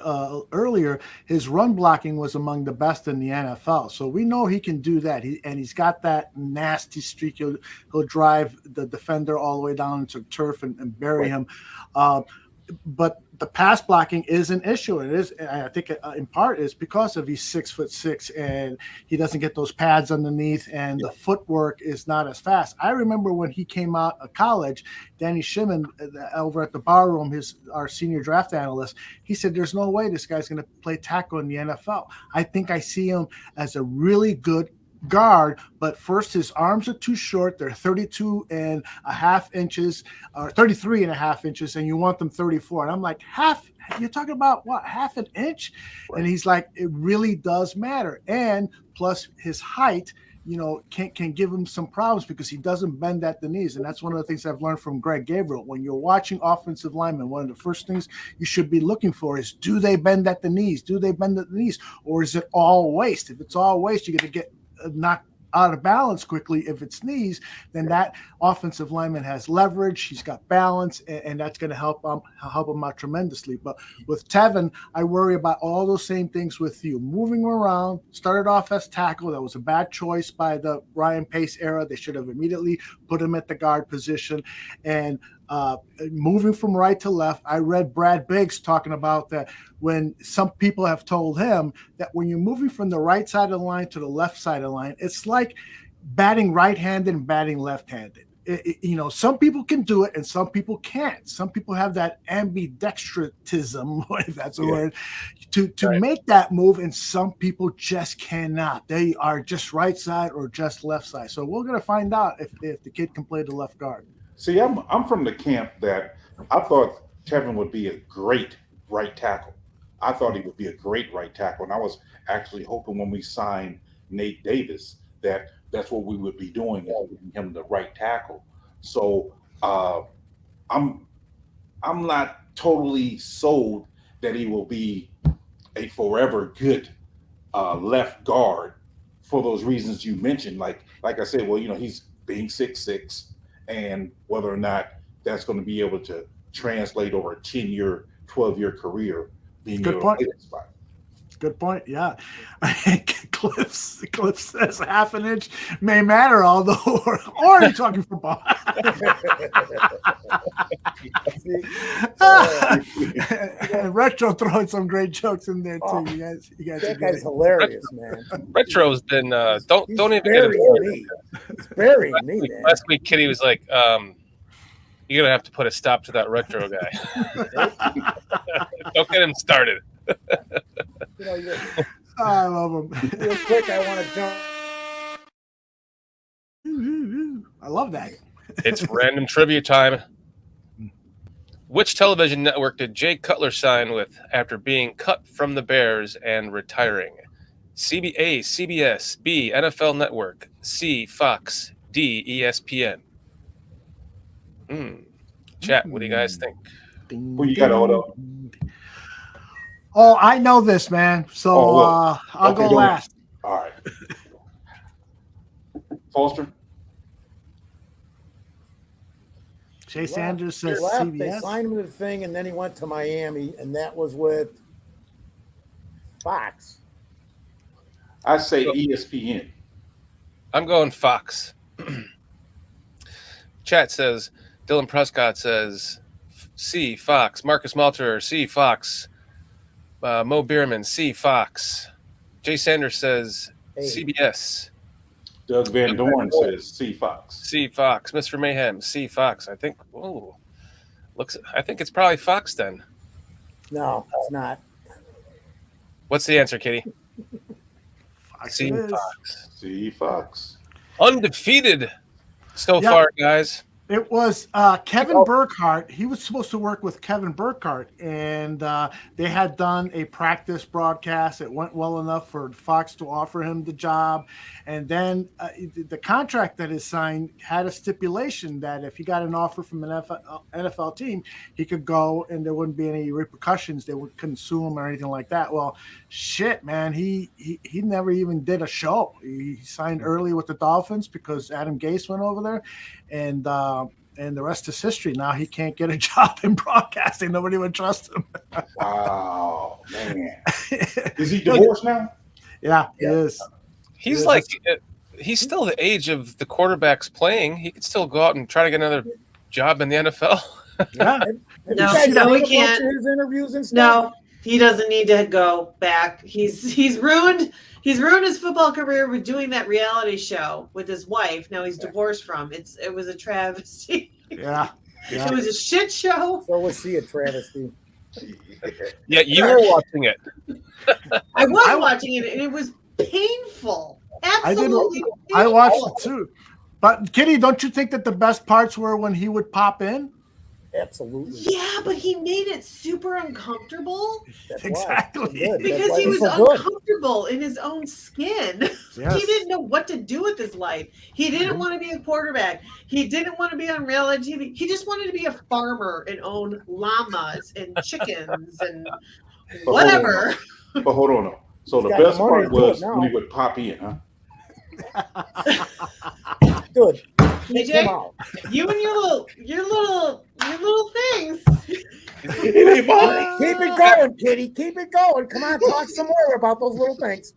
earlier, his run blocking was among the best in the NFL. So we know he can do that. He's got that nasty streak. He'll drive the defender all the way down into turf and bury him. But the pass blocking is an issue. It is, I think, in part is because of he's 6'6" and he doesn't get those pads underneath, and the footwork is not as fast. I remember when he came out of college, Danny Shimon over at the bar room, our senior draft analyst, he said, "There's no way this guy's going to play tackle in the NFL. I think I see him as a really good guard, but first his arms are too short. They're 32.5 inches or 33.5 inches, and you want them 34." And I'm like, you're talking about what, half an inch? Right. And he's like, it really does matter. And plus his height, can give him some problems because he doesn't bend at the knees. And that's one of the things I've learned from Greg Gabriel. When you're watching offensive linemen, one of the first things you should be looking for is, do they bend at the knees? Do they bend at the knees? Or is it all waist? If it's all waist, you're going to get knocked out of balance quickly. If it's knees, then that offensive lineman has leverage. He's got balance, and that's going to help him out tremendously. But with Teven, I worry about all those same things with you. Moving him around, started off as tackle. That was a bad choice by the Ryan Pace era. They should have immediately put him at the guard position. And moving from right to left, I read Brad Biggs talking about that when some people have told him that when you're moving from the right side of the line to the left side of the line, it's like batting right-handed and batting left-handed. Some people can do it and some people can't. Some people have that ambidextrotism, if that's a word, to make that move, and some people just cannot. They are just right side or just left side. So we're going to find out if the kid can play the left guard. See, I'm from the camp that I thought Teven would be a great right tackle. I thought he would be a great right tackle, and I was actually hoping when we signed Nate Davis that that's what we would be doing, is giving him the right tackle. So I'm not totally sold that he will be a forever good left guard for those reasons you mentioned. Like I said, well, he's being 6'6". And whether or not that's going to be able to translate over a 10-year, 12-year career being able to play that spot. Good point. Yeah. Cliff says half an inch may matter, although, or are you talking for Bob? And Retro throwing some great jokes in there too. You guys that guy's hilarious, man. Retro's been don't even get it. It's burying me, man. Last week, Kitty was like, "You're gonna have to put a stop to that Retro guy. Don't get him started." I love him. Real quick, I want to jump. I love that. It's random trivia time. Which television network did Jay Cutler sign with after being cut from the Bears and retiring? A, CBS, B, NFL Network, C, Fox, D, ESPN. Chat, what do you guys think? Who you got, Odo? Oh, I know this, man. So I'll go last. All right. Foster? Jay Sanders He says left. They CBS. signed him to the thing, and then he went to Miami, and that was with Fox. I say ESPN. I'm going Fox. Chat says, Dylan Prescott says, C, Fox. Marcus Malter, C, Fox. Mo Bierman, C, Fox. Jay Sanders says, CBS. Doug Van Dorn says C, Fox. C, Fox. Mr. Mayhem, C, Fox. I think, I think it's probably Fox then. No, it's not. What's the answer, Kitty? C, Fox. C, Fox. Undefeated so far, guys. It was Kevin Burkhardt. He was supposed to work with Kevin Burkhardt, and they had done a practice broadcast. It went well enough for Fox to offer him the job. And then the contract that is signed had a stipulation that if he got an offer from an NFL team, he could go and there wouldn't be any repercussions. They couldn't sue him or anything like that. Well, shit, man, he never even did a show. He signed early with the Dolphins because Adam Gase went over there. And the rest is history. Now he can't get a job in broadcasting. Nobody would trust him. Wow, man. Is he divorced now? Yeah, he is. He's he's still the age of the quarterbacks playing. He could still go out and try to get another job in the NFL. Yeah. No, he can't. His interviews and stuff? No, he doesn't need to go back. He's ruined his football career with doing that reality show with his wife. Now he's divorced from. It was a travesty. Yeah. It was a shit show. So was he a travesty? Yeah, you were watching it. I was watching it, and it was painful. Absolutely painful. I watched it too. But Kitty, don't you think that the best parts were when he would pop in? Absolutely. Yeah, but he made it super uncomfortable. Exactly. Because he was uncomfortable in his own skin. Yes. He didn't know what to do with his life. He didn't want to be a quarterback. He didn't want to be on reality TV. He just wanted to be a farmer and own llamas and chickens and whatever. But hold on. Though. So the best part was when he would pop in, huh? Good. AJ, you and your little things. Keep it going, Kitty. Keep it going. Come on, talk some more about those little things.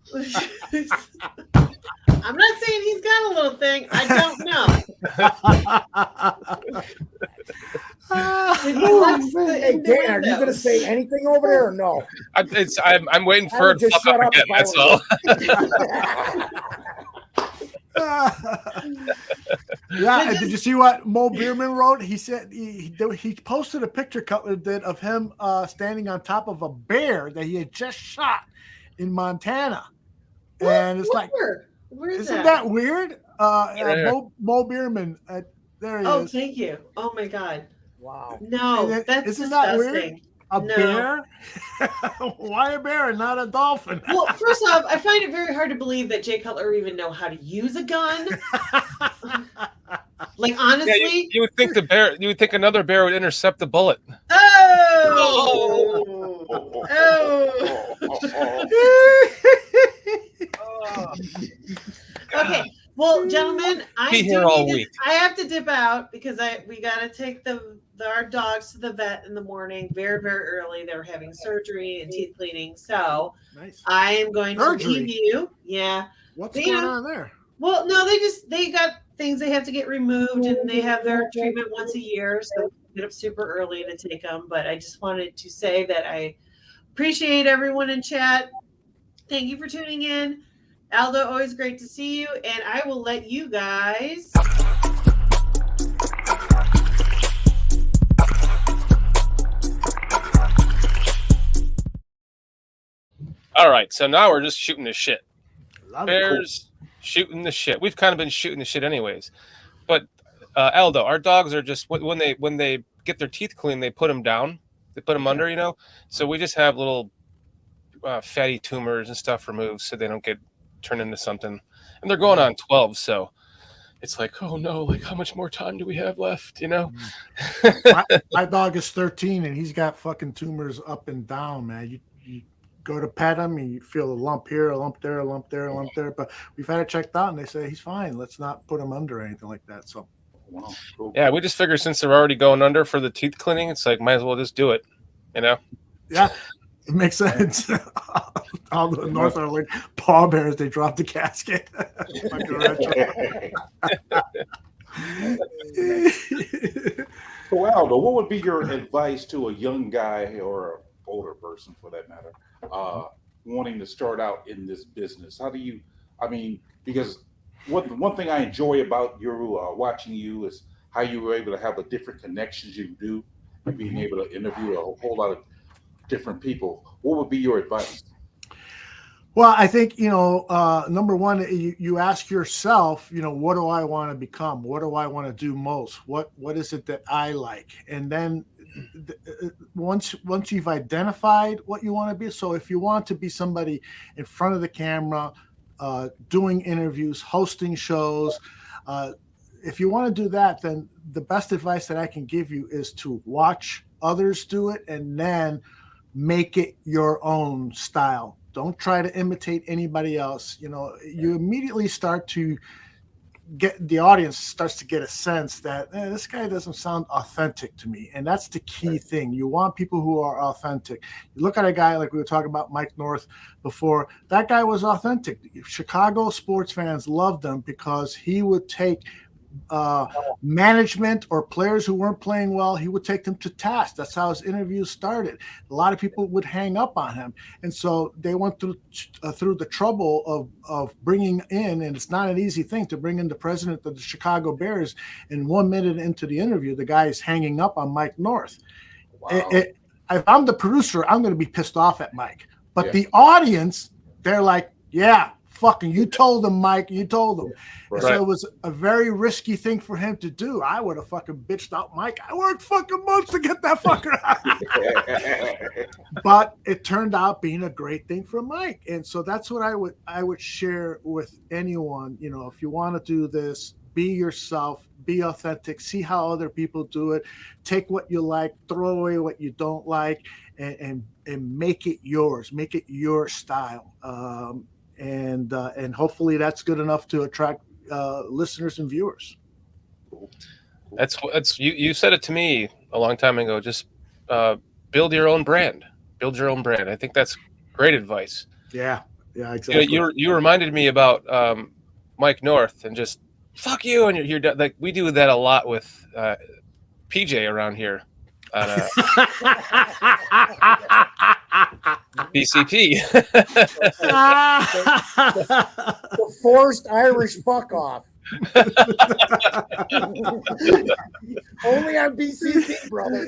I'm not saying he's got a little thing. I don't know. Hey, Dan, are you going to say anything over there or no? I'm waiting for it to pop up again. That's all. Yeah, and did you see what Mo Bierman wrote? He said he posted a picture Cutler did of him standing on top of a bear that he had just shot in Montana, and it's like, isn't that weird? Mo Bierman, there he is. Oh, thank you. Oh my God. Wow. No, that's isn't disgusting. That weird? A bear? Why a bear and not a dolphin? Well, first off, I find it very hard to believe that Jay Cutler even know how to use a gun. Like honestly, yeah, you would think you would think another bear would intercept the bullet. Okay. Well, gentlemen, I have to dip out because we got to take our dogs to the vet in the morning, very, very early. They're having surgery and teeth cleaning. So nice. I am going to leave you. Yeah. What's going on there? Well, no, they got things they have to get removed and they have their treatment once a year. So get up super early to take them. But I just wanted to say that I appreciate everyone in chat. Thank you for tuning in. Aldo, always great to see you, and I will let you guys. All right, so now we're just shooting the shit. Bears shooting the shit. We've kind of been shooting the shit anyways. But Aldo, our dogs are just when they get their teeth cleaned, they put them down. They put them under, So we just have little fatty tumors and stuff removed so they don't get turned into something. And they're going on 12, so it's like, oh no, like how much more time do we have left, my dog is 13 and he's got fucking tumors up and down, man. You go to pet him and you feel a lump here, a lump there, a lump there, a lump there. But we've had it checked out and they say he's fine. Let's not put him under or anything like that. So Wow, cool. Yeah, we just figure since they're already going under for the teeth cleaning, it's like might as well just do it. You know? Yeah, it makes sense. All the North are like pallbearers. They drop the casket. So Aldo, what would be your advice to a young guy or an older person, for that matter, wanting to start out in this business? How do you? I mean, because one thing I enjoy about your watching you is how you were able to have the different connections you do, and being able to interview a whole lot of different people. What would be your advice? Well, I think, number one, you ask yourself, what do I want to become? What do I want to do most? What is it that I like? And then once you've identified what you want to be, so if you want to be somebody in front of the camera, doing interviews, hosting shows, if you want to do that, then the best advice that I can give you is to watch others do it and then make it your own style. Don't try to imitate anybody else. You immediately start to get, the audience starts to get a sense that this guy doesn't sound authentic to me. And that's the key thing. You want people who are authentic. You look at a guy like we were talking about Mike North before. That guy was authentic. Chicago sports fans loved him because he would take management or players who weren't playing well, he would take them to task. That's how his interviews started. A lot of people would hang up on him, and so they went through the trouble of bringing in, and it's not an easy thing to bring in the president of the Chicago Bears, and 1 minute into the interview, the guy is hanging up on Mike North. Wow. If I'm the producer, I'm going to be pissed off at Mike, but the audience, they're like, yeah, fucking, you told him, Mike, you told him. Right. So it was a very risky thing for him to do. I would have fucking bitched out Mike. I worked fucking months to get that fucker out. But it turned out being a great thing for Mike. And so that's what I would share with anyone. If you want to do this, be yourself, be authentic, see how other people do it, take what you like, throw away what you don't like, and make it yours, make it your style. And hopefully that's good enough to attract listeners and viewers. That's you said it to me a long time ago. Just build your own brand. Build your own brand. I think that's great advice. Yeah, exactly. You reminded me about Mike North and just fuck you, and you're like, we do that a lot with PJ around here on BCP. The forced Irish fuck off. Only on BCP, brother.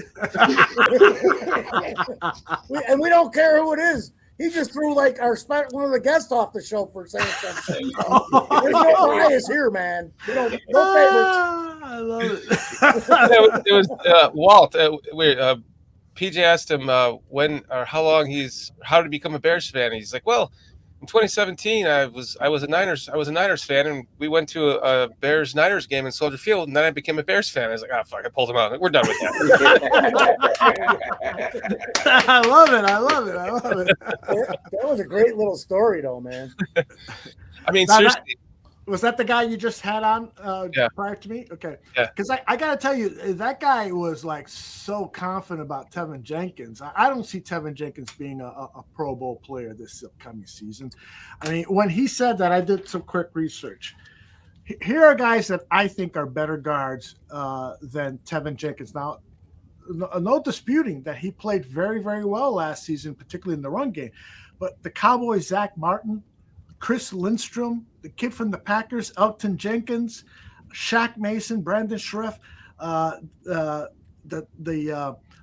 And we don't care who it is. He just threw like one of the guests off the show for saying something. There's no bias here, man. No favorites. I love it. It was Walt. PJ asked him when or how long how to become a Bears fan. And he's like, well, in 2017, I was a Niners fan, and we went to a Bears Niners game in Soldier Field, and then I became a Bears fan. I was like, oh fuck, I pulled him out. We're done with that. I love it. That was a great little story, though, man. I mean, seriously. Was that the guy you just had on prior to me? Okay. Yeah. Because I got to tell you, that guy was like so confident about Teven Jenkins. I don't see Teven Jenkins being a Pro Bowl player this upcoming season. I mean, when he said that, I did some quick research. Here are guys that I think are better guards than Teven Jenkins. Now, no disputing that he played very, very well last season, particularly in the run game. But the Cowboys, Zach Martin, Chris Lindstrom, the kid from the Packers, Elton Jenkins, Shaq Mason, Brandon Schreff. The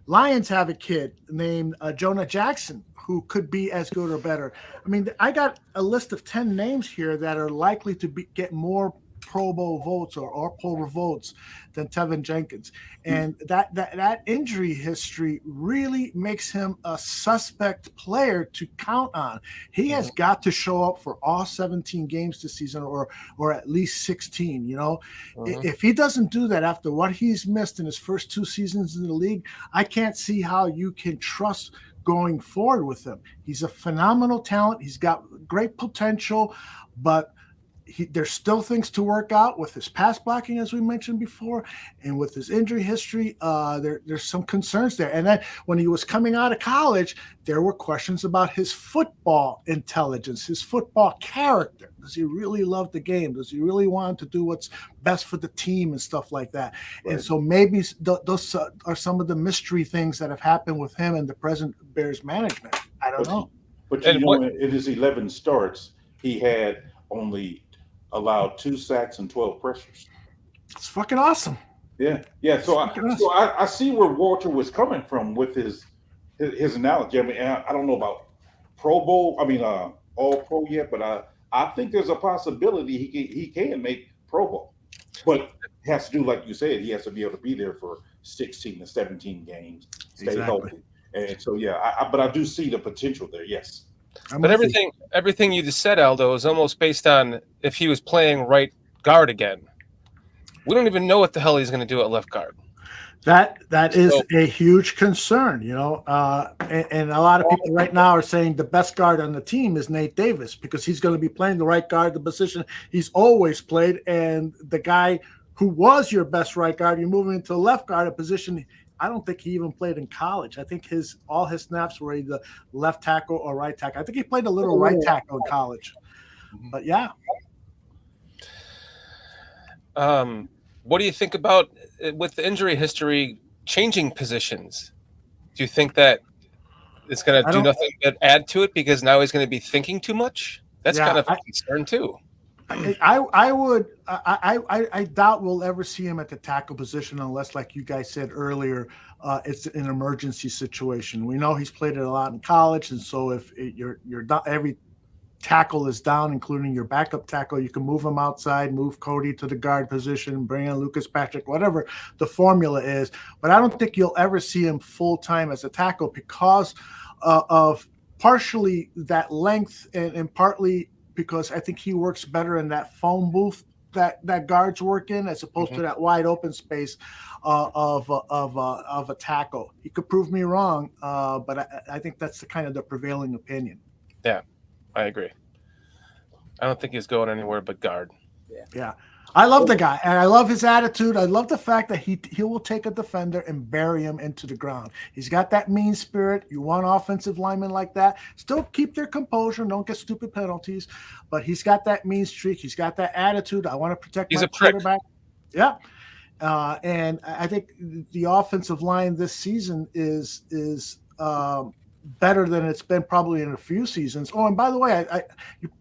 Lions have a kid named Jonah Jackson who could be as good or better. I mean, I got a list of 10 names here that are likely to get more Pro Bowl votes or Pro Bowl votes than Teven Jenkins. And that injury history really makes him a suspect player to count on. He has got to show up for all 17 games this season or at least 16, If he doesn't do that after what he's missed in his first 2 seasons in the league, I can't see how you can trust going forward with him. He's a phenomenal talent. He's got great potential, but there's still things to work out with his pass blocking, as we mentioned before, and with his injury history. There's some concerns there. And then when he was coming out of college, there were questions about his football intelligence, his football character. Does he really love the game? Does he really want to do what's best for the team and stuff like that? Right. And so maybe those are some of the mystery things that have happened with him and the present Bears management. I don't know. But in his 11 starts, he had only allowed 2 sacks and 12 pressures. It's fucking awesome. Yeah. So I see where Walter was coming from with his analogy. I mean, I don't know about Pro Bowl. I mean, All Pro yet, but I think there's a possibility he can make Pro Bowl. But it has to do, like you said, he has to be able to be there for 16 to 17 games, stay healthy. And so, but I do see the potential there. Yes. But everything you just said, Aldo, is almost based on if he was playing right guard again. We don't even know what the hell he's going to do at left guard. That is a huge concern, and a lot of people right now are saying the best guard on the team is Nate Davis because he's going to be playing the right guard, the position he's always played, and the guy who was your best right guard, you're moving into left guard, a position I don't think he even played in college. I think all his snaps were either left tackle or right tackle. I think he played a little right tackle in college. But yeah. What do you think about, with the injury history, changing positions? Do you think that it's going to do nothing but add to it because now he's going to be thinking too much? That's kind of a concern too. I doubt we'll ever see him at the tackle position unless, like you guys said earlier, it's an emergency situation. We know he's played it a lot in college, and so if every tackle is down, including your backup tackle, you can move him outside, move Cody to the guard position, bring in Lucas Patrick, whatever the formula is. But I don't think you'll ever see him full time as a tackle because of partially that length and partly because I think he works better in that phone booth that guards work in as opposed to that wide open space of a tackle. He could prove me wrong, but I think that's the kind of the prevailing opinion. Yeah, I agree. I don't think he's going anywhere but guard. Yeah. I love the guy, and I love his attitude. I love the fact that he will take a defender and bury him into the ground. He's got that mean spirit. You want offensive linemen like that. Still keep their composure. Don't get stupid penalties. But he's got that mean streak. He's got that attitude. I want to protect my quarterback. Yeah. And I think the offensive line this season is better than it's been probably in a few seasons. Oh, and by the way,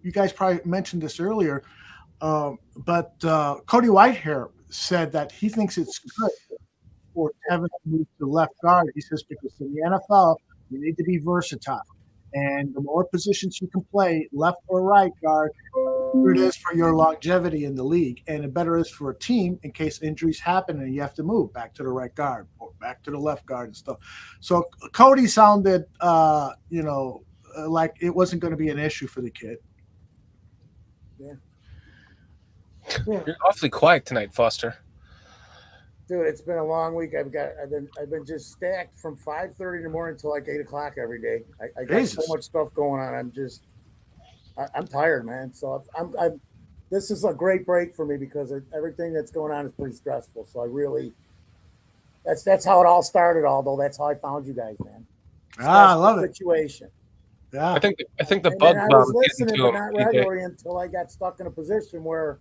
you guys probably mentioned this earlier, but Cody Whitehair said that he thinks it's good for Teven to move to left guard. He says because in the NFL, you need to be versatile. And the more positions you can play, left or right guard, the better it is for your longevity in the league. And the better it is for a team in case injuries happen and you have to move back to the right guard or back to the left guard and stuff. So Cody sounded, like it wasn't going to be an issue for the kid. Yeah. You're awfully quiet tonight, Foster. Dude, it's been a long week. I've been just stacked from 5:30 in the morning till like 8 o'clock every day. I got so much stuff going on. I'm tired, man. So this is a great break for me because everything that's going on is pretty stressful. So that's how it all started. Although that's how I found you guys, man. I love it. Situation. Yeah, I think the bug I was listening, but not regularly until I got stuck in a position where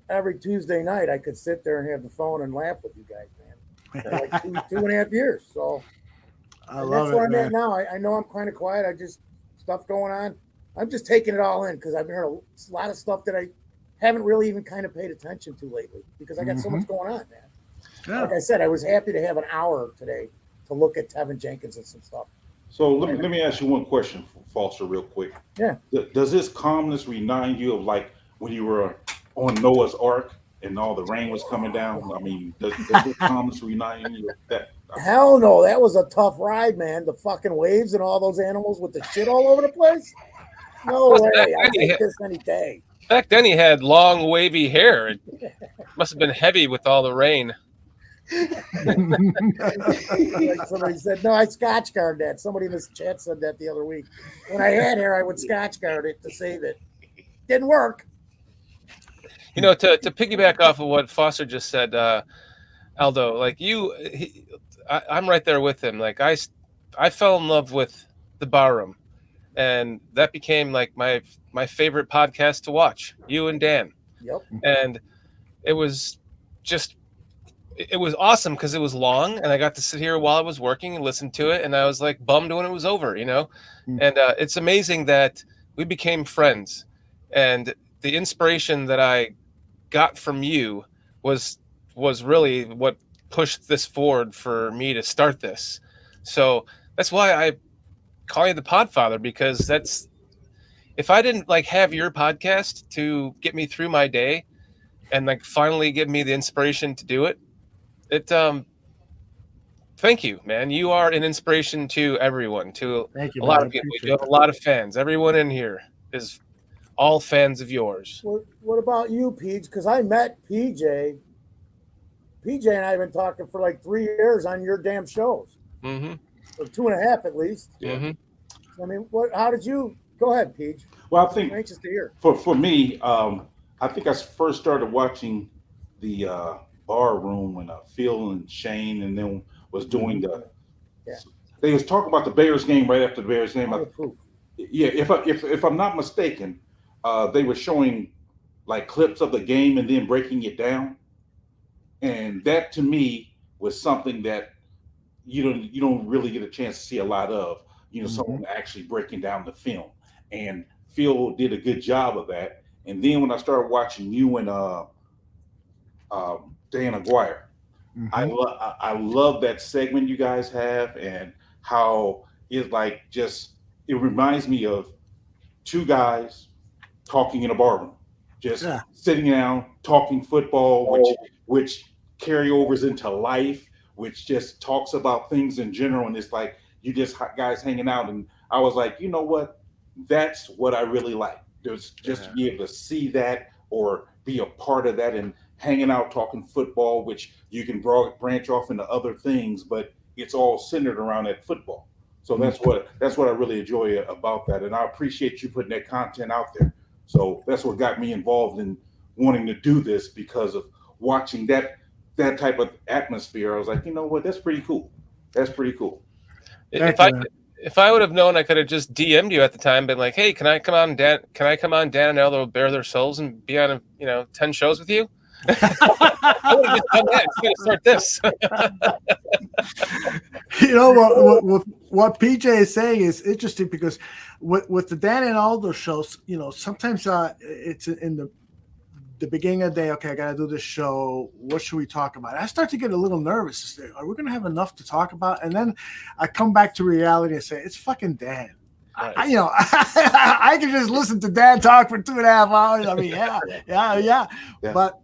every Tuesday night I could sit there and have the phone and laugh with you guys, man. For like 2.5 years. So I love that's where I'm at now. I know I'm kind of quiet. Stuff going on. I'm just taking it all in because I've heard a lot of stuff that I haven't really even kind of paid attention to lately because I got so much going on, man. Yeah. Like I said, I was happy to have an hour today to look at Teven Jenkins and some stuff. So let me ask you one question, Foster, real quick. Yeah. Does this calmness remind you of like when you were on Noah's Ark and all the rain was coming down? I mean, does this calmness remind you of that? Hell no, that was a tough ride, man. The fucking waves and all those animals with the shit all over the place. No way. I take this any day. Back then he had long wavy hair. It must have been heavy with all the rain. Like somebody said, no, I scotch guard that. Somebody in this chat said that the other week. When I had hair, I would scotch guard it to save it. Didn't work. You know, to piggyback off of what Foster just said, Aldo, like I'm right there with him. Like I fell in love with the Bar Room, and that became like my favorite podcast to watch. You and Dan, Yep. and it was just it was awesome because it was long, and I got to sit here while I was working and listen to it, and I was like bummed when it was over, you know. And it's amazing that we became friends, and the inspiration that I got from you was really what pushed this forward for me to start this. So that's why I call you the Podfather, because that's, if I didn't like have your podcast to get me through my day and like finally give me the inspiration to do it, thank you, man. You are an inspiration to everyone, to Thank you, a lot man. of people. Appreciate You have a lot of fans. Everyone in here is all fans of yours. What about you, PJ? Because I met PJ. PJ and I have been talking for like 3 years on your damn shows. Mm-hmm. Or 2.5 at least. Mm-hmm. I mean, how did you go ahead, PJ? Well, I think I'm anxious to hear. for me, I think I first started watching the Bar Room when Phil and Shane, and then was doing they was talking about the Bears game right after the Bears game. Yeah, if I'm not mistaken, they were showing like clips of the game and then breaking it down, and that to me was something that you don't really get a chance to see a lot of. You know, someone actually breaking down the film, and Phil did a good job of that. And then when I started watching you and Dan Aguirre, I love that segment you guys have, and how it like just it reminds me of two guys talking in a bar room, just sitting down talking football, which carry overs into life, which just talks about things in general, and it's like you just guys hanging out. And I was like, you know what, that's what I really like. Just to be able to see that or be a part of that and hanging out talking football, which you can branch off into other things, but it's all centered around that football. So that's what I really enjoy about that, and I appreciate you putting that content out there. So that's what got me involved in wanting to do this, because of watching that type of atmosphere. I was like, you know what, that's pretty cool. That's pretty cool. If I would have known, I could have just DM'd you at the time, been like, "Hey, can I come on, Dan? Can I come on, Dan and Elder Bare Their Souls and be on 10 shows with you?" I would have just done that. It's gonna start this. You know what PJ is saying is interesting, because with the Dan and Aldo shows, sometimes it's in the beginning of the day. Okay, I got to do this show. What should we talk about? I start to get a little nervous. Are we going to have enough to talk about? And then I come back to reality and say, it's fucking Dan. Right. I can just listen to Dan talk for 2.5 hours. I mean, yeah. But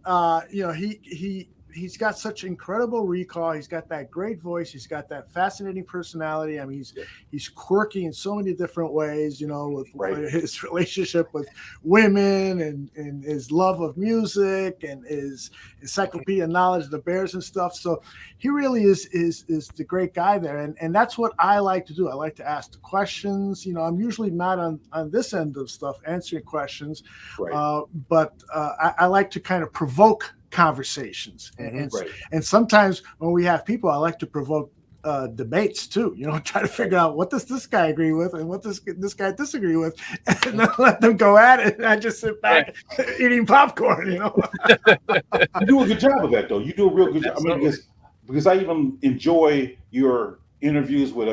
he's got such incredible recall. He's got that great voice. He's got that fascinating personality. I mean, he's quirky in so many different ways, with his relationship with women and his love of music and his encyclopedia knowledge of the Bears and stuff. So he really is the great guy there. And that's what I like to do. I like to ask the questions. I'm usually not on this end of stuff, answering questions, but I like to kind of provoke conversations, and sometimes when we have people, I like to provoke debates too. Try to figure out what does this guy agree with and what does this guy disagree with, and then let them go at it. And I just sit back eating popcorn. You do a good job of that, though. You do a real good job. I mean, because I even enjoy your interviews with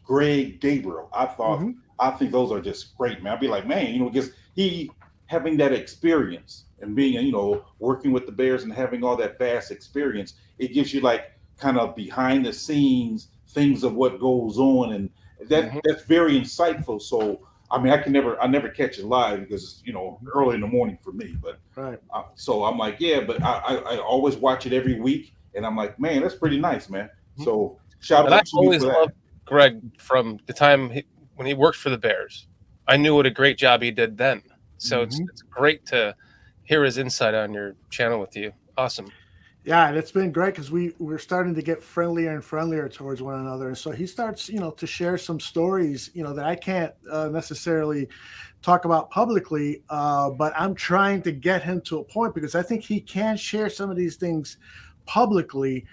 Greg Gabriel. I think those are just great, man. I'd be like, man, because he having that experience and being, working with the Bears and having all that vast experience, it gives you like kind of behind the scenes things of what goes on, and that's very insightful. So I mean, I never catch it live because early in the morning for me. But so I'm like, but I always watch it every week, and I'm like, man, that's pretty nice, man. So shout out to you for that. I always loved Greg from the time when he worked for the Bears. I knew what a great job he did then. So it's great to hear his insight on your channel with you. Awesome. Yeah, and it's been great because we're starting to get friendlier and friendlier towards one another, and so he starts, to share some stories, that I can't necessarily talk about publicly, but I'm trying to get him to a point because I think he can share some of these things publicly,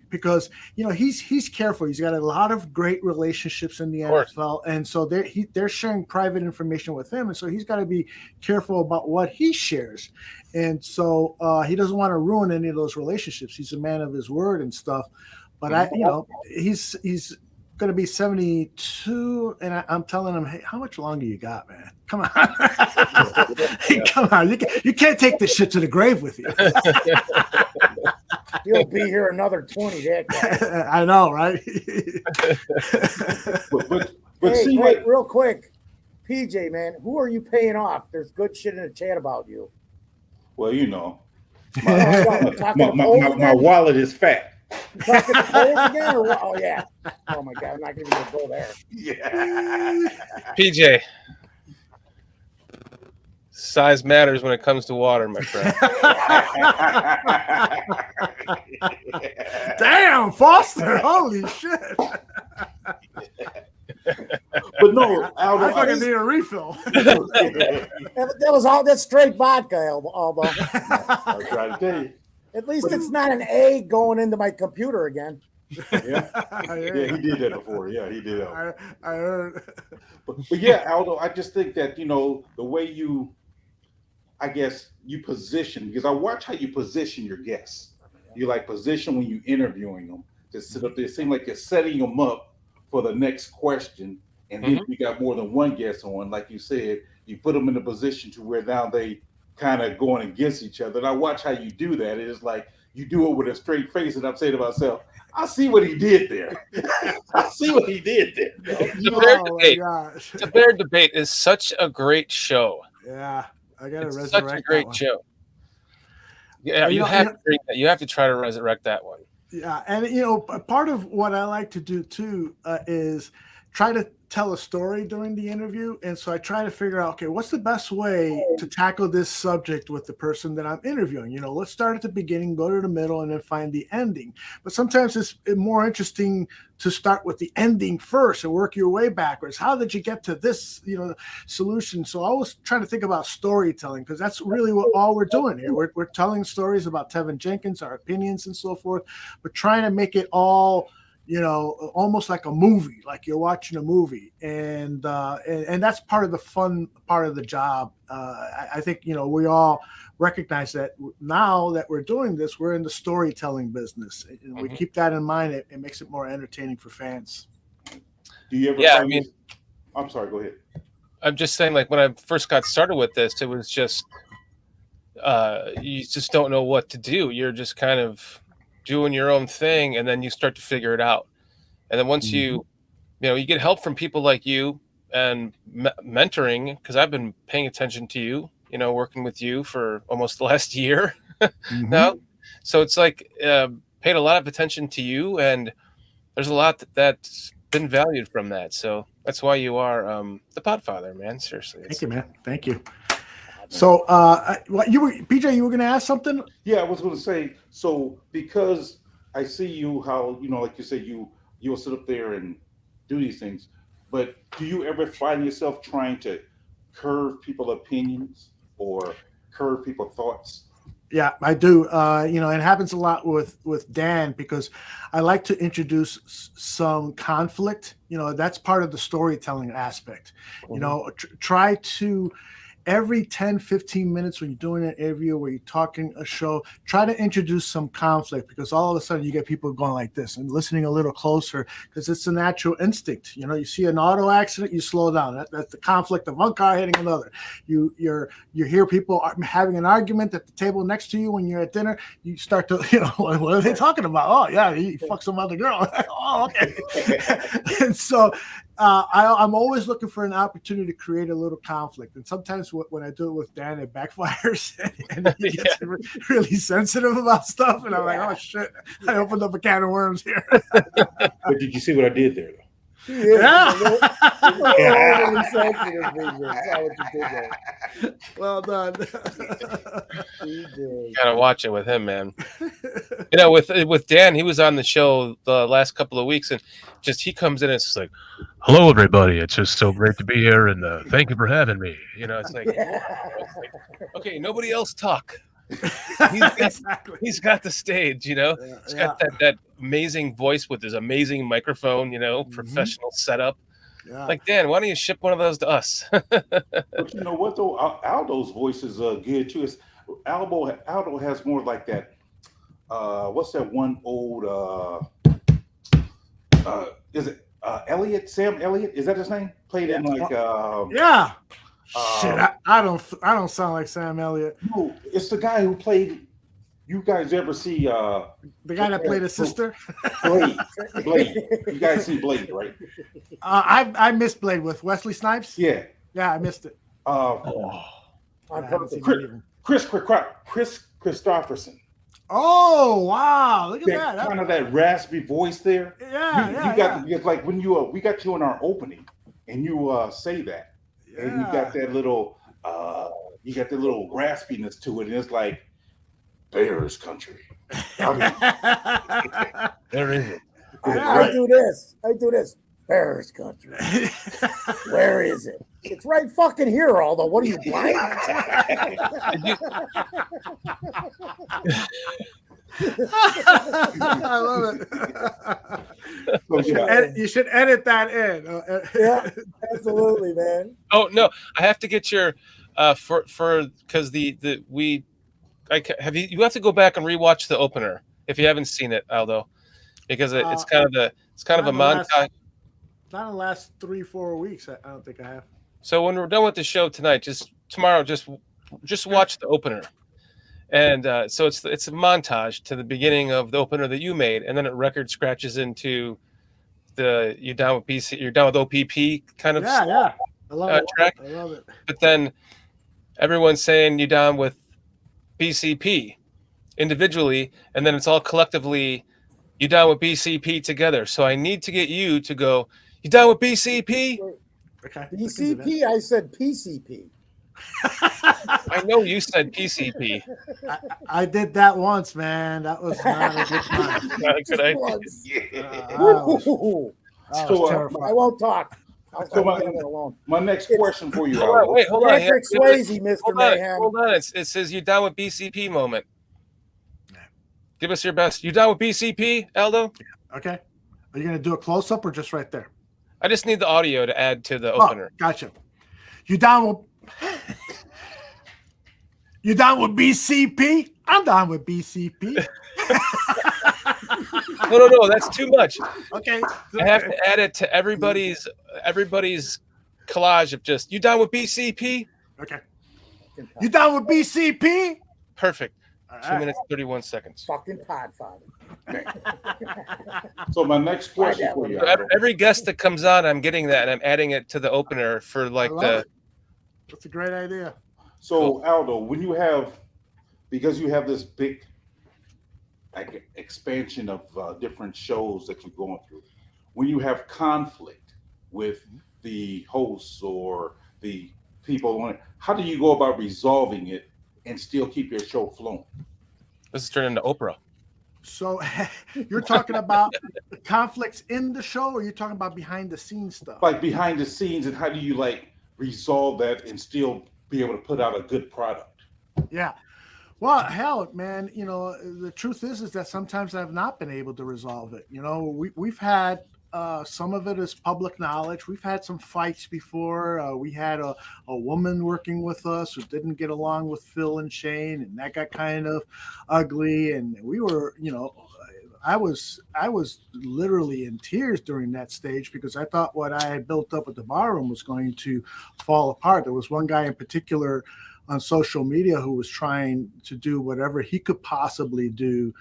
because he's careful. He's got a lot of great relationships in the NFL, and so they're sharing private information with him, and so he's got to be careful about what he shares, and so he doesn't want to ruin any of those relationships. He's a man of his word and stuff, but he's going to be 72, and I'm telling him, hey, how much longer you got, man? Come on. Come on. You can't take this shit to the grave with you. He'll be here another 20 decades. I know, right? but see, wait, real quick. PJ, man, who are you paying off? There's good shit in the chat about you. Well, my wallet is fat. You talking to polls again, or what? Oh yeah. Oh my God, I'm not going to go there. Yeah. PJ, size matters when it comes to water, my friend. Damn, Foster! Holy shit! But no, Aldo, I fucking need a refill. That's straight vodka, Aldo. I was trying to tell you. At least it's not an A going into my computer again. Yeah, he did that before. Yeah, he did that. I heard. But yeah, Aldo, I just think that the way you position, because I watch how you position your guests. You position when you're interviewing them to sit up there. It seems like you're setting them up for the next question, and then you got more than one guest on. Like you said, you put them in a position to where now they kind of going against each other. And I watch how you do that. It is like you do it with a straight face, and I'm saying to myself, I see what he did there. I see what he did there. The Bear Debate is such a great show. Yeah, I got to resurrect such a great show. Yeah, you have to try to resurrect that one. Yeah, and part of what I like to do too is try to tell a story during the interview, and so I try to figure out, okay, what's the best way to tackle this subject with the person that I'm interviewing? Let's start at the beginning, go to the middle, and then find the ending. But sometimes it's more interesting to start with the ending first and work your way backwards. How did you get to this, solution? So I always try to think about storytelling, because that's really all we're doing here. We're telling stories about Teven Jenkins, our opinions and so forth, but trying to make it all almost like a movie, like you're watching a movie, and that's part of the fun part of the job. I think we all recognize that now that we're doing this, we're in the storytelling business, and we keep that in mind. It makes it more entertaining for fans. Do you ever? I'm sorry. Go ahead. I'm just saying, when I first got started with this, it was just you just don't know what to do. You're just kind of doing your own thing, and then you start to figure it out. And then once you get help from people like you and mentoring, because I've been paying attention to you, working with you for almost the last year now. So it's paid a lot of attention to you, and there's a lot that's been valued from that. So that's why you are the Podfather, man. Seriously. Thank you, man. Thank you. So, PJ, you were going to ask something? Yeah, I was going to say. So, because I see you, how like you say, you'll sit up there and do these things. But do you ever find yourself trying to curve people's opinions or curve people's thoughts? Yeah, I do. It happens a lot with Dan, because I like to introduce some conflict. That's part of the storytelling aspect. Try to every 10, 15 minutes when you're doing an interview, where you're talking a show, try to introduce some conflict, because all of a sudden you get people going like this and listening a little closer, because it's a natural instinct. You see an auto accident, you slow down. That's the conflict of one car hitting another. You hear people having an argument at the table next to you when you're at dinner. You start to, what are they talking about? Oh, yeah, he fucked some other girl. Oh, okay. And so I'm always looking for an opportunity to create a little conflict. And sometimes when I do it with Dan, it backfires, and he gets really sensitive about stuff. And I'm like, oh, shit, I opened up a can of worms here. But did you see what I did there, though? He is. Yeah. He's a little overly sensitive, BJ. That's not what you did there. Well done. BJ. Gotta watch it with him, man. You know, with Dan, he was on the show the last couple of weeks, and just he comes in and it's just like, "Hello, everybody. It's just so great to be here, and thank you for having me." You know, it's like, okay, nobody else talk. He's got the stage, you know. He's got that amazing voice with his amazing microphone, you know, professional setup. Yeah. Like, Dan, why don't you ship one of those to us? But you know what though? Aldo's voice is good too. It's Aldo has more like that. What's that one old? Is it Elliott? Sam Elliott? Is that his name? Played in like. Yeah. Shit, I don't sound like Sam Elliott. No, it's the guy who played. You guys ever see the guy that played his sister? Blade. You guys see Blade, right? I missed Blade with Wesley Snipes. Yeah. Yeah, I missed it. Chris Christopherson. Oh wow! Look at that. Kind of that raspy voice there. Yeah, you got because like when we got you in our opening and you say that, and you got that little raspiness to it, and it's like Bears country. There is it. I do this. Bears country. Where is it? It's right fucking here, Aldo. What are you blind? I love it. You should edit that in. Yeah, absolutely, man. Oh no, I have to get your because you have to go back and rewatch the opener if you haven't seen it, Aldo, because it's kind of a montage. Not in the last 3-4 weeks. I don't think I have. So when we're done with the show tonight, just watch the opener, and so it's a montage to the beginning of the opener that you made, and then it record scratches into the you're down with OPP kind of I love track. I love it. But then everyone's saying you're down with BCP individually, and then it's all collectively you down with BCP together. So I need to get you to go, you down with BCP? Okay. BCP, I said PCP. I know you said PCP. I did that once, man. That was not a good time. Not a good idea. I won't talk. I'll leave it alone. My next question for you. Hold on. Patrick Swayze, Mr. Mayhem. Hold on. It says you down with BCP moment. Give us your best. You down with BCP, Aldo? Okay. Are you going to do a close up or just right there? I just need the audio to add to the opener. Gotcha. You down with BCP? I'm down with BCP. No, that's too much. Okay. I have to add it to everybody's collage of just, you down with BCP? Okay. You down with BCP? Perfect. All 2 minutes, 31 seconds. Fucking Podfather. So my next question for you. Every guest that comes on, I'm getting that, and I'm adding it to the opener for like the. That's a great idea. So Aldo, when you have, because you have this big expansion of different shows that you're going through, when you have conflict with the hosts or the people on it, how do you go about resolving it and still keep your show flowing? This is turning into Oprah. So you're talking about the conflicts in the show, or you're talking about behind the scenes stuff? Like behind the scenes, and how do you like resolve that and still be able to put out a good product? Yeah. Well, hell, man, you know, the truth is that sometimes I've not been able to resolve it. You know, we've had some of it is public knowledge. We've had some fights before. We had a woman working with us who didn't get along with Phil and Shane, and that got kind of ugly. And we were, you know, I was literally in tears during that stage because I thought what I had built up at the barroom was going to fall apart. There was one guy in particular on social media who was trying to do whatever he could possibly do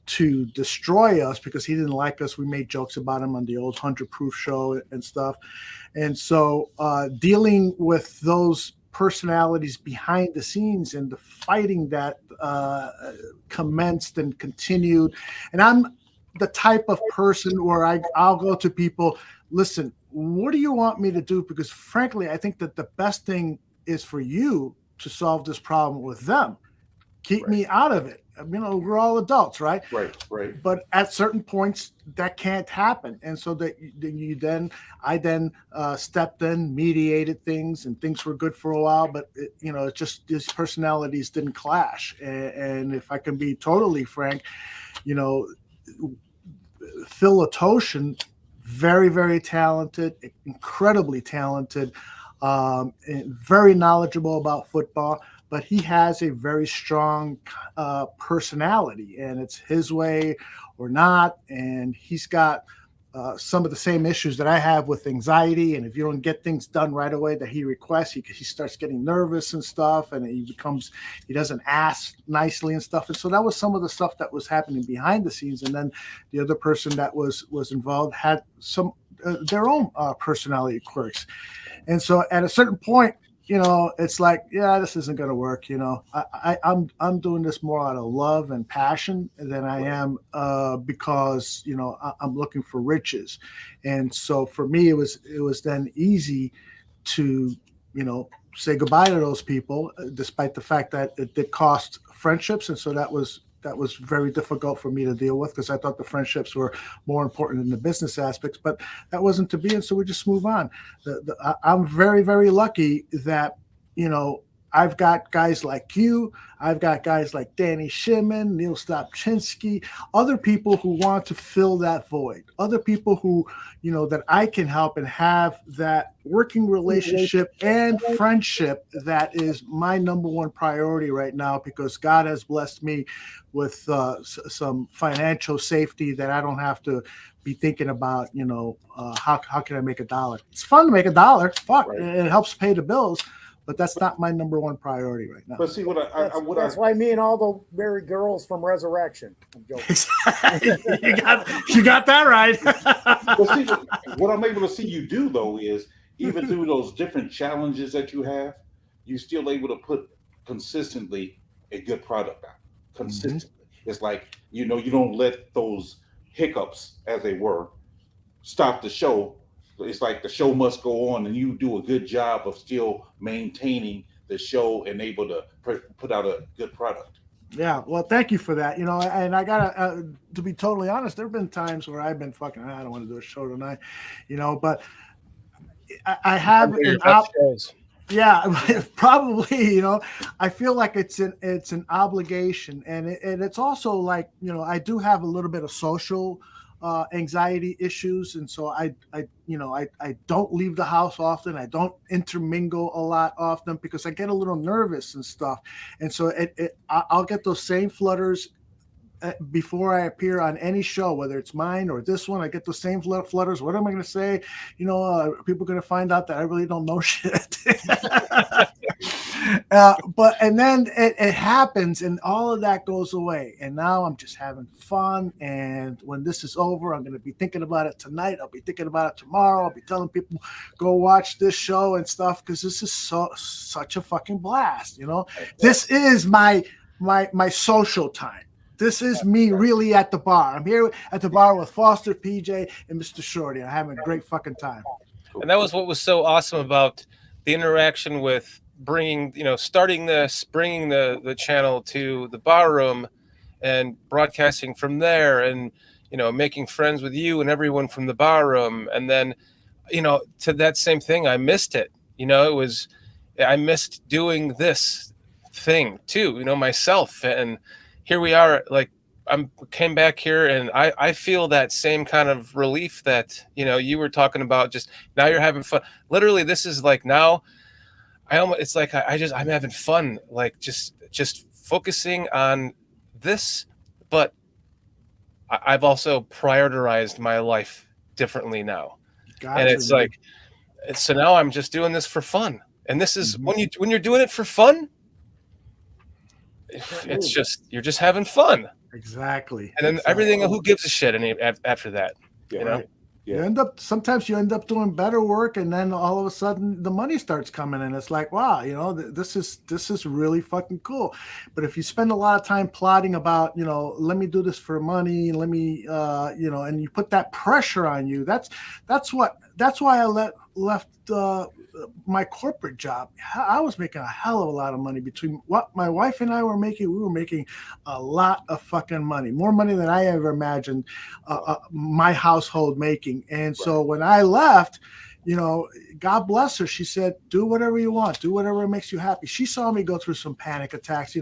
to destroy us because he didn't like us. We made jokes about him on the old 100 Proof show and stuff. And so dealing with those personalities behind the scenes and the fighting that commenced and continued. And the type of person where I'll go to people, listen, what do you want me to do? Because frankly, I think that the best thing is for you to solve this problem with them. Keep me out of it. We're all adults, right? Right. But at certain points, that can't happen, and so I then stepped in, mediated things, and things were good for a while. But it just these personalities didn't clash, and if I can be totally frank, Phil Atoshin, very, very talented, incredibly talented, and very knowledgeable about football. But he has a very strong personality, and it's his way or not. And he's got some of the same issues that I have with anxiety. And if you don't get things done right away that he requests, he starts getting nervous and stuff, and he doesn't ask nicely and stuff. And so that was some of the stuff that was happening behind the scenes. And then the other person that was involved had some their own personality quirks. And so at a certain point, it's like, yeah, this isn't going to work. I'm doing this more out of love and passion than I am because I'm looking for riches. And so for me, it was then easy to say goodbye to those people, despite the fact that it did cost friendships. And so that was very difficult for me to deal with, because I thought the friendships were more important than the business aspects, but that wasn't to be. And so we just move on. I'm very, very lucky that, I've got guys like you, I've got guys like Danny Shimon, Neil Stopchinski, other people who want to fill that void, other people who, that I can help and have that working relationship and friendship that is my number one priority right now, because God has blessed me with some financial safety that I don't have to be thinking about, how can I make $1? It's fun to make $1. Fuck, right. It helps pay the bills. But that's not my number one priority right now. But see, that's why me and all the married girls from Resurrection. I'm joking. you got that right. But see, what I'm able to see you do, though, is even through those different challenges that you have, you're still able to put consistently a good product out. Consistently. Mm-hmm. It's like, you don't let those hiccups, as they were, stop the show. It's like the show must go on, and you do a good job of still maintaining the show and able to put out a good product. Yeah, well, thank you for that. And I gotta, to be totally honest, there have been times where I've been fucking, I don't want to do a show tonight, but I have yeah, probably, I feel like it's an obligation, and it's also like, I do have a little bit of social anxiety issues, and so I don't leave the house often. I don't intermingle a lot often because I get a little nervous and stuff, and so I'll get those same flutters before I appear on any show, whether it's mine or this one. I get those same flutters. What am I going to say? People are going to find out that I really don't know shit. And then it happens, and all of that goes away. And now I'm just having fun. And when this is over, I'm going to be thinking about it tonight. I'll be thinking about it tomorrow. I'll be telling people, go watch this show and stuff, because this is such a fucking blast. This is my social time. This is me really at the bar. I'm here at the bar with Foster, PJ, and Mr. Shorty. I'm having a great fucking time. And that was what was so awesome about the interaction with bringing the channel to the bar room and broadcasting from there, and making friends with you and everyone from the bar room. And then to that same thing, I missed it. I missed doing this thing too, myself. And here we are, like, came back here, and I feel that same kind of relief that you were talking about. Just now you're having fun. Literally, this is like now I'm having fun, like just focusing on this. But I've also prioritized my life differently now. Gotcha. And it's like, so now I'm just doing this for fun. And this is when you're doing it for fun, it's just, you're just having fun. Exactly. And then everything, who gives a shit after that? Yeah. Sometimes you end up doing better work, and then all of a sudden the money starts coming in. It's like, wow, this is really fucking cool. But if you spend a lot of time plotting about, let me do this for money, let me, and you put that pressure on you, that's why I left my corporate job. I was making a hell of a lot of money. Between what my wife and I were making, we were making a lot of fucking money, more money than I ever imagined my household making. And so when I left, God bless her, she said, do whatever you want, do whatever makes you happy. She saw me go through some panic attacks.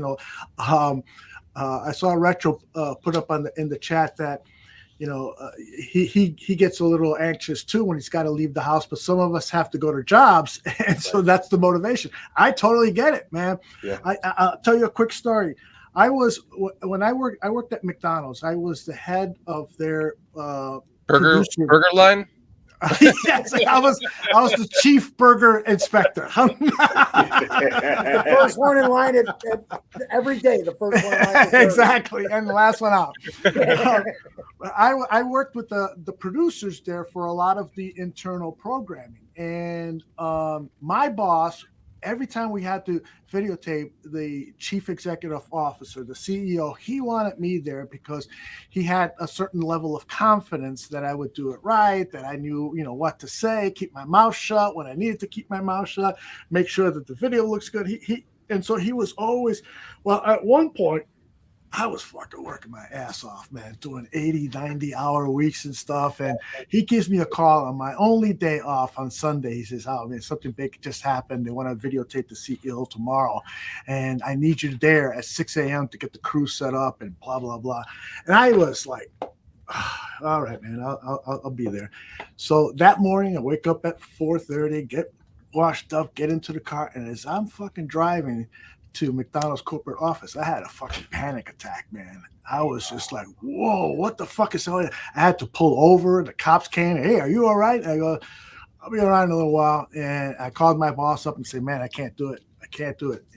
I saw Retro put up in the chat that he gets a little anxious too when he's got to leave the house, but some of us have to go to jobs, and so that's the motivation. I totally get it, man. Yeah. I'll tell you a quick story. I worked at McDonald's. I was the head of their burger line. Yes, I was the chief burger inspector. The first one in line at every day. The first one in line. Exactly, and the last one out. I worked with the producers there for a lot of the internal programming, and my boss, every time we had to videotape the chief executive officer, the CEO, he wanted me there because he had a certain level of confidence that I would do it right, that I knew, what to say, keep my mouth shut when I needed to keep my mouth shut, make sure that the video looks good. And so he was always, well, at one point, I was fucking working my ass off, man, doing 80, 90-hour weeks and stuff. And he gives me a call on my only day off on Sunday. He says, oh, man, something big just happened. They want to videotape the CEO tomorrow. And I need you there at 6 a.m. to get the crew set up and blah, blah, blah. And I was like, all right, man, I'll be there. So that morning, I wake up at 4:30, get washed up, get into the car. And as I'm fucking driving to McDonald's corporate office, I had a fucking panic attack, man. I was just like, whoa, what the fuck is going on? I had to pull over. The cops came. Hey, are you all right? I go, I'll be all right in a little while. And I called my boss up and said, man, I can't do it.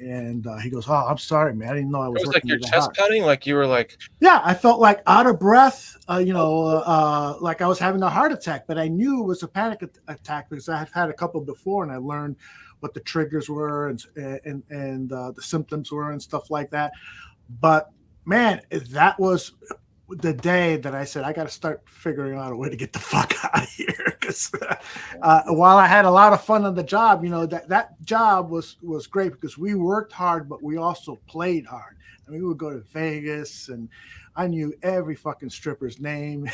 And he goes, oh, I'm sorry, man. I didn't know I was. It was like your chest pounding, like you were like. Yeah, I felt like out of breath, like I was having a heart attack, but I knew it was a panic attack because I had had a couple before, and I learned what the triggers were and the symptoms were and stuff like that. But man, that was the day that I said, I got to start figuring out a way to get the fuck out of here. Because while I had a lot of fun on the job, that job was great because we worked hard, but we also played hard. I mean, we would go to Vegas, and I knew every fucking stripper's name.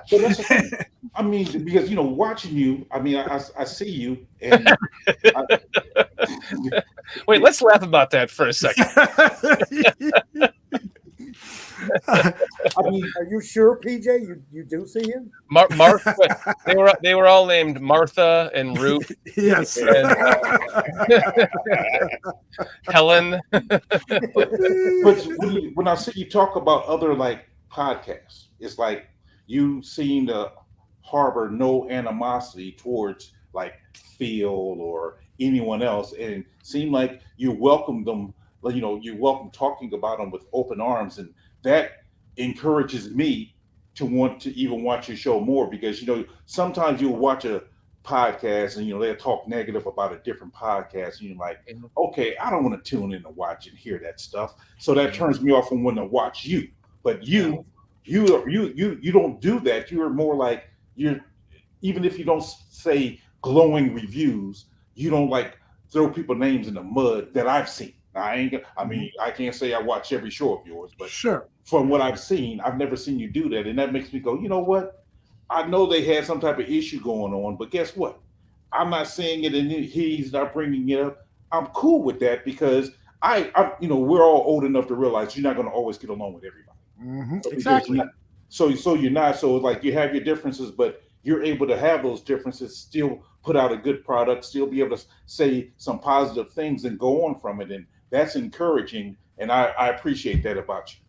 So that's the thing. I mean, because watching you, I mean, I see you, and wait, let's laugh about that for a second. I mean, are you sure, PJ? You do see him? Martha. They were all named Martha and Ruth. Yes. And, Helen. But when I see you talk about other like podcasts, it's like you seem to harbor no animosity towards like Phil or anyone else, and seem like you welcome them. You welcome talking about them with open arms, and that encourages me to want to even watch your show more, because sometimes you'll watch a podcast and they'll talk negative about a different podcast, and you're like, okay, I don't want to tune in to watch and hear that stuff, so that turns me off from wanting to watch you. But you don't do that. You're more like, even if you don't say glowing reviews, you don't like throw people names in the mud that I've seen. I can't say I watch every show of yours, but sure, from what I've seen, I've never seen you do that. And that makes me go, you know what? I know they had some type of issue going on, but guess what? I'm not saying it and he's not bringing it up. I'm cool with that, because we're all old enough to realize you're not going to always get along with everybody. Mm-hmm. Exactly. So you're not. So like, you have your differences, but you're able to have those differences, still put out a good product, still be able to say some positive things and go on from it. And that's encouraging. And I appreciate that about you.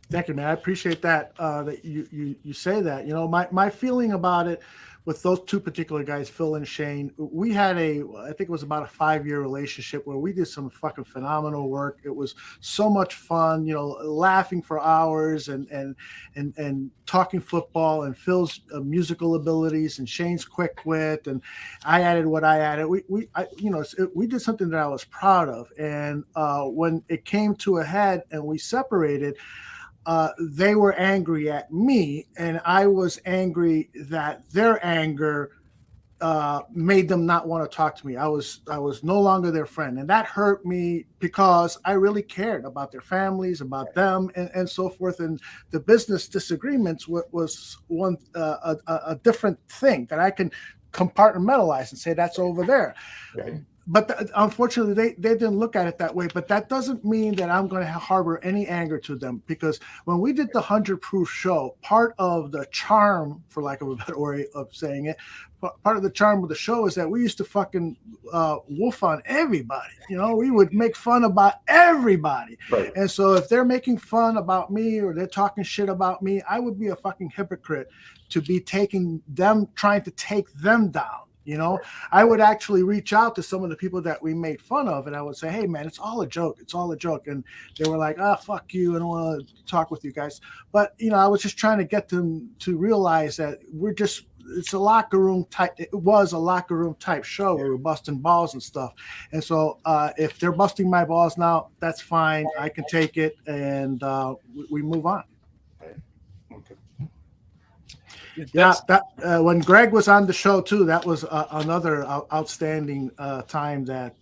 Thank you, man. I appreciate that. That you say that. You know, my feeling about it with those two particular guys, Phil and Shane, we had I think it was about a 5-year relationship where we did some fucking phenomenal work. It was so much fun, you know, laughing for hours and talking football, and Phil's musical abilities and Shane's quick wit, and I added what I added. We did something that I was proud of. And when it came to a head and we separated, they were angry at me, and I was angry that their anger made them not want to talk to me. I was no longer their friend, and that hurt me because I really cared about their families, about them, and so forth. And the business disagreements was one a different thing that I can compartmentalize and say that's over there. Right. But unfortunately, they didn't look at it that way. But that doesn't mean that I'm going to harbor any anger to them, because when we did the 100 Proof show, part of the charm, for lack of a better way of saying it, part of the charm of the show is that we used to fucking wolf on everybody. You know, we would make fun about everybody. Right. And so if they're making fun about me or they're talking shit about me, I would be a fucking hypocrite to be trying to take them down. You know, I would actually reach out to some of the people that we made fun of, and I would say, hey, man, it's all a joke. It's all a joke. And they were like, fuck you. I don't want to talk with you guys. But, you know, I was just trying to get them to realize that it's a locker room type. It was a locker room type show where we're busting balls and stuff. And so if they're busting my balls now, that's fine. I can take it, and we move on. Okay. Yeah, when Greg was on the show too, that was another outstanding time that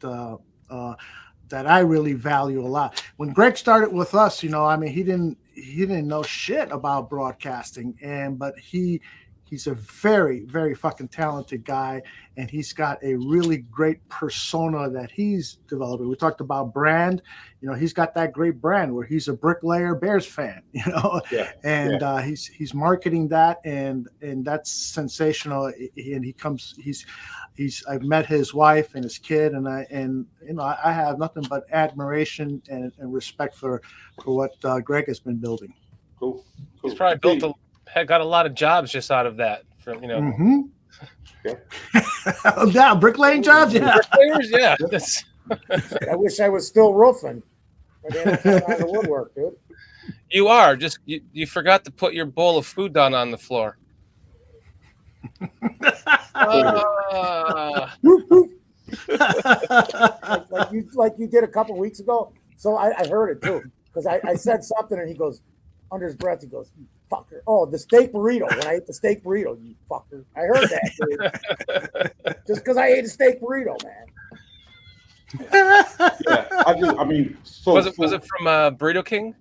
I really value a lot. When Greg started with us, you know, I mean, he didn't know shit about broadcasting, but he's a very, very fucking talented guy, and he's got a really great persona that he's developing. We talked about brand. You know, he's got that great brand where he's a bricklayer Bears fan, you know, he's marketing that, and that's sensational. And I've met his wife and his kid, and I have nothing but admiration and respect for what Greg has been building. Cool. He's probably got a lot of jobs just out of that. From, you know. Mm-hmm. Yeah, bricklaying jobs. Yeah, bricklayers. Yeah. I wish I was still roofing. But then out of the woodwork, dude. You are just you forgot to put your bowl of food down on the floor. like you did a couple weeks ago. So I heard it too, because I said something, and he goes, under his breath, he goes, "You fucker." Oh, the steak burrito. When I ate the steak burrito, you fucker. I heard that, dude. Just because I ate a steak burrito, man. I mean, was it from Burrito King?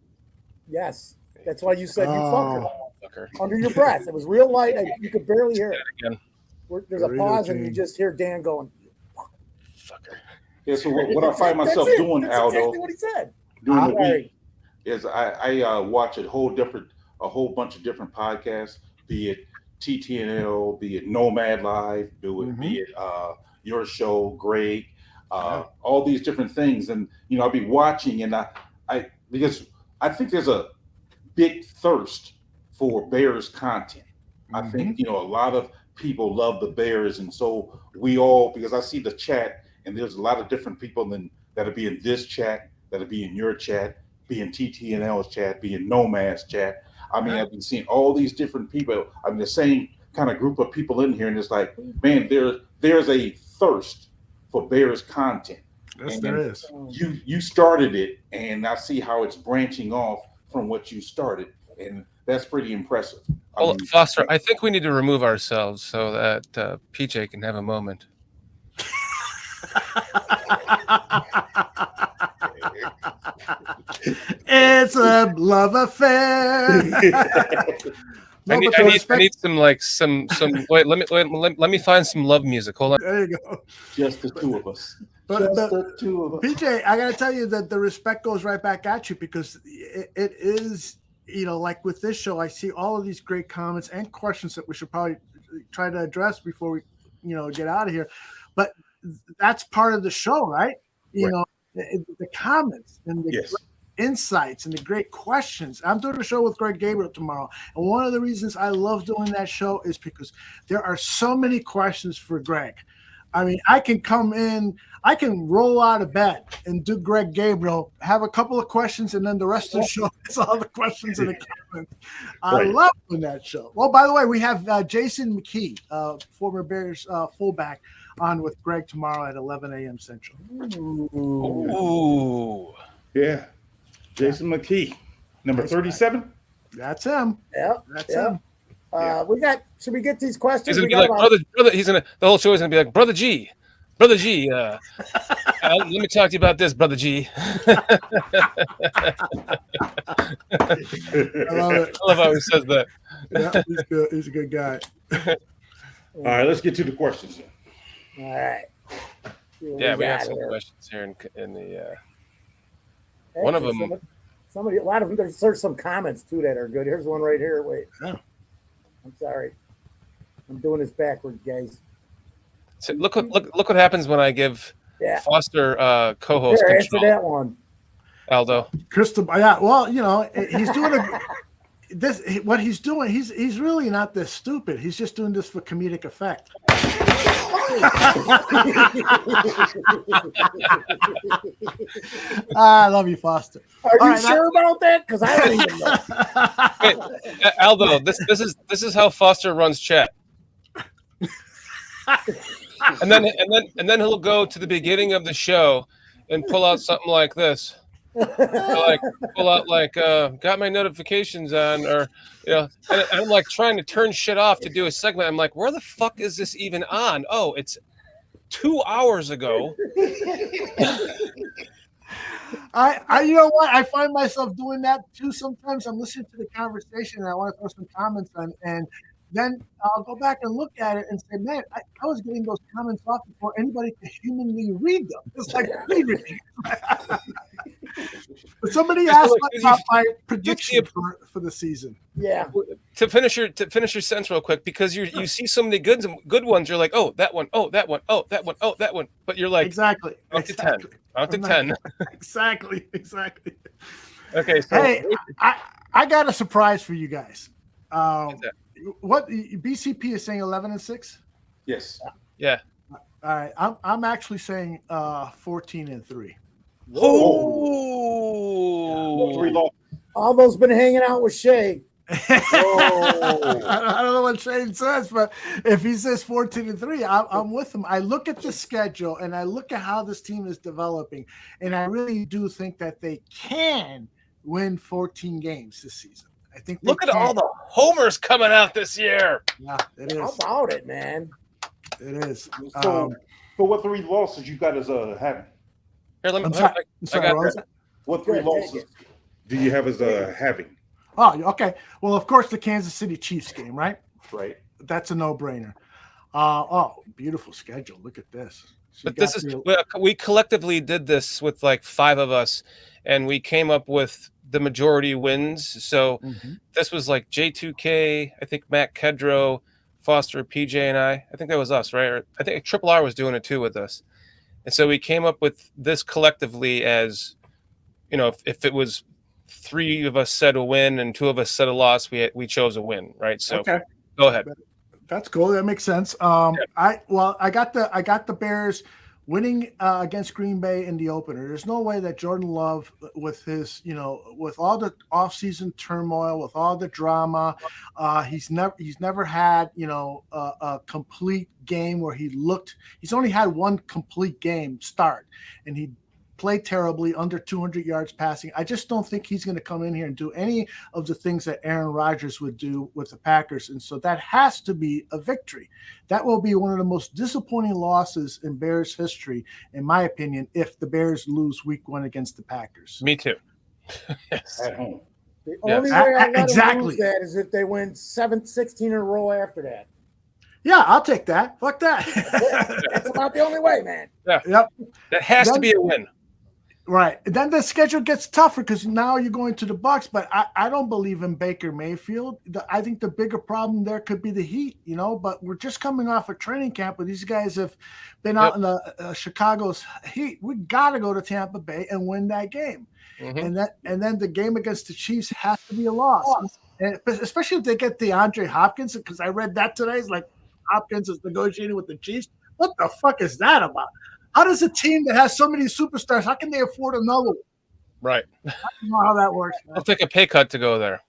Yes, that's why you said you fucker under your breath. It was real light. You could barely hear it. Again. There's a pause, and you just hear Dan going, "Fucker." Yeah. So what I find myself doing, that's Aldo, exactly what he said. During the week, is I watch a whole bunch of different podcasts, be it TTNL, be it Nomad Live, be it your show, Greg. All these different things, and you know, I'll be watching, and I because I think there's a big thirst for Bears content. I think, you know, a lot of people love the Bears, and so we all, because I see the chat, and there's a lot of different people that'll be in this chat, that'll be in your chat, be in TTNL's chat, be in Nomad's chat. I mean, I've been seeing all these different people. I mean, the same kind of group of people in here, and it's like, man, there's a thirst for Bears content. Yes, there is. You started it, and I see how it's branching off from what you started, and that's pretty impressive. Well, Foster, I think we need to remove ourselves so that PJ can have a moment. It's a love affair. I need some wait, let me find some love music. Hold on. There you go. Just the two of us. The two of us. PJ, I gotta tell you that the respect goes right back at you, because it is, you know, like with this show, I see all of these great comments and questions that we should probably try to address before we, you know, get out of here. But that's part of the show, right? You know, the comments and insights and the great questions. I'm doing a show with Greg Gabriel tomorrow. And one of the reasons I love doing that show is because there are so many questions for Greg. I mean, I can come in, I can roll out of bed and do Greg Gabriel, have a couple of questions, and then the rest of the show is all the questions and the comments. I love doing that show. Well, by the way, we have Jason McKee, former Bears fullback, on with Greg tomorrow at 11 a.m. Central. Ooh. Yeah. Jason McKee, number 37. That's him. Yeah. That's him. Should we get these questions? He's gonna be like, brother. The whole show is gonna be like, brother G. Let me talk to you about this, brother G. I love it. I love how he says that. Yeah, he's good. He's a good guy. All right, let's get to the questions. All right. Yeah, we have some questions here in the. One of them. A lot of them. There's some comments too that are good. Here's one right here. Wait. Yeah. I'm sorry. I'm doing this backwards, guys. So look what happens when I give Foster co-host Here, control. answer that one. Aldo. Crystal. Yeah. Well, he's doing what he's doing. He's really not this stupid. He's just doing this for comedic effect. I love you, Foster. Are you sure about that? Because I don't even know. Hey, Aldo, this is how Foster runs chat. and then he'll go to the beginning of the show and pull out something like this. Got my notifications on, or and I'm like trying to turn shit off to do a segment. I'm like, where the fuck is this even on? Oh, it's 2 hours ago. I you know what? I find myself doing that too. Sometimes I'm listening to the conversation and I want to throw some comments on, and then I'll go back and look at it and say, man, I was getting those comments off before anybody could humanly read them. It's like reading. But somebody asked about my prediction for the season. Yeah. To finish your sentence real quick, because you see so many good ones, you're like, oh, that one, oh, that one, oh, that one, oh, that one. But you're like, exactly. Count to 10. Count to 10. Exactly. Okay. So hey, I got a surprise for you guys. What BCP is saying 11-6? Yes. Yeah. All right. I'm actually saying 14-3. Oh. Aldo's been hanging out with Shay. I don't know what Shane says, but if he says 14-3, I'm with him. I look at the schedule and I look at how this team is developing, and I really do think that they can win 14 games this season. I think. Look at all the homers coming out this year. Yeah, it is. How about it, man? It is. So what 3 losses you got as having? Here, let me. What 3 losses do you have as having? Oh, okay. Well, of course, the Kansas City Chiefs game, right? Right. That's a no-brainer. Beautiful schedule. Look at this. So but we collectively did this with like 5 of us, and we came up with the majority wins. So this was like J2K, I think Matt Kedro, Foster, PJ, and I think that was us, right? Or I think Triple R was doing it too with us. And so we came up with this collectively as, if it was 3 of us said a win and 2 of us said a loss, we chose a win, right? So okay. Go ahead. That's cool. That makes sense. I got the Bears winning against Green Bay in the opener. There's no way that Jordan Love, with his, with all the offseason turmoil, with all the drama, he's never had, a complete game where he's only had one complete game start, and he played terribly, under 200 yards passing. I just don't think he's going to come in here and do any of the things that Aaron Rodgers would do with the Packers. And so that has to be a victory. That will be one of the most disappointing losses in Bears history, in my opinion, if the Bears lose week 1 against the Packers. Me too. Yes. At home. The only way I let them lose Exactly. that is if they win 16 in a row after that. Yeah, I'll take that. Fuck that. That's about the only way, man. Yeah. Yep. That has to be a win. Right. And then the schedule gets tougher because now you're going to the Bucks, but I don't believe in Baker Mayfield. I think the bigger problem there could be the heat, but we're just coming off a training camp where these guys have been out in the Chicago's heat. We got to go to Tampa Bay and win that game. Mm-hmm. And then the game against the Chiefs has to be a loss. And especially if they get DeAndre Hopkins, because I read that today. It's like Hopkins is negotiating with the Chiefs. What the fuck is that about? How does a team that has so many superstars, how can they afford another one? Right. I don't know how that works. I'll take a pay cut to go there.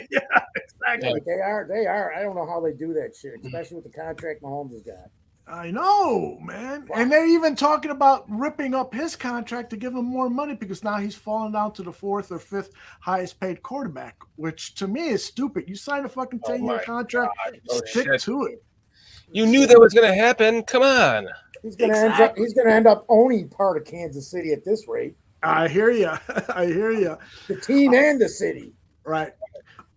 Yeah, exactly. Like they are. I don't know how they do that shit, especially with the contract Mahomes has got. I know, man. Wow. And they're even talking about ripping up his contract to give him more money because now he's fallen down to the 4th or 5th highest paid quarterback, which to me is stupid. You sign a fucking 10-year contract, stick to it. You knew that was going to happen. Come on. He's going to end up owning part of Kansas City at this rate. I hear you. I hear you. The team and the city. Right.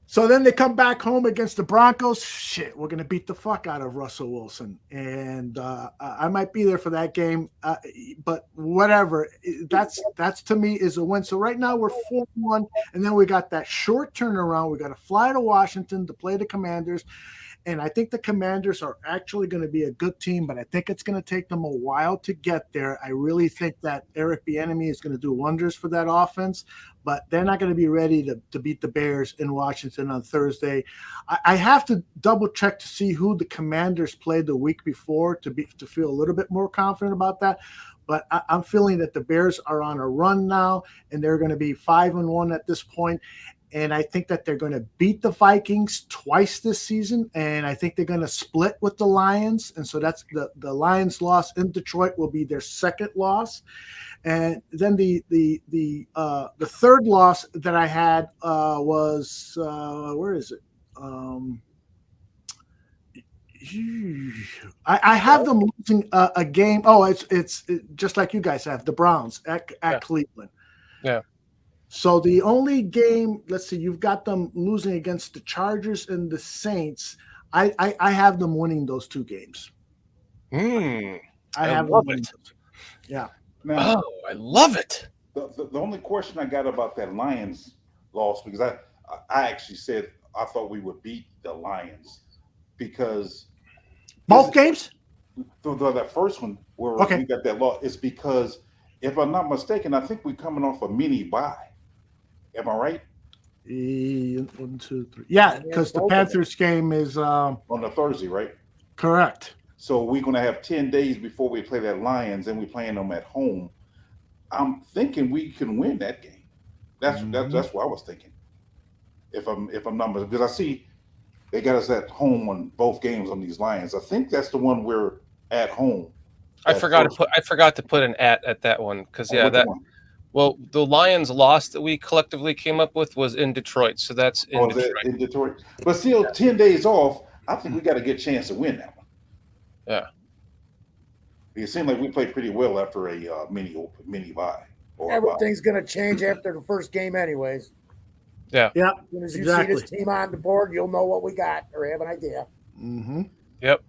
So then they come back home against the Broncos. Shit, we're going to beat the fuck out of Russell Wilson. And I might be there for that game. But whatever. That's to me is a win. So right now we're 4-1. And then we got that short turnaround. We got to fly to Washington to play the Commanders. And I think the Commanders are actually going to be a good team, but I think it's going to take them a while to get there. I really think that Eric Bieniemy is going to do wonders for that offense, but they're not going to be ready to beat the Bears in Washington on Thursday. I have to double check to see who the Commanders played the week before to feel a little bit more confident about that. But I'm feeling that the Bears are on a run now, and they're going to be 5-1 at this point. And I think that they're going to beat the Vikings twice this season. And I think they're going to split with the Lions. And so that's the Lions loss in Detroit will be their second loss. And then the third loss that I had was where is it? I have them losing a game. Oh, it's just like you guys have the Browns at Cleveland. Yeah. So the only game, let's see, you've got them losing against the Chargers and the Saints. I have them winning those two games. I love it. Yeah. Now, I love it. The only question I got about that Lions loss, because I actually said I thought we would beat the Lions because both games? That first one where we got that loss is because if I'm not mistaken, I think we're coming off a mini bye. Am I right? 1, 2, 3. Yeah, because the Panthers game is on a Thursday, right? Correct. So we're going to have 10 days before we play that Lions, and we're playing them at home. I'm thinking we can win that game. That's what I was thinking. If I'm not mistaken, because I see they got us at home on both games on these Lions. I think that's the one we're at home. I forgot to put an at that one because the Lions loss that we collectively came up with was in Detroit, so that's in Detroit. In Detroit, but still 10 days off. I think we got a good chance to win that one. Yeah, it seemed like we played pretty well after a mini bye. Everything's going to change after the first game, anyways. Yeah. Yeah. As soon as you see this team on the board, you'll know what we got or have an idea. Mm-hmm. Yep.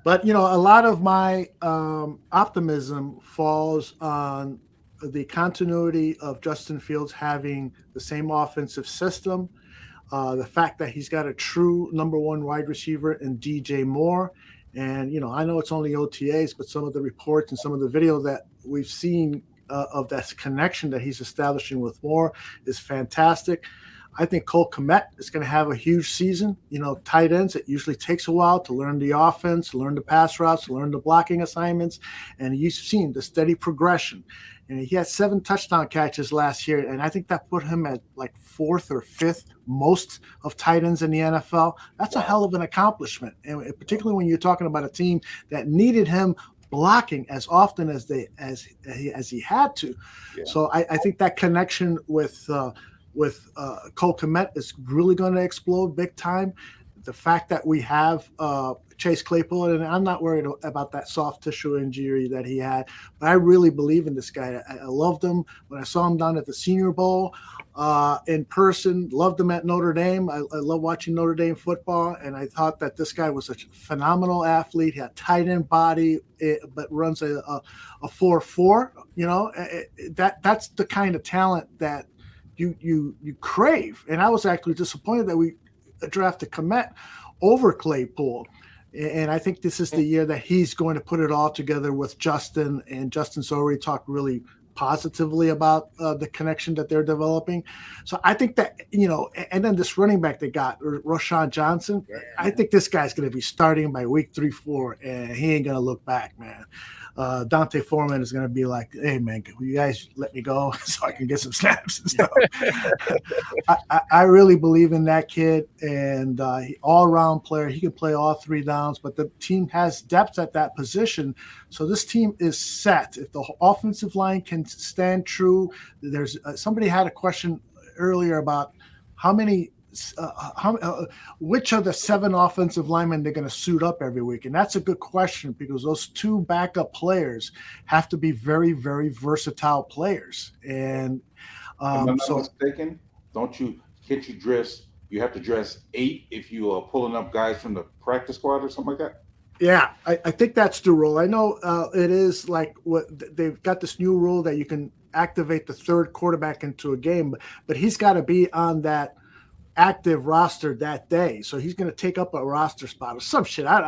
But a lot of my optimism falls on the continuity of Justin Fields having the same offensive system, the fact that he's got a true number one wide receiver in DJ Moore. And, I know it's only OTAs, but some of the reports and some of the video that we've seen of that connection that he's establishing with Moore is fantastic. I think Cole Kmet is going to have a huge season. Tight ends, it usually takes a while to learn the offense, learn the pass routes, learn the blocking assignments. And you've seen the steady progression. And he had 7 touchdown catches last year, and I think that put him at like 4th or 5th most of tight ends in the NFL. That's a hell of an accomplishment, and particularly when you're talking about a team that needed him blocking as often as he had to. Yeah. So I think that connection with Cole Kmet is really going to explode big time. The fact that we have Chase Claypool, and I'm not worried about that soft tissue injury that he had. But I really believe in this guy. I loved him when I saw him down at the Senior Bowl in person. Loved him at Notre Dame. I love watching Notre Dame football, and I thought that this guy was a phenomenal athlete. He had tight end body, but runs a 4.4. That's the kind of talent that you crave. And I was actually disappointed that we drafted Kmet over Claypool. And I think this is the year that he's going to put it all together with Justin. And Justin's already talked really positively about the connection that they're developing. So I think that, and then this running back they got, Roshan Johnson, I think this guy's going to be starting by week 3-4, and he ain't going to look back, man. Dante Foreman is going to be like, hey, man, will you guys let me go so I can get some snaps and stuff? I really believe in that kid, and all-around player. He can play all 3 downs, but the team has depth at that position. So this team is set. If the offensive line can stand true, there's somebody had a question earlier about how many which of the 7 offensive linemen they're going to suit up every week. And that's a good question, because those 2 backup players have to be very, very versatile players. And if I'm not mistaken, you have to dress 8 if you are pulling up guys from the practice squad or something like that? Yeah, I think that's the rule. I know it is like what they've got this new rule that you can activate the 3rd quarterback into a game, but he's got to be on that active roster that day, so he's going to take up a roster spot or some shit. I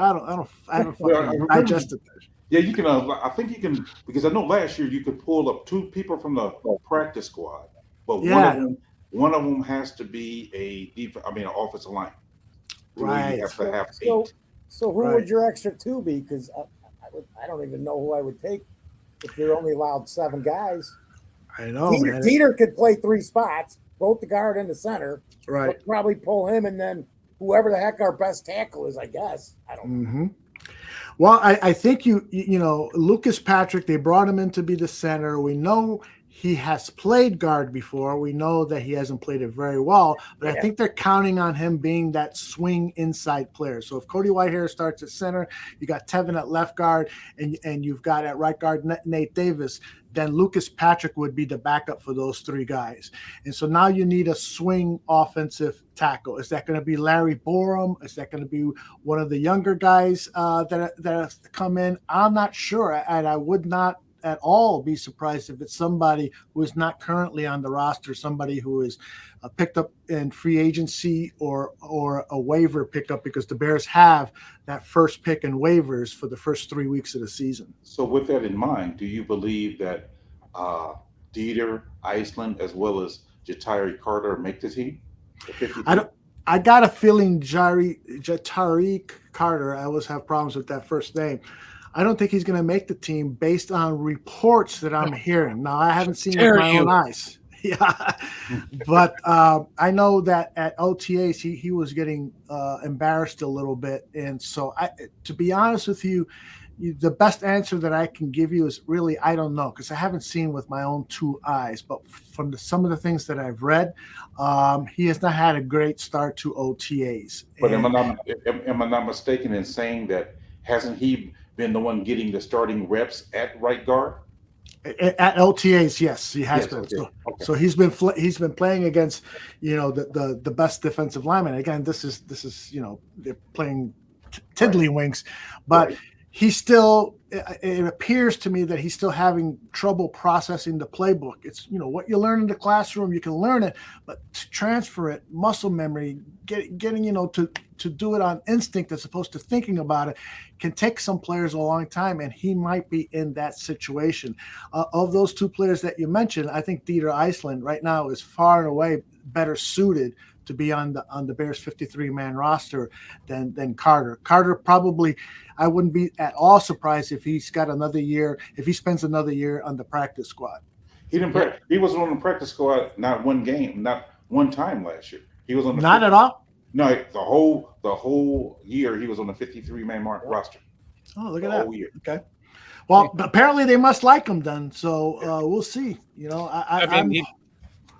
haven't fucking digested that. Yeah, you can. I think you can, because I know last year you could pull up 2 people from the practice squad, but one of them has to be an offensive line. Right. You have to have 8. So who would your extra 2 be? Because I don't even know who I would take if you're only allowed 7 guys. I know, man. Dieter could play 3 spots, both the guard and the center. Right. But probably pull him, and then whoever the heck our best tackle is, I guess. I don't know. Mm-hmm. Well, I think Lucas Patrick, they brought him in to be the center. We know he has played guard before. We know that he hasn't played it very well, but I think they're counting on him being that swing inside player. So if Cody Whitehair starts at center, you got Teven at left guard, and you've got at right guard Nate Davis, then Lucas Patrick would be the backup for those 3 guys. And so now you need a swing offensive tackle. Is that going to be Larry Borum? Is that going to be one of the younger guys that have come in? I'm not sure, and I would not at all be surprised if it's somebody who is not currently on the roster, somebody who is picked up in free agency or a waiver pickup, because the Bears have that first pick in waivers for the first 3 weeks of the season. So with that in mind, do you believe that Dieter, Iceland, as well as Jatari Carter make the team? I got a feeling Jatari Carter, I always have problems with that first name. I don't think he's going to make the team based on reports that I'm hearing. Now, I haven't seen it with my own eyes. Yeah. But I know that at OTAs, he was getting embarrassed a little bit. And so, to be honest with you, the best answer that I can give you is really, I don't know, because I haven't seen with my own 2 eyes. But from some of the things that I've read, he has not had a great start to OTAs. But am I not mistaken in saying that hasn't he been the one getting the starting reps at right guard? At OTAs, yes, he has been. Okay. So he's been playing against, the best defensive lineman. Again, this is they're playing tiddlywinks, but he's still. It appears to me that he's still having trouble processing the playbook. It's what you learn in the classroom, you can learn it, but to transfer it, muscle memory, getting to do it on instinct as opposed to thinking about it, can take some players a long time, and he might be in that situation. Of those 2 players that you mentioned, I think Dieter Iceland right now is far and away better suited to be on the Bears 53-man roster than Carter. Carter probably, I wouldn't be at all surprised if he's got another year, if he spends another year on the practice squad. He was on the practice squad not one game, not one time last year. He was on the at all. No, the whole year he was on the 53-man roster. Oh, look at that. Whole year. Okay. Well, apparently they must like him then. So we'll see.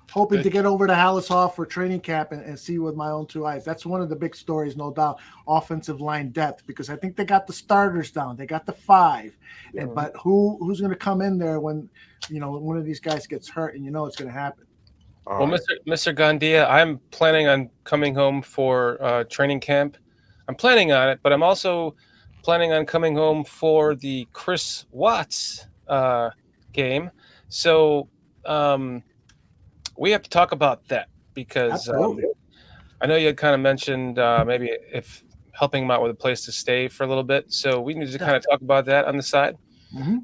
hoping to get over to Hallishoff for training camp and see with my own two eyes. That's one of the big stories, no doubt, offensive line depth, because I think they got the starters down. They got the 5. But who's going to come in there when, one of these guys gets hurt and it's going to happen? Well, Mr. Gandia, I'm planning on coming home for training camp. I'm planning on it, but I'm also planning on coming home for the Chris Watts game. So we have to talk about that because I know you had kind of mentioned maybe if helping him out with a place to stay for a little bit. So we need to kind of talk about that on the side.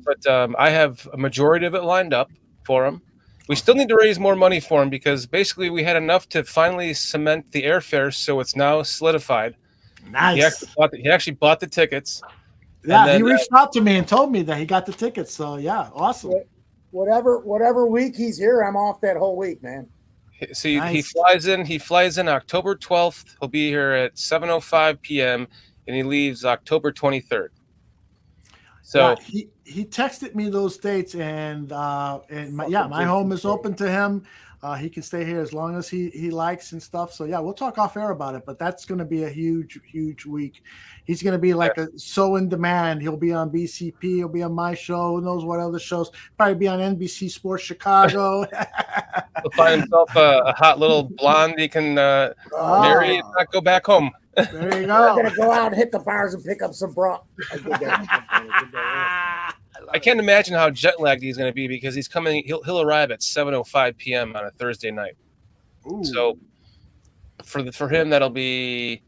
But I have a majority of it lined up for him. We still need to raise more money for him because basically we had enough to finally cement the airfare, so it's now solidified. Nice. He actually bought the tickets. Yeah, then, he reached out to me and told me that he got the tickets. So yeah, awesome. Whatever week he's here, I'm off that whole week, man. So he flies in. He flies in October 12th. He'll be here at 7:05 p.m. and he leaves October 23rd. So he texted me those dates, and my home is open to him. He can stay here as long as he likes and stuff. So yeah, we'll talk off air about it. But that's going to be a huge week. He's going to be so in demand. He'll be on BCP. He'll be on my show. Who knows what other shows? Probably be on NBC Sports Chicago. He'll find himself a hot little blonde he can marry and not go back home. There you go. I'm going to go out and hit the bars and pick up some bra. I can't imagine how jet lagged he's going to be because he's coming. He'll arrive at 7:05 p.m. on a Thursday night. Ooh. So for him that'll be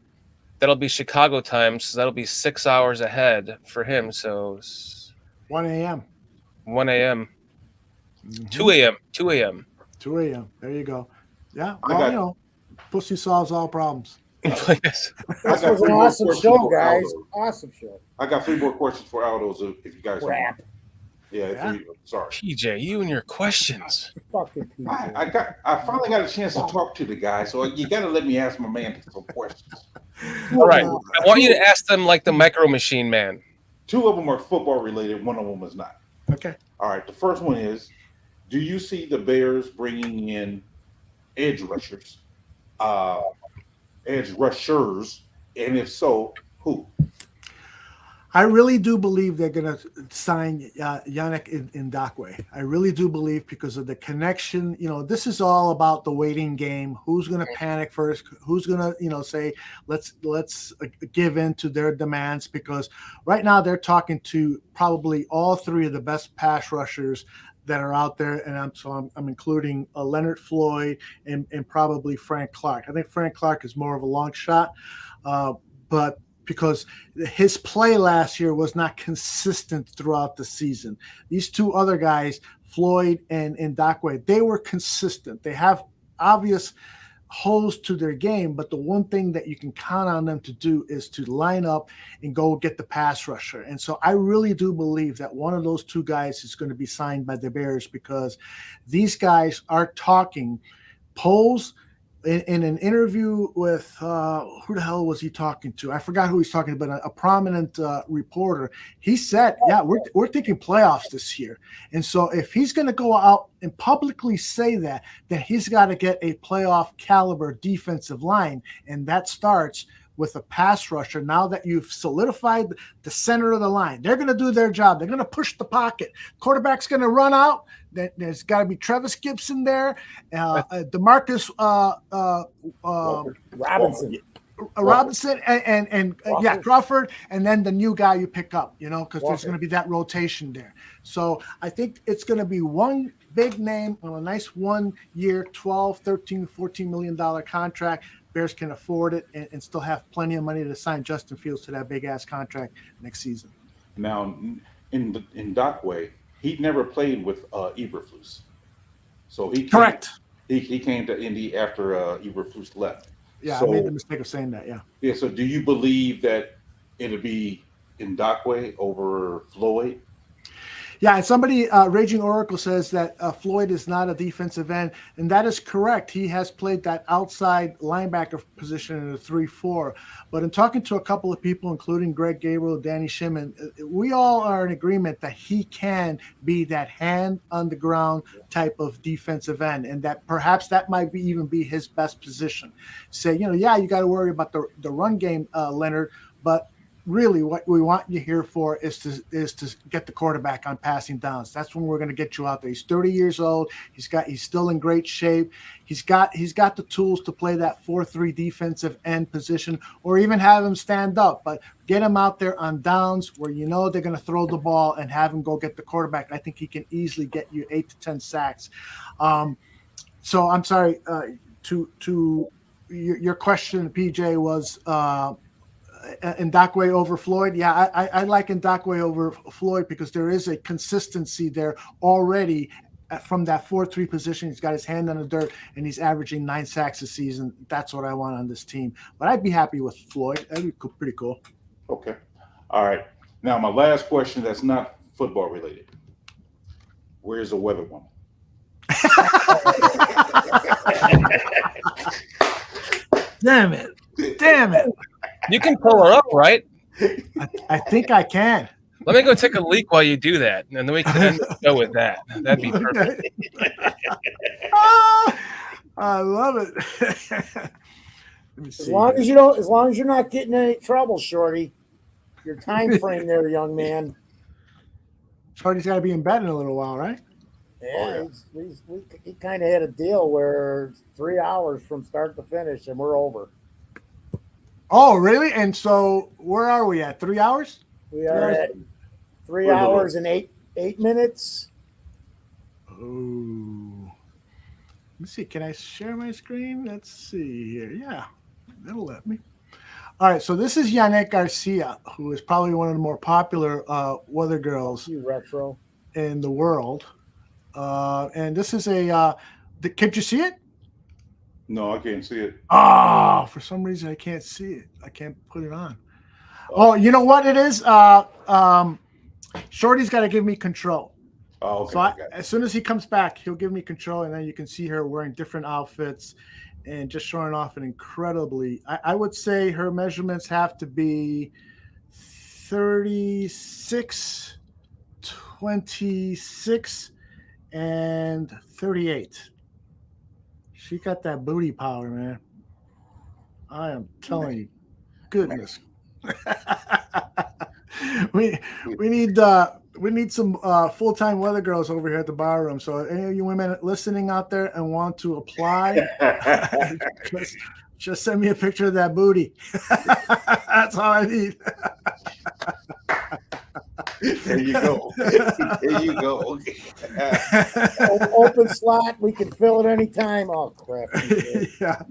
Chicago time. So that'll be 6 hours ahead for him. So 1 a.m. 1 a.m. 2 a.m. 2 a.m. 2 a.m. There you go. Yeah. Well, pussy solves all problems. This was an awesome show, guys. Awesome show. I got 3 more questions for Aldo, if you guys rap. Yeah. Sorry. PJ, you and your questions. Fucking PJ. I finally got a chance to talk to the guy, so you got to let me ask my man some questions. All right. I want you to ask them like the Micro Machine Man. 2 of them are football related. 1 of them is not. Okay. All right. The first one is, do you see the Bears bringing in edge rushers? Edge rushers, and if so, who? I really do believe they're going to sign Yannick Ngakoue. I really do believe because of the connection. This is all about the waiting game. Who's going to panic first? Who's going to, say, let's give in to their demands? Because right now they're talking to probably all 3 of the best pass rushers that are out there, and I'm including Leonard Floyd and probably Frank Clark. I think Frank Clark is more of a long shot, but because his play last year was not consistent throughout the season. These 2 other guys, Floyd and Ngakoue, they were consistent. They have obvious holes to their game, but the one thing that you can count on them to do is to line up and go get the pass rusher. And so I really do believe that one of those 2 guys is going to be signed by the Bears because these guys are talking. Poles in an interview with who the hell was he talking to? I forgot who he's talking to, but a prominent reporter. He said, "Yeah, we're thinking playoffs this year." And so, if he's going to go out and publicly say that, then he's got to get a playoff caliber defensive line, and that starts with a pass rusher. Now that you've solidified the center of the line, they're going to do their job. They're going to push the pocket. Quarterback's going to run out. There's got to be Travis Gibson there, DeMarcus Robinson, and Crawford, and then the new guy you pick up, because there's going to be that rotation there. So I think it's going to be one big name on a nice 1 year, 12, 13, $14 million contract. Bears can afford it and still have plenty of money to sign Justin Fields to that big ass contract next season. Now, in Ngakoue, he never played with Eberflus, so he correct. He came to Indy after Eberflus left. Yeah, so, I made the mistake of saying that. Yeah. Yeah. So, do you believe that it'll be Ngakoue over Floyd? Yeah, and somebody, Raging Oracle, says that Floyd is not a defensive end, and that is correct. He has played that outside linebacker position in a 3-4. But in talking to a couple of people, including Greg Gabriel, Danny Shimon, we all are in agreement that he can be that hand on the ground type of defensive end, and that perhaps that might even be his best position. Say, you got to worry about the run game, Leonard, but really what we want you here for is to get the quarterback on passing downs. That's when we're going to get you out there. He's 30 years old. He's still in great shape. He's got the tools to play that 4-3 defensive end position, or even have him stand up, but get him out there on downs where they're going to throw the ball and have him go get the quarterback. I think he can easily get you 8 to 10 sacks. So I'm sorry, to your question, PJ, was Ndakwe over Floyd. Yeah, I like Ndakwe over Floyd because there is a consistency there already from that 4-3 position. He's got his hand on the dirt, and he's averaging 9 sacks a season. That's what I want on this team. But I'd be happy with Floyd. That'd be pretty cool. Okay. All right. Now, my last question that's not football related. Where's the weather woman? Damn it. You can pull her up, right? I think I can. Let me go take a leak while you do that, and then we can go with that. That'd be perfect. I love it. Let me see. As long as you're not getting in any trouble, Shorty. Your time frame there, young man. Shorty's got to be in bed in a little while, right? Yeah, he kind of had a deal where it's 3 hours from start to finish, and we're over. Oh, really? And so where are we at? 3 hours? We are at 3 hours and 8 minutes. Oh. Let me see. Can I share my screen? Let's see here. Yeah, it'll let me. All right. So this is Yannick Garcia, who is probably one of the more popular weather girls retro in the world. And this is could you see it? No, I can't see it. Oh, for some reason I can't see it. I can't put it on. Oh, you know what it is? Shorty's got to give me control. Oh, okay. So as soon as he comes back, he'll give me control, and then you can see her wearing different outfits and just showing off an incredibly. I would say her measurements have to be 36, 26, and 38. She got that booty power, man. I am telling you, goodness. we need some full-time weather girls over here at the bar room. So any of you women listening out there and want to apply, just send me a picture of that booty. That's all I need. There you go. There you go. Open slot. We can fill it anytime. Oh, crap. Yeah.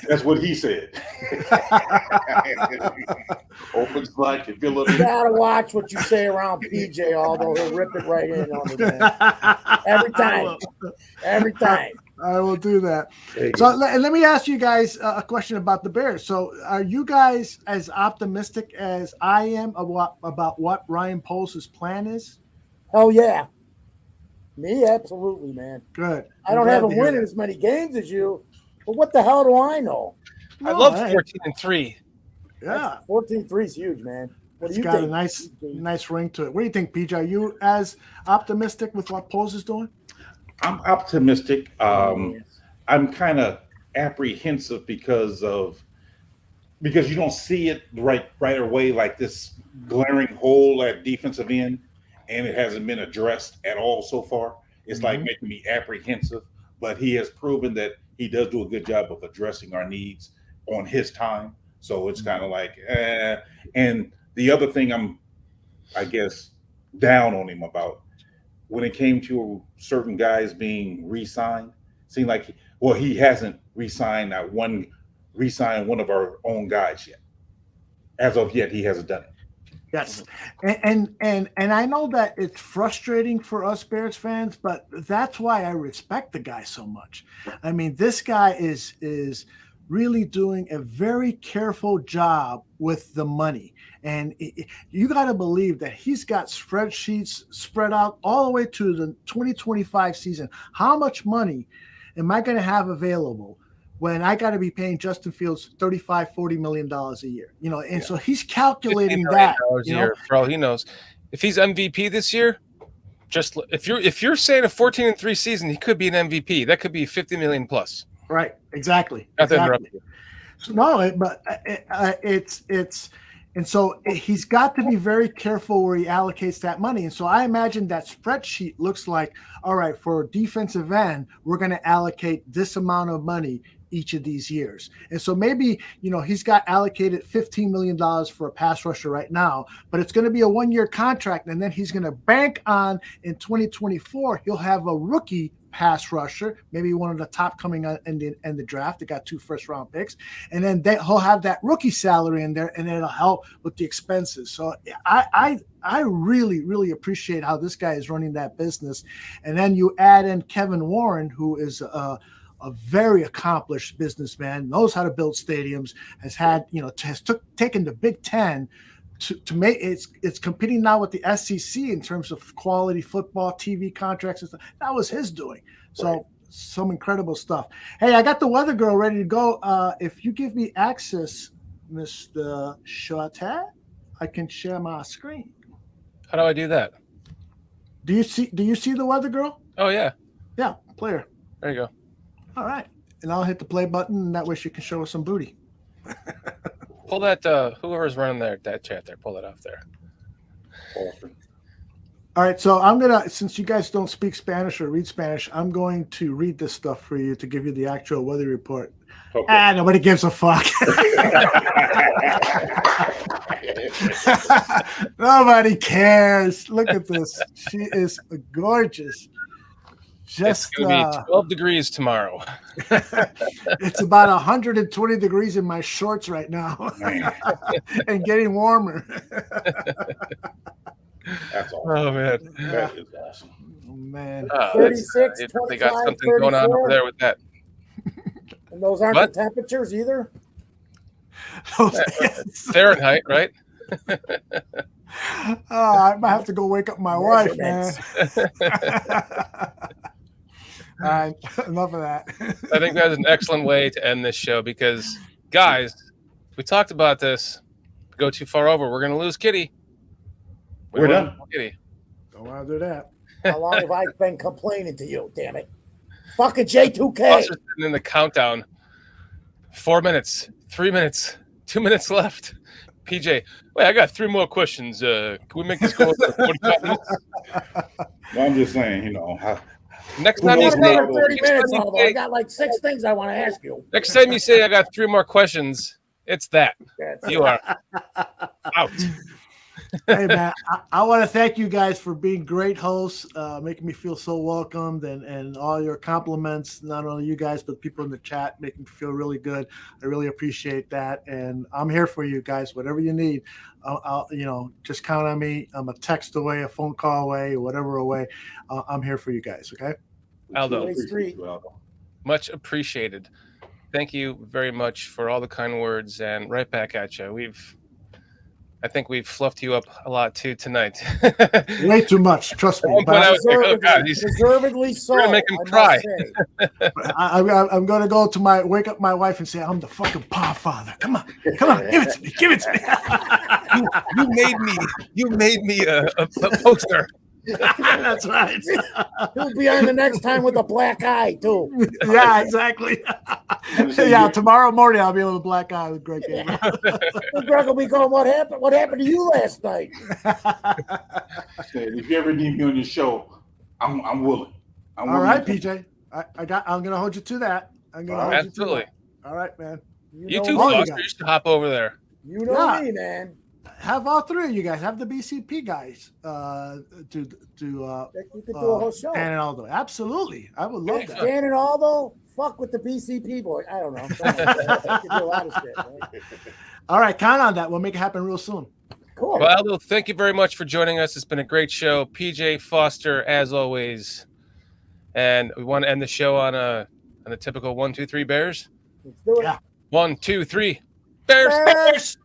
That's what he said. Open slot, can fill it. You gotta watch what you say around PJ, although he'll rip it right in on the man. Every time. Every time. I will do that. So let me ask you guys a question about the Bears. So are you guys as optimistic as I am about what Ryan Poles' plan is? Hell yeah. Me, absolutely, man. Good. I don't have him winning as many games as you, but what the hell do I know? I love 14-3. Yeah. 14-3 is huge, man. What do you got think? a nice ring to it. What do you think, PJ? Are you as optimistic with what Poles is doing? I'm optimistic. I'm kind of apprehensive because you don't see it right away, like this glaring hole at defensive end, and it hasn't been addressed at all so far. It's like making me apprehensive, but he has proven that he does do a good job of addressing our needs on his time. So it's kind of like, and the other thing I'm, I guess, down on him about, when it came to certain guys being re-signed, seemed like, he hasn't re-signed one of our own guys yet. As of yet, he hasn't done it. Yes, and I know that it's frustrating for us Bears fans, but that's why I respect the guy so much. I mean, this guy is really doing a very careful job with the money. And you got to believe that he's got spreadsheets spread out all the way to the 2025 season. How much money am I going to have available when I got to be paying Justin Fields $35-40 million a year? You know, and so he's calculating that. A year, for all he knows. If he's MVP this year, just if you're saying a 14-3 season, he could be an MVP. That could be 50 million plus. Right. Exactly. Not to interrupt you. No, but it's and so he's got to be very careful where he allocates that money. And so I imagine that spreadsheet looks like, all right, for defensive end, we're going to allocate this amount of money each of these years. And so maybe, you know, he's got allocated $15 million for a pass rusher right now, but it's going to be a 1-year contract. And then he's going to bank on in 2024, he'll have a rookie pass rusher, maybe one of the top coming in the draft. They got 2 first-round picks, and then he'll have that rookie salary in there, and it'll help with the expenses. So I really, really appreciate how this guy is running that business. And then you add in Kevin Warren, who is a very accomplished businessman, knows how to build stadiums, has taken the Big Ten to make it's competing now with the SEC in terms of quality football, TV contracts and stuff. That was his doing. So some incredible stuff. Hey, I got the weather girl ready to go. If you give me access, Mr. Shortat, I can share my screen. How do I do that? Do you see the weather girl? Oh yeah. Yeah, play her. There you go. All right. And I'll hit the play button, and that way she can show us some booty. Pull that whoever's running that chat there, pull that off there. All right, so I'm gonna, since you guys don't speak Spanish or read Spanish, I'm going to read this stuff for you to give you the actual weather report. Okay. Nobody gives a fuck. Nobody cares. Look at this. She is gorgeous. It's going to be 12 degrees tomorrow. It's about 120 degrees in my shorts right now and getting warmer. That's awesome. Oh, man. That is awesome. Oh, man. 36, they got something going on over there with that. And those aren't the temperatures either? Fahrenheit, right? I might have to go wake up my wife, man. All right, enough of that. I think that's an excellent way to end this show because, guys, we talked about this. Go too far over, we're going to lose Kitty. We're done. Kitty. Don't want to do that. How long have I been complaining to you? Damn it! Fucking J2K. Also in the countdown. 4 minutes, 3 minutes, 2 minutes left. PJ, wait, I got 3 more questions. Can we make this go over 45 minutes? Well, I'm just saying, you know, next time you say 30 minutes, I got like 6 things I want to ask you. Next time you say I got 3 more questions, it's that. You are out. Hey, man, I want to thank you guys for being great hosts, making me feel so welcomed, and all your compliments, not only you guys, but people in the chat, making me feel really good. I really appreciate that. And I'm here for you guys, whatever you need. I'll just count on me. I'm a text away, a phone call away, whatever away. I'm here for you guys. Okay. Aldo, much appreciated. Thank you very much for all the kind words, and right back at you. I think we've fluffed you up a lot too tonight. Way too much, trust me. Deservedly so. We're gonna make him cry. I'm gonna go to wake up my wife and say, I'm the fucking father. Come on, give it to me. You made me a poster. That's right. He'll be on the next time with a black eye too. Yeah, exactly. Yeah, tomorrow morning I'll be with a black eye with Greg. Greg will be going, what happened? What happened to you last night? If you ever need me on your show, I'm willing. All right, PJ. I'm gonna hold you to that. Absolutely. All right, man. You too, Foster. You should hop over there. You know me, man. Have all 3 of you guys. Have the BCP guys you could do a whole show. Dan and Aldo. Absolutely. I would love that. Dan and Aldo, fuck with the BCP boy. I don't know. I could do a lot of shit. Right? All right, count on that. We'll make it happen real soon. Cool. Well, Aldo, thank you very much for joining us. It's been a great show. PJ Foster, as always. And we want to end the show on a typical 1, 2, 3 Bears. Let's do it. Yeah. 1, 2, 3. Bears. Bears.